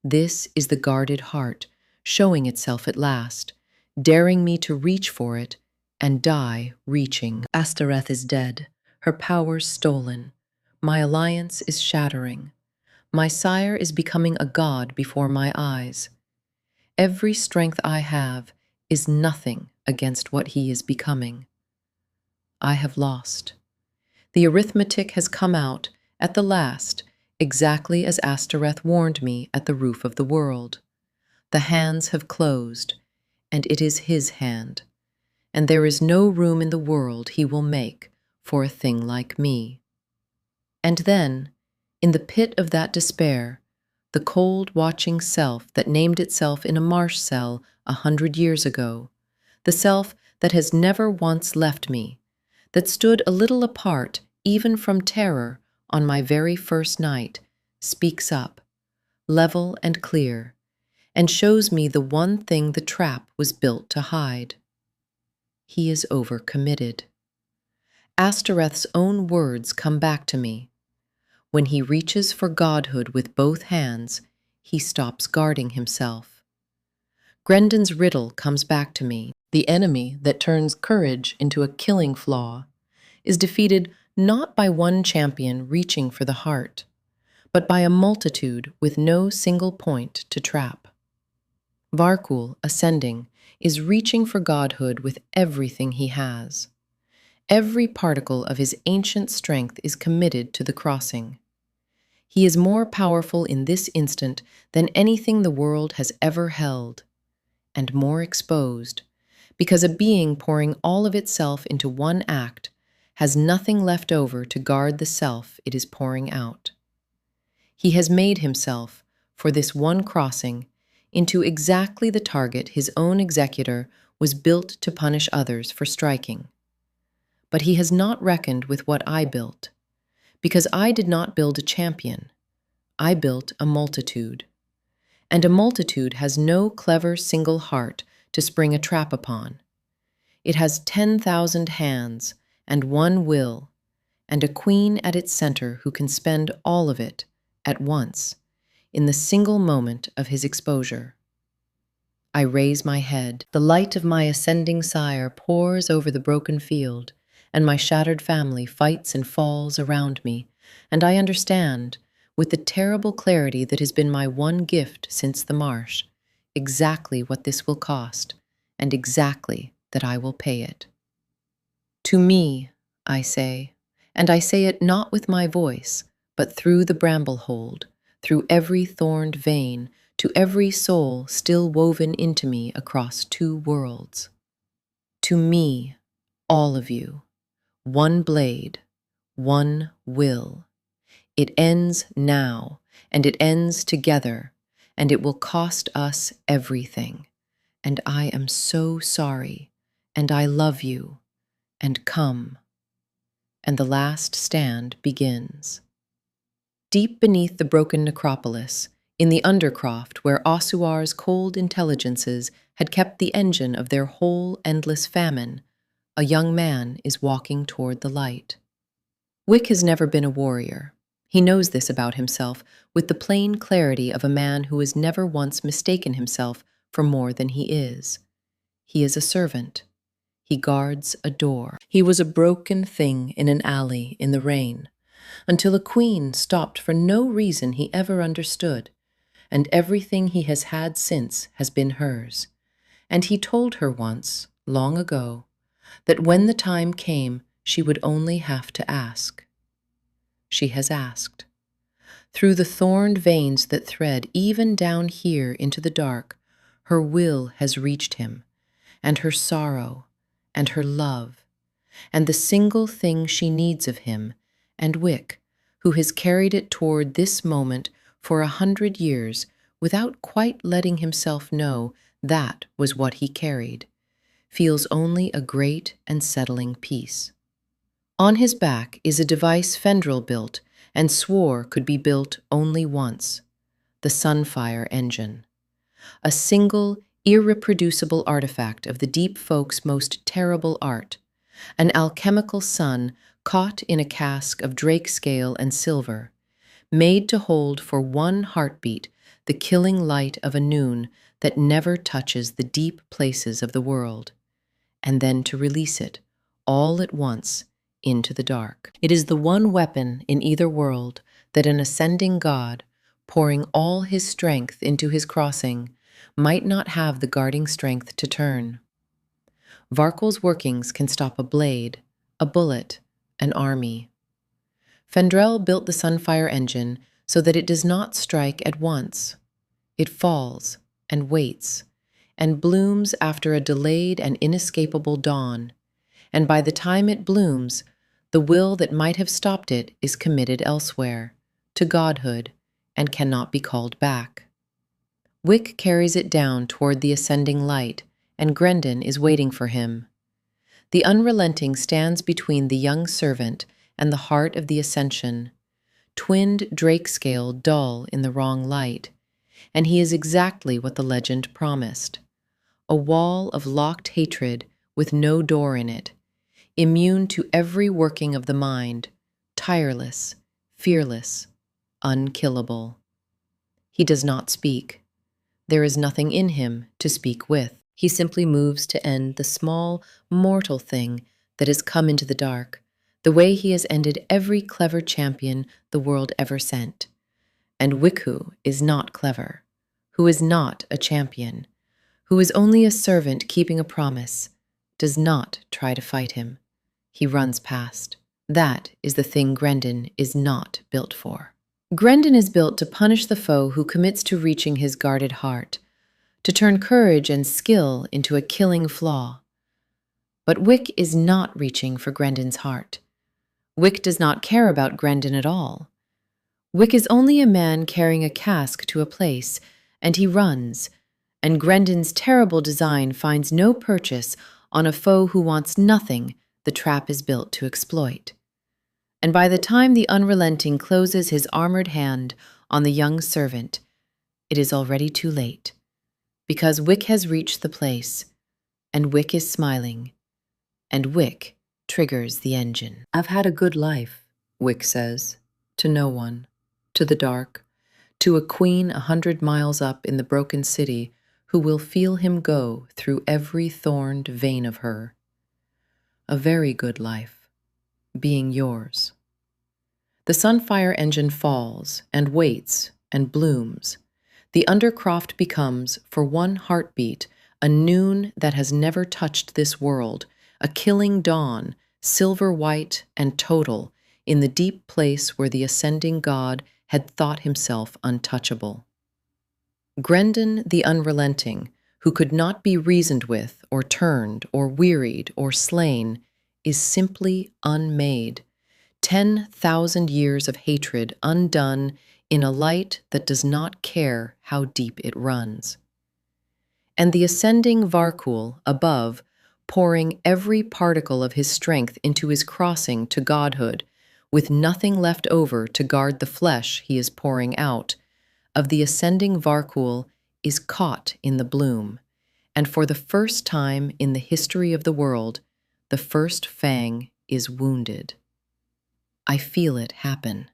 This is the guarded heart, showing itself at last, daring me to reach for it, and die reaching. Ashtoreth is dead, her powers stolen. My alliance is shattering. My sire is becoming a god before my eyes. Every strength I have is nothing against what he is becoming. I have lost. The arithmetic has come out, at the last, exactly as Ashtoreth warned me at the roof of the world. The hands have closed, and it is his hand, and there is no room in the world he will make for a thing like me. And then, in the pit of that despair, the cold watching self that named itself in a marsh cell 100 years ago, the self that has never once left me, that stood a little apart even from terror on my very first night, speaks up, level and clear, and shows me the one thing the trap was built to hide. He is overcommitted. Ashtoreth's own words come back to me. When he reaches for godhood with both hands, he stops guarding himself. Grendon's riddle comes back to me. The enemy that turns courage into a killing flaw is defeated not by one champion reaching for the heart, but by a multitude with no single point to trap. Varkal, ascending, is reaching for godhood with everything he has. Every particle of his ancient strength is committed to the crossing. He is more powerful in this instant than anything the world has ever held, and more exposed, because a being pouring all of itself into one act has nothing left over to guard the self it is pouring out. He has made himself, for this one crossing, into exactly the target his own executor was built to punish others for striking. But he has not reckoned with what I built, because I did not build a champion. I built a multitude. And a multitude has no clever single heart to spring a trap upon. It has 10,000 hands and one will, and a queen at its center who can spend all of it, at once, in the single moment of his exposure. I raise my head. The light of my ascending sire pours over the broken field, and my shattered family fights and falls around me, and I understand, with the terrible clarity that has been my one gift since the marsh, exactly what this will cost, and exactly that I will pay it. To me, I say, and I say it not with my voice, but through the bramble hold, through every thorned vein, to every soul still woven into me across two worlds. To me, all of you, one blade, one will. It ends now, and it ends together, and it will cost us everything. And I am so sorry, and I love you, and come. And the last stand begins. Deep beneath the broken necropolis, in the undercroft where Ossuar's cold intelligences had kept the engine of their whole endless famine, a young man is walking toward the light. Wick has never been a warrior. He knows this about himself with the plain clarity of a man who has never once mistaken himself for more than he is. He is a servant. He guards a door. He was a broken thing in an alley in the rain, until a queen stopped for no reason he ever understood, and everything he has had since has been hers. And he told her once, long ago, that when the time came, she would only have to ask. She has asked. Through the thorned veins that thread even down here into the dark, her will has reached him, and her sorrow, and her love, and the single thing she needs of him, and Wick, who has carried it toward this moment for 100 years without quite letting himself know that was what he carried, feels only a great and settling peace. On his back is a device Fendril built and swore could be built only once, the Sunfire engine. A single, irreproducible artifact of the deep folk's most terrible art, an alchemical sun caught in a cask of drake scale and silver, made to hold for one heartbeat the killing light of a noon that never touches the deep places of the world, and then to release it, all at once, into the dark. It is the one weapon in either world that an ascending god, pouring all his strength into his crossing, might not have the guarding strength to turn. Varkel's workings can stop a blade, a bullet, an army. Fendrel built the Sunfire engine so that it does not strike at once. It falls and waits and blooms after a delayed and inescapable dawn, and by the time it blooms, the will that might have stopped it is committed elsewhere, to godhood, and cannot be called back. Wick carries it down toward the ascending light, and Grendon is waiting for him. The Unrelenting stands between the young servant and the heart of the ascension, twinned drake scale dull in the wrong light, and he is exactly what the legend promised. A wall of locked hatred with no door in it, immune to every working of the mind, tireless, fearless, unkillable. He does not speak. There is nothing in him to speak with. He simply moves to end the small, mortal thing that has come into the dark, the way he has ended every clever champion the world ever sent. And Wickhoo is not clever, who is not a champion, who is only a servant keeping a promise, does not try to fight him. He runs past. That is the thing Grendon is not built for. Grendon is built to punish the foe who commits to reaching his guarded heart, to turn courage and skill into a killing flaw. But Wick is not reaching for Grendon's heart. Wick does not care about Grendon at all. Wick is only a man carrying a cask to a place, and he runs, and Grendon's terrible design finds no purchase on a foe who wants nothing the trap is built to exploit. And by the time the Unrelenting closes his armored hand on the young servant, it is already too late, because Wick has reached the place, and Wick is smiling, and Wick triggers the engine. "I've had a good life," Wick says, to no one, to the dark, to a queen 100 miles up in the broken city who will feel him go through every thorned vein of her. A very good life, being yours. The Sunfire engine falls and waits and blooms. The undercroft becomes, for one heartbeat, a noon that has never touched this world, a killing dawn, silver white and total, in the deep place where the ascending god had thought himself untouchable. Grendon the unrelenting, who could not be reasoned with or turned or wearied or slain, is simply unmade. 10,000 years of hatred undone in a light that does not care how deep it runs. And the ascending Varkul above, pouring every particle of his strength into his crossing to godhood, with nothing left over to guard the flesh he is pouring out, of the ascending Varkul is caught in the bloom, and for the first time in the history of the world, the first fang is wounded. I feel it happen.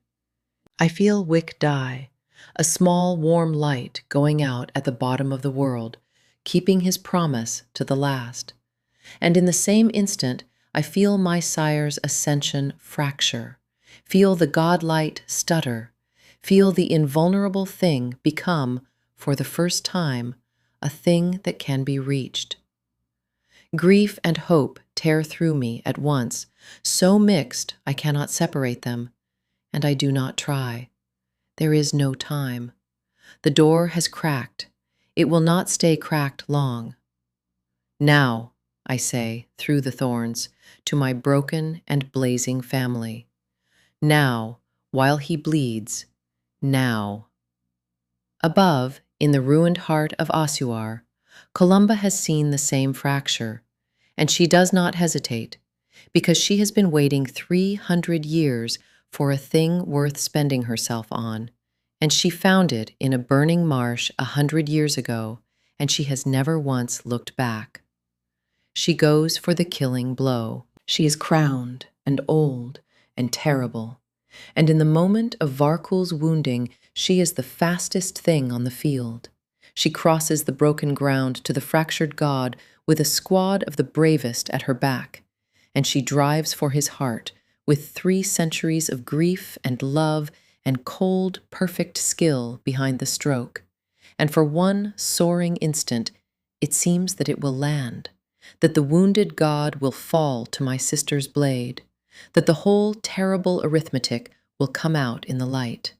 I feel Wick die, a small warm light going out at the bottom of the world, keeping his promise to the last. And in the same instant, I feel my sire's ascension fracture, feel the godlight stutter, feel the invulnerable thing become, for the first time, a thing that can be reached. Grief and hope tear through me at once, so mixed I cannot separate them, and I do not try. There is no time. The door has cracked. It will not stay cracked long. Now, I say, through the thorns, to my broken and blazing family. Now, while he bleeds, now. Above, in the ruined heart of Asuar, Columba has seen the same fracture, and she does not hesitate, because she has been waiting 300 years for a thing worth spending herself on, and she found it in a burning marsh 100 years ago, and she has never once looked back. She goes for the killing blow. She is crowned and old and terrible, and in the moment of Varkul's wounding, she is the fastest thing on the field. She crosses the broken ground to the fractured god with a squad of the bravest at her back, and she drives for his heart with 3 centuries of grief and love and cold, perfect skill behind the stroke. And for one soaring instant, it seems that it will land, that the wounded god will fall to my sister's blade, that the whole terrible arithmetic will come out in the light.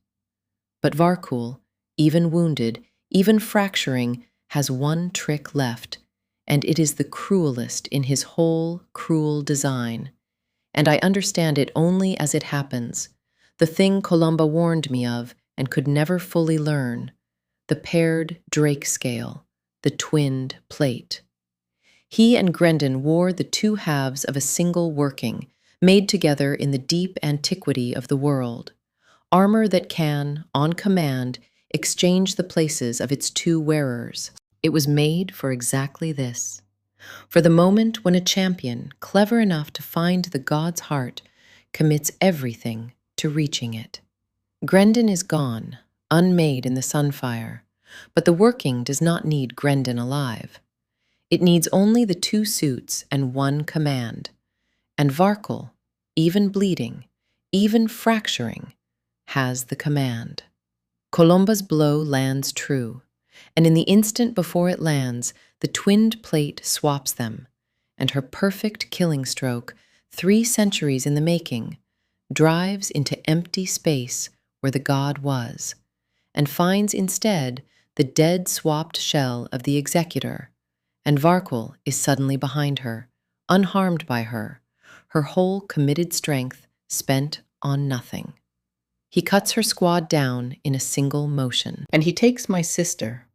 But Varkul, even wounded, even fracturing, has one trick left, and it is the cruelest in his whole cruel design. And I understand it only as it happens, the thing Columba warned me of and could never fully learn, the paired drake scale, the twinned plate. He and Grendon wore the 2 halves of a single working, made together in the deep antiquity of the world, armor that can, on command, exchange the places of its 2 wearers. It was made for exactly this, for the moment when a champion, clever enough to find the god's heart, commits everything to reaching it. Grendon is gone, unmade in the sunfire, but the working does not need Grendon alive. It needs only the 2 suits and 1 command, and Varkul, even bleeding, even fracturing, has the command. Columba's blow lands true, and in the instant before it lands, the twinned plate swaps them, and her perfect killing stroke, 3 centuries in the making, drives into empty space where the god was, and finds instead the dead swapped shell of the executor, and Varkul is suddenly behind her, unharmed by her, her whole committed strength spent on nothing. He cuts her squad down in a single motion, and he takes my sister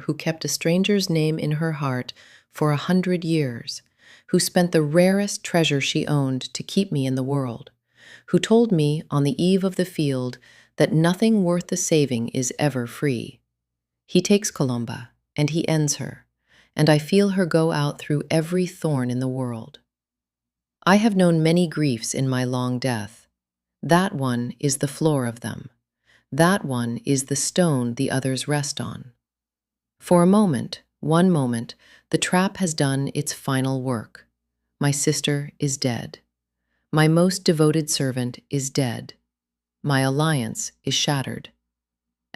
who kept a stranger's name in her heart for 100 years, who spent the rarest treasure she owned to keep me in the world, who told me on the eve of the field that nothing worth the saving is ever free. He takes Columba, and he ends her, and I feel her go out through every thorn in the world. I have known many griefs in my long death. That one is the floor of them. That one is the stone the others rest on. For a moment, one moment, the trap has done its final work. My sister is dead. My most devoted servant is dead. My alliance is shattered.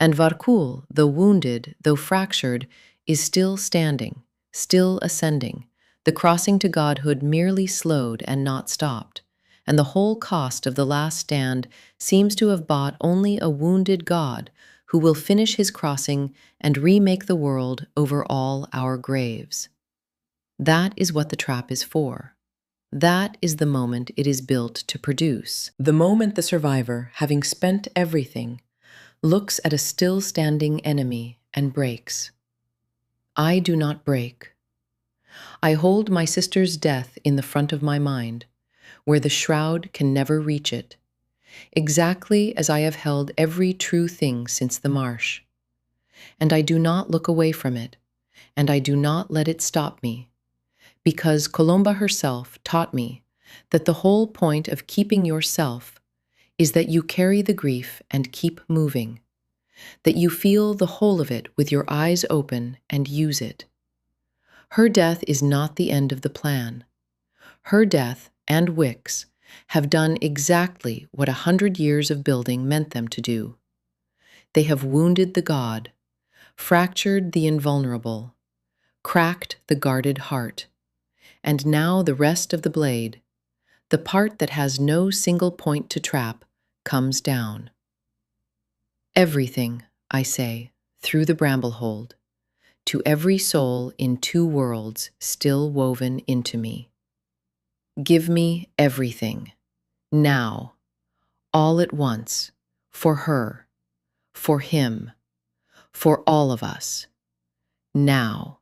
And Varkul, though wounded, though fractured, is still standing, still ascending, the crossing to godhood merely slowed and not stopped, and the whole cost of the last stand seems to have bought only a wounded god who will finish his crossing and remake the world over all our graves. That is what the trap is for. That is the moment it is built to produce. The moment the survivor, having spent everything, looks at a still-standing enemy and breaks. I do not break. I hold my sister's death in the front of my mind, where the shroud can never reach it, exactly as I have held every true thing since the marsh. And I do not look away from it, and I do not let it stop me, because Colomba herself taught me that the whole point of keeping yourself is that you carry the grief and keep moving, that you feel the whole of it with your eyes open and use it. Her death is not the end of the plan. Her death and Wick's have done exactly what 100 years of building meant them to do. They have wounded the god, fractured the invulnerable, cracked the guarded heart, and now the rest of the blade, the part that has no single point to trap, comes down. Everything, I say, through the bramble-hold, to every soul in 2 worlds still woven into me. Give me everything, now, all at once, for her, for him, for all of us, now.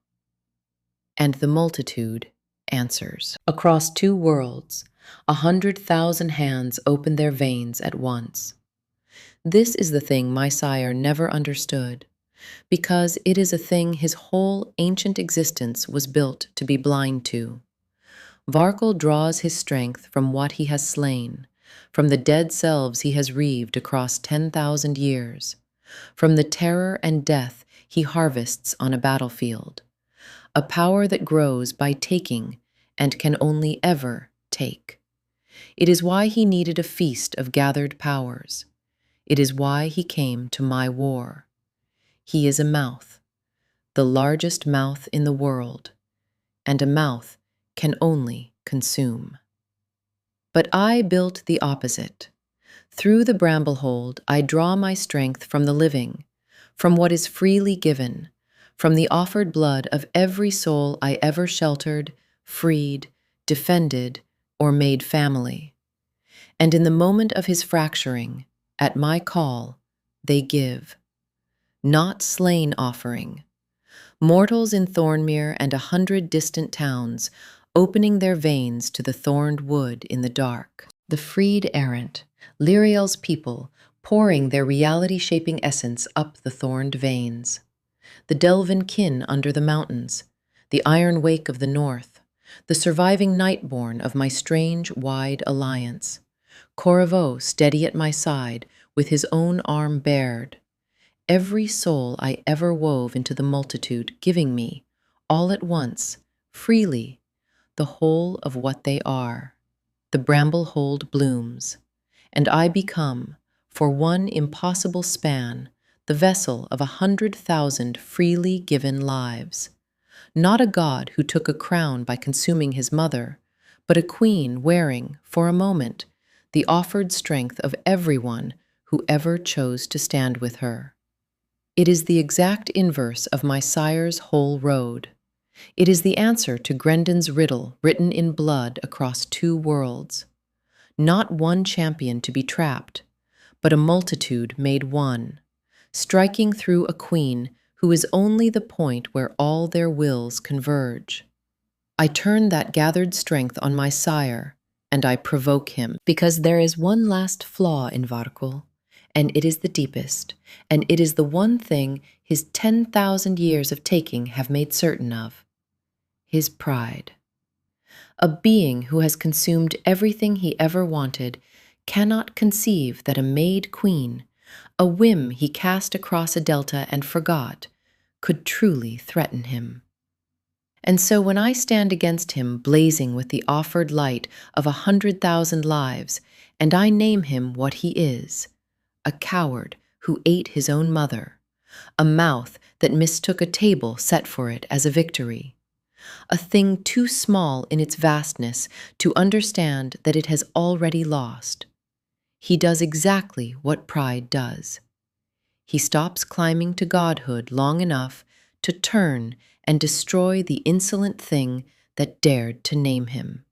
And the multitude answers. Across 2 worlds, 100,000 hands open their veins at once. This is the thing my sire never understood, because it is a thing his whole ancient existence was built to be blind to. Varkul draws his strength from what he has slain, from the dead selves he has reaved across 10,000 years, from the terror and death he harvests on a battlefield, a power that grows by taking and can only ever take. It is why he needed a feast of gathered powers. It is why he came to my war. He is a mouth, the largest mouth in the world, and a mouth can only consume. But I built the opposite. Through the bramble-hold, I draw my strength from the living, from what is freely given, from the offered blood of every soul I ever sheltered, freed, defended, or made family. And in the moment of his fracturing, at my call, they give. Not slain offering. Mortals in Thornmere and 100 distant towns, opening their veins to the thorned wood in the dark. The freed errant, Lyriel's people, pouring their reality-shaping essence up the thorned veins. The Delvin kin under the mountains, the iron wake of the north, the surviving Nightborn of my strange, wide alliance. Corriveau steady at my side, with his own arm bared. Every soul I ever wove into the multitude, giving me, all at once, freely, the whole of what they are. The bramble-hold blooms, and I become, for one impossible span, the vessel of 100,000 freely given lives. Not a god who took a crown by consuming his mother, but a queen wearing, for a moment, the offered strength of everyone who ever chose to stand with her. It is the exact inverse of my sire's whole road. It is the answer to Grendon's riddle written in blood across 2 worlds. Not one champion to be trapped, but a multitude made one, striking through a queen who is only the point where all their wills converge. I turn that gathered strength on my sire, and I provoke him, because there is one last flaw in Varkul, and it is the deepest, and it is the one thing his 10,000 years of taking have made certain of. His pride. A being who has consumed everything he ever wanted cannot conceive that a made queen, a whim he cast across a delta and forgot, could truly threaten him. And so when I stand against him blazing with the offered light of 100,000 lives, and I name him what he is, a coward who ate his own mother, a mouth that mistook a table set for it as a victory, a thing too small in its vastness to understand that it has already lost. He does exactly what pride does. He stops climbing to godhood long enough to turn and destroy the insolent thing that dared to name him.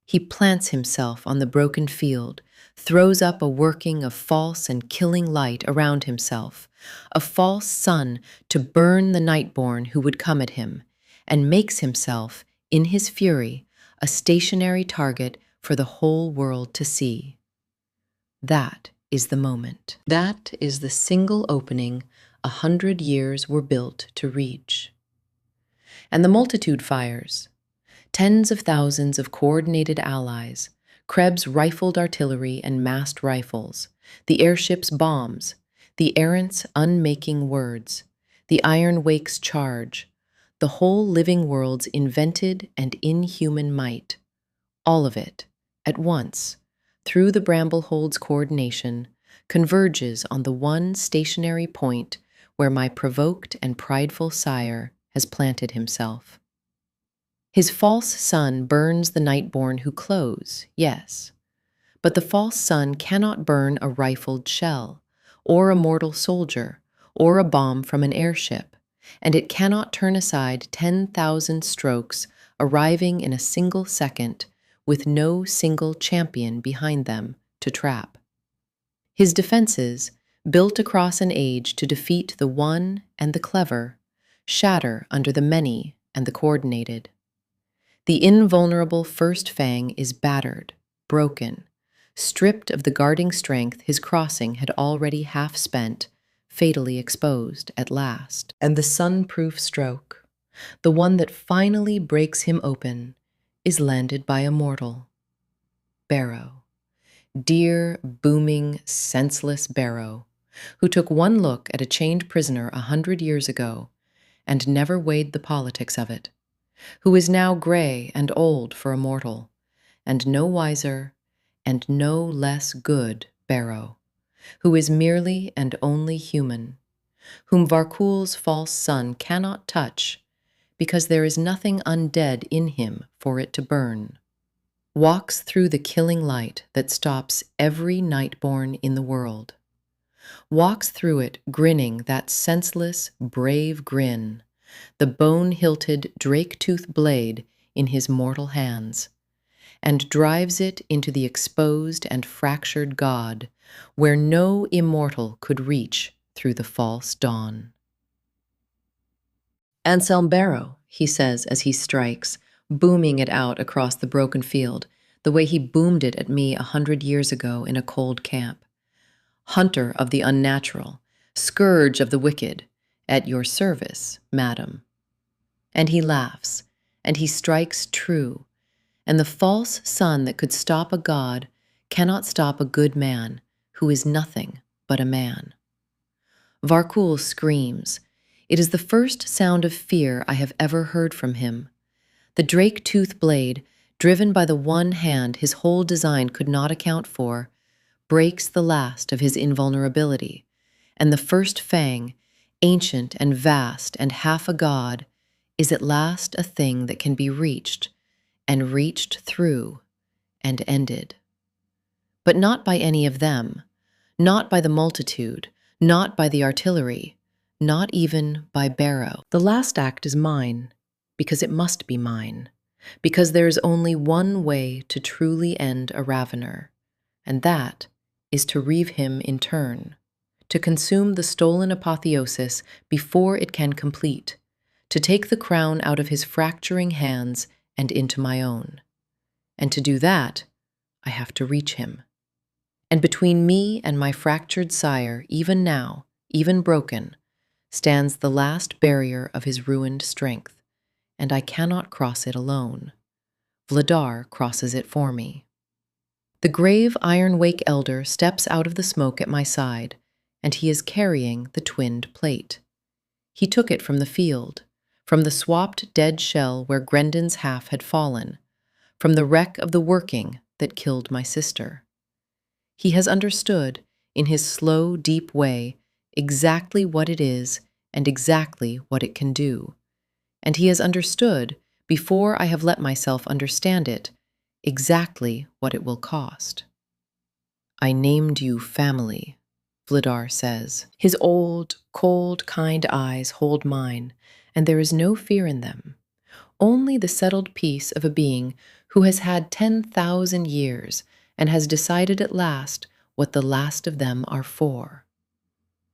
He plants himself on the broken field, throws up a working of false and killing light around himself, a false sun to burn the Nightborn who would come at him, and makes himself, in his fury, a stationary target for the whole world to see. That is the moment. That is the single opening 100 years were built to reach. And the multitude fires. Tens of thousands of coordinated allies, Krebs' rifled artillery and massed rifles, the airship's bombs, the errant's unmaking words, the Iron Wake's charge, the whole living world's invented and inhuman might, all of it, at once, through the Bramblehold's coordination, converges on the one stationary point where my provoked and prideful sire has planted himself. His false sun burns the Nightborn who close, yes, but the false sun cannot burn a rifled shell, or a mortal soldier, or a bomb from an airship, and it cannot turn aside 10,000 strokes arriving in a single second with no single champion behind them to trap. His defenses, built across an age to defeat the one and the clever, shatter under the many and the coordinated. The invulnerable first fang is battered, broken, stripped of the guarding strength his crossing had already half spent, fatally exposed at last. And the sun-proof stroke, the one that finally breaks him open, is landed by a mortal. Barrow. Dear, booming, senseless Barrow, who took one look at a chained prisoner 100 years ago and never weighed the politics of it, who is now gray and old for a mortal, and no wiser and no less good Barrow, who is merely and only human, whom Varkul's false sun cannot touch because there is nothing undead in him for it to burn, walks through the killing light that stops every Nightborn in the world, walks through it grinning that senseless, brave grin, the bone-hilted drake-tooth blade in his mortal hands, and drives it into the exposed and fractured god, where no immortal could reach through the false dawn. Anselm Barrow, he says as he strikes, booming it out across the broken field, the way he boomed it at me 100 years ago in a cold camp. Hunter of the unnatural, scourge of the wicked, at your service, madam. And he laughs, and he strikes true, and the false sun that could stop a god cannot stop a good man who is nothing but a man. Varkul screams. It is the first sound of fear I have ever heard from him. The drake-tooth blade, driven by the one hand his whole design could not account for, breaks the last of his invulnerability, and the first fang, ancient and vast and half a god, is at last a thing that can be reached, and reached through, and ended. But not by any of them, not by the multitude, not by the artillery, not even by Barrow. The last act is mine, because it must be mine, because there is only one way to truly end a ravener, and that is to reave him in turn, to consume the stolen apotheosis before it can complete, to take the crown out of his fracturing hands and into my own. And to do that, I have to reach him. And between me and my fractured sire, even now, even broken, stands the last barrier of his ruined strength, and I cannot cross it alone. Vladar crosses it for me. The grave Iron Wake elder steps out of the smoke at my side, and he is carrying the twinned plate. He took it from the field, from the swapped dead shell where Grendon's half had fallen, from the wreck of the working that killed my sister. He has understood, in his slow, deep way, exactly what it is and exactly what it can do. And he has understood, before I have let myself understand it, exactly what it will cost. I named you family, Vladar says. His old, cold, kind eyes hold mine, and there is no fear in them, only the settled peace of a being who has had 10,000 years and has decided at last what the last of them are for.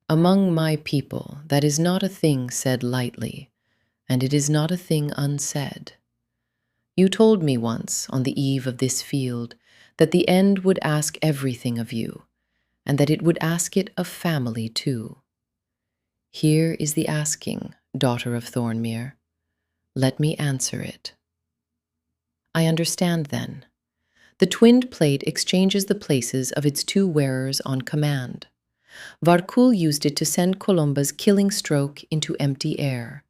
Among my people, that is not a thing said lightly, and it is not a thing unsaid. You told me once, on the eve of this field, that the end would ask everything of you, and that it would ask it of family too. Here is the asking, daughter of Thornmere. Let me answer it. I understand then. The twinned plate exchanges the places of its two wearers on command. Varkul used it to send Colomba's killing stroke into empty air,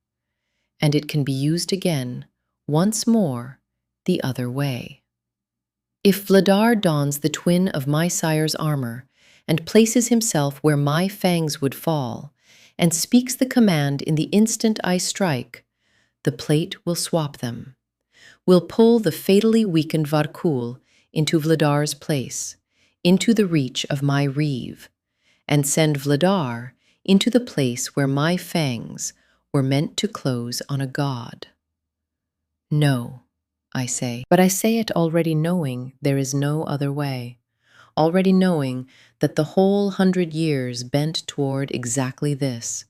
and it can be used again, once more, the other way. If Vladar dons the twin of my sire's armor and places himself where my fangs would fall, and speaks the command in the instant I strike, the plate will swap them, will pull the fatally weakened Varkul into Vladar's place, into the reach of my reeve, and send Vladar into the place where my fangs were meant to close on a god. No, I say, but I say it already knowing there is no other way, already knowing that the whole 100 years bent toward exactly this,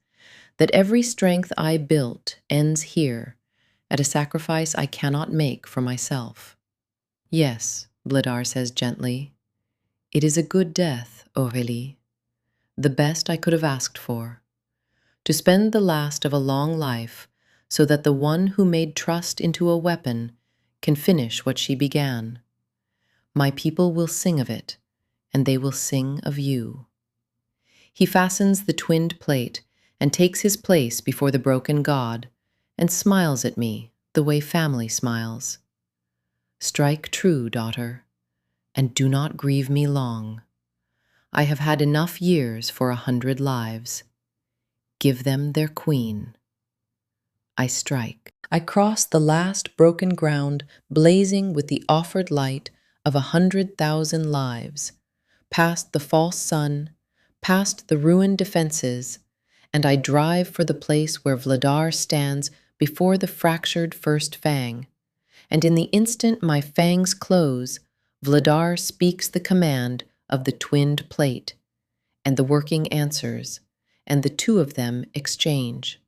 that every strength I built ends here, at a sacrifice I cannot make for myself. Yes, Vladar says gently, it is a good death, Aurelie, the best I could have asked for, to spend the last of a long life so that the one who made trust into a weapon can finish what she began. My people will sing of it, and they will sing of you. He fastens the twinned plate and takes his place before the broken god and smiles at me the way family smiles. Strike true, daughter, and do not grieve me long. I have had enough years for 100 lives. Give them their queen. I strike. I cross the last broken ground blazing with the offered light of 100,000 lives, past the false sun, past the ruined defenses, and I drive for the place where Vladar stands before the fractured first fang. And in the instant my fangs close, Vladar speaks the command of the twinned plate, and the working answers, and the two of them exchange.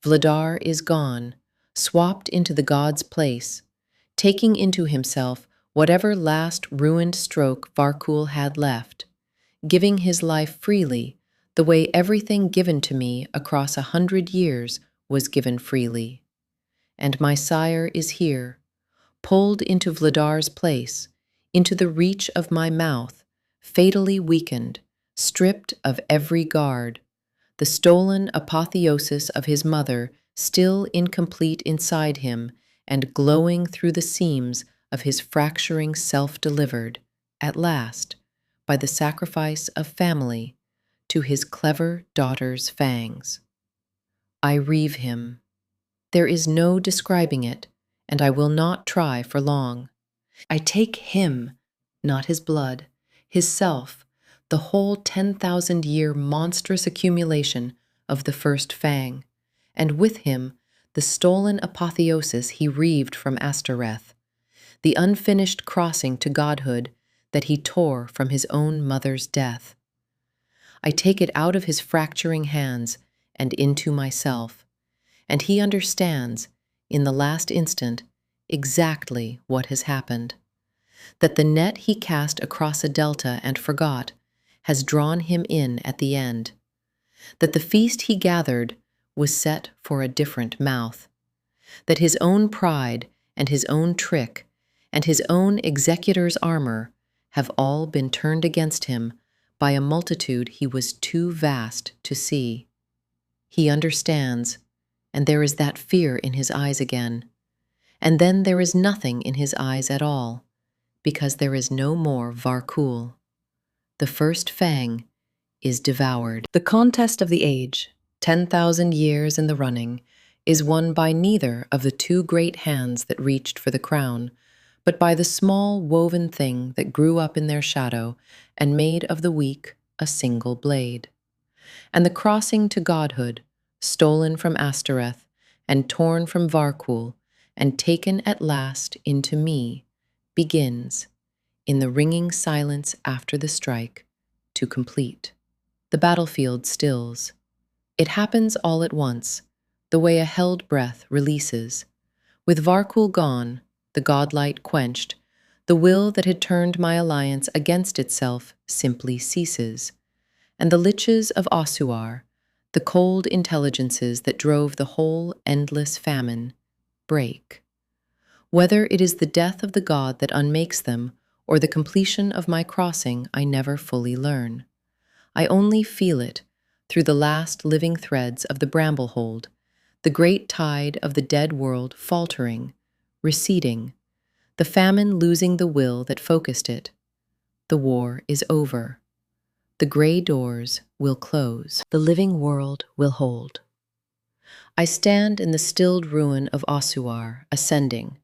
Vladar is gone, swapped into the god's place, taking into himself whatever last ruined stroke Varkul had left, giving his life freely, the way everything given to me across 100 years was given freely. And my sire is here, pulled into Vladar's place, into the reach of my mouth, fatally weakened, stripped of every guard, the stolen apotheosis of his mother still incomplete inside him and glowing through the seams of his fracturing self delivered, at last, by the sacrifice of family, to his clever daughter's fangs. I reeve him. There is no describing it, and I will not try for long. I take him, not his blood, his self, the whole 10,000-year monstrous accumulation of the first fang, and with him the stolen apotheosis he reaved from Astareth, the unfinished crossing to godhood that he tore from his own mother's death. I take it out of his fracturing hands and into myself, and he understands, in the last instant, exactly what has happened, that the net he cast across a delta and forgot has drawn him in at the end, that the feast he gathered was set for a different mouth, that his own pride and his own trick and his own executor's armor have all been turned against him by a multitude he was too vast to see. He understands, and there is that fear in his eyes again, and then there is nothing in his eyes at all, because there is no more Varkul. the first fang is devoured. The contest of the age, 10,000 years in the running, is won by neither of the two great hands that reached for the crown, but by the small woven thing that grew up in their shadow and made of the weak a single blade. And the crossing to godhood, stolen from Astareth and torn from Varkul and taken at last into me, begins, in the ringing silence after the strike, to complete. The battlefield stills. It happens all at once, the way a held breath releases. With Varkul gone, the godlight quenched, the will that had turned my alliance against itself simply ceases. And the liches of Ossuar, the cold intelligences that drove the whole endless famine, break. Whether it is the death of the god that unmakes them, or the completion of my crossing, I never fully learn. I only feel it through the last living threads of the Bramblehold, the great tide of the dead world faltering, receding, the famine losing the will that focused it. The war is over. The gray doors will close. The living world will hold. I stand in the stilled ruin of Ossuar, ascending,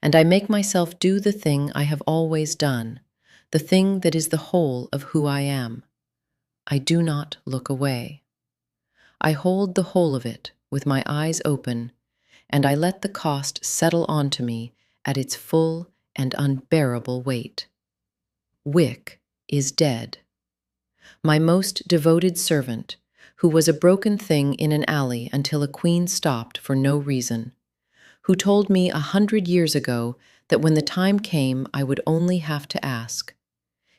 and I make myself do the thing I have always done, the thing that is the whole of who I am. I do not look away. I hold the whole of it with my eyes open, and I let the cost settle onto me at its full and unbearable weight. Wick is dead. My most devoted servant, who was a broken thing in an alley until a queen stopped for no reason, who told me 100 years ago that when the time came I would only have to ask.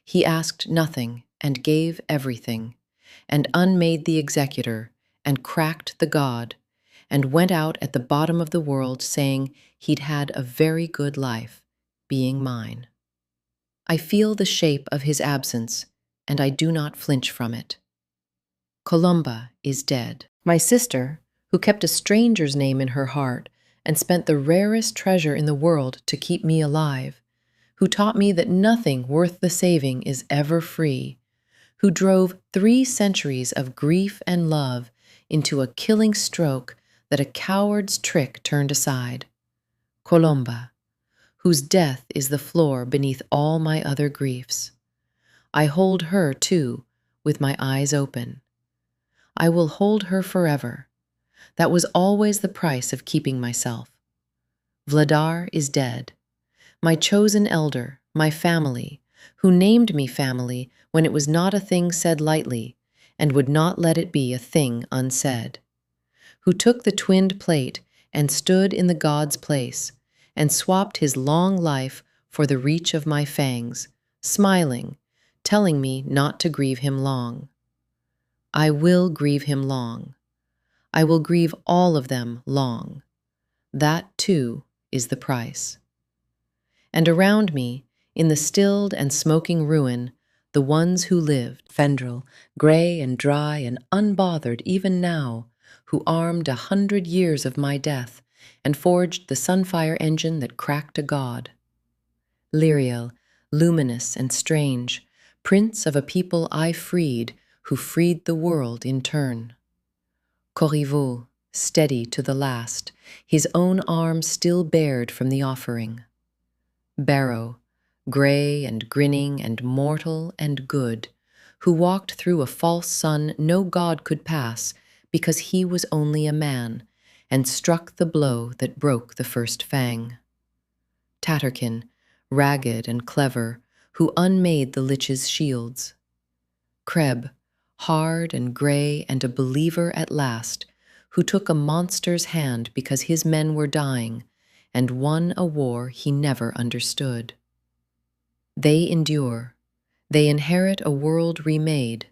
He asked nothing and gave everything, and unmade the executor, and cracked the god, and went out at the bottom of the world saying he'd had a very good life, being mine. I feel the shape of his absence, and I do not flinch from it. Columba is dead. My sister, who kept a stranger's name in her heart and spent the rarest treasure in the world to keep me alive, who taught me that nothing worth the saving is ever free, who drove 3 centuries of grief and love into a killing stroke that a coward's trick turned aside. Columba, whose death is the floor beneath all my other griefs. I hold her, too, with my eyes open. I will hold her forever. That was always the price of keeping myself. Vladar is dead. My chosen elder, my family, who named me family when it was not a thing said lightly, and would not let it be a thing unsaid. Who took the twinned plate and stood in the god's place, and swapped his long life for the reach of my fangs, smiling, telling me not to grieve him long. I will grieve him long. I will grieve all of them long. That, too, is the price. And around me, in the stilled and smoking ruin, the ones who lived, Fendrel, gray and dry and unbothered even now, who armed 100 years of my death and forged the sunfire engine that cracked a god. Lyriel, luminous and strange, prince of a people I freed, who freed the world in turn. Corriveau, steady to the last, his own arm still bared from the offering. Barrow, gray and grinning and mortal and good, who walked through a false sun no god could pass because he was only a man, and struck the blow that broke the first fang. Tatterkin, ragged and clever, who unmade the lich's shields. Kreb, hard and gray and a believer at last, who took a monster's hand because his men were dying, and won a war he never understood. They endure. They inherit a world remade,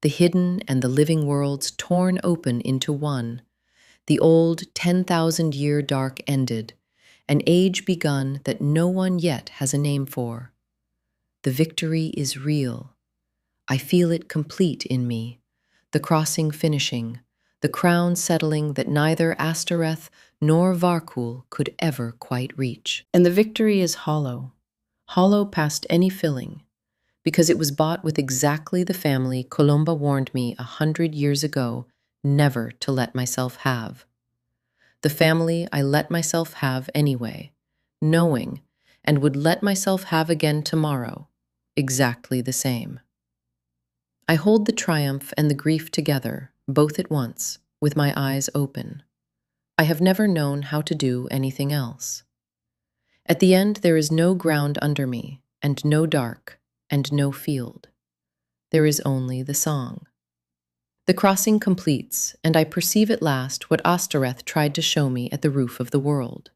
the hidden and the living worlds torn open into one, the old 10,000-year dark ended, an age begun that no one yet has a name for. The victory is real. I feel it complete in me, the crossing finishing, the crown settling that neither Astareth nor Varkul could ever quite reach. And the victory is hollow, hollow past any filling, because it was bought with exactly the family Colomba warned me 100 years ago never to let myself have. The family I let myself have anyway, knowing, and would let myself have again tomorrow, exactly the same. I hold the triumph and the grief together, both at once, with my eyes open. I have never known how to do anything else. At the end, there is no ground under me, and no dark, and no field. There is only the song. The crossing completes, and I perceive at last what Astereth tried to show me at the roof of the world.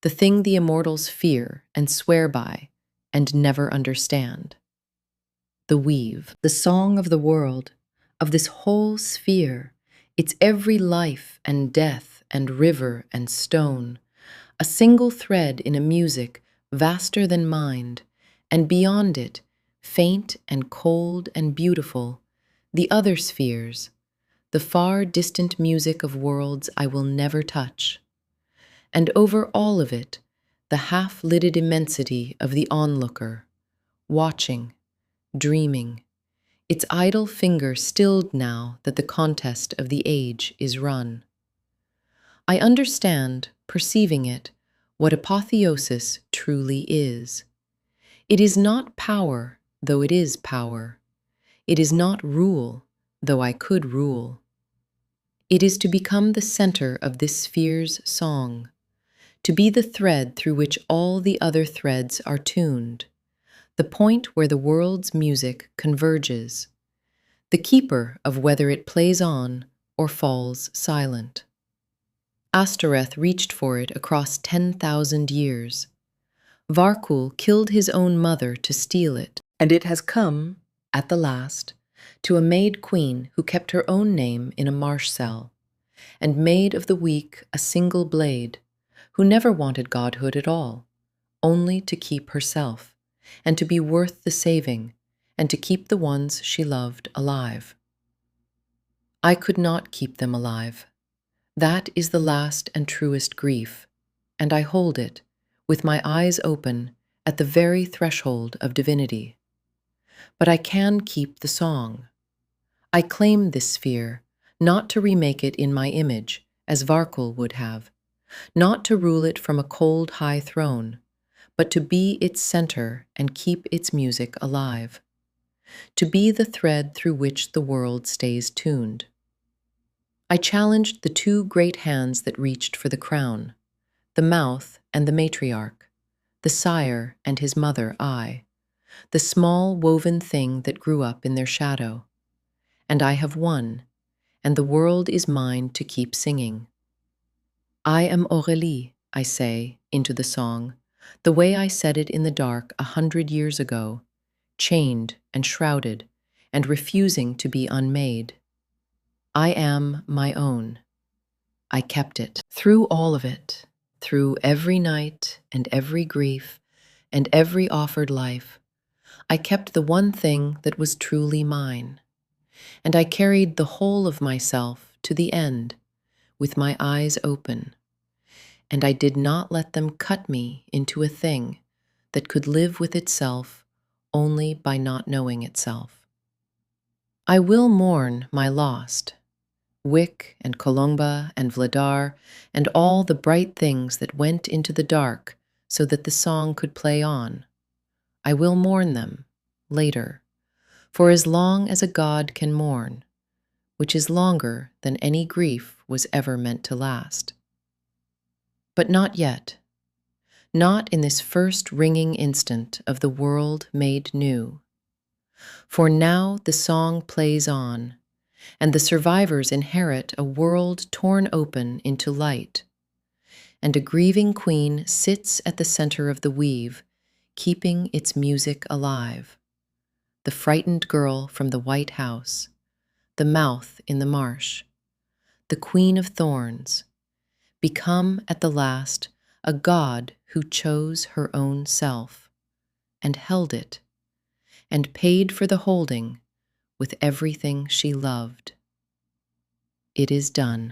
The thing the immortals fear and swear by, and never understand. The weave, the song of the world, of this whole sphere, its every life and death and river and stone, a single thread in a music vaster than mind, and beyond it, faint and cold and beautiful, the other spheres, the far distant music of worlds I will never touch. And over all of it, the half-lidded immensity of the onlooker, watching, dreaming, its idle finger stilled now that the contest of the age is run. I understand, perceiving it, what apotheosis truly is. It is not power, though it is power. It is not rule, though I could rule. It is to become the center of this sphere's song, to be the thread through which all the other threads are tuned, the point where the world's music converges, the keeper of whether it plays on or falls silent. Astereth reached for it across 10,000 years. Varkul killed his own mother to steal it, and it has come, at the last, to a maid queen who kept her own name in a marsh cell, and made of the weak a single blade, who never wanted godhood at all, only to keep herself, and to be worth the saving, and to keep the ones she loved alive. I could not keep them alive. That is the last and truest grief, and I hold it, with my eyes open, at the very threshold of divinity. But I can keep the song. I claim this sphere, not to remake it in my image, as Varkul would have, not to rule it from a cold high throne, but to be its center and keep its music alive, to be the thread through which the world stays tuned. I challenged the two great hands that reached for the crown, the mouth and the matriarch, the sire and his mother, I, the small woven thing that grew up in their shadow. And I have won, and the world is mine to keep singing. I am Aurelie, I say, into the song, the way I said it in the dark 100 years ago, chained and shrouded, and refusing to be unmade. I am my own. I kept it. Through all of it, through every night and every grief and every offered life, I kept the one thing that was truly mine. And I carried the whole of myself to the end, with my eyes open. And I did not let them cut me into a thing that could live with itself only by not knowing itself. I will mourn my lost, Wick and Colomba and Vladar, and all the bright things that went into the dark so that the song could play on. I will mourn them, later, for as long as a god can mourn, which is longer than any grief was ever meant to last. But not yet, not in this first ringing instant of the world made new. For now the song plays on, and the survivors inherit a world torn open into light, and a grieving queen sits at the center of the weave, keeping its music alive. The frightened girl from the White House, the mouth in the marsh, the queen of thorns, become at the last a god who chose her own self, and held it, and paid for the holding with everything she loved. It is done.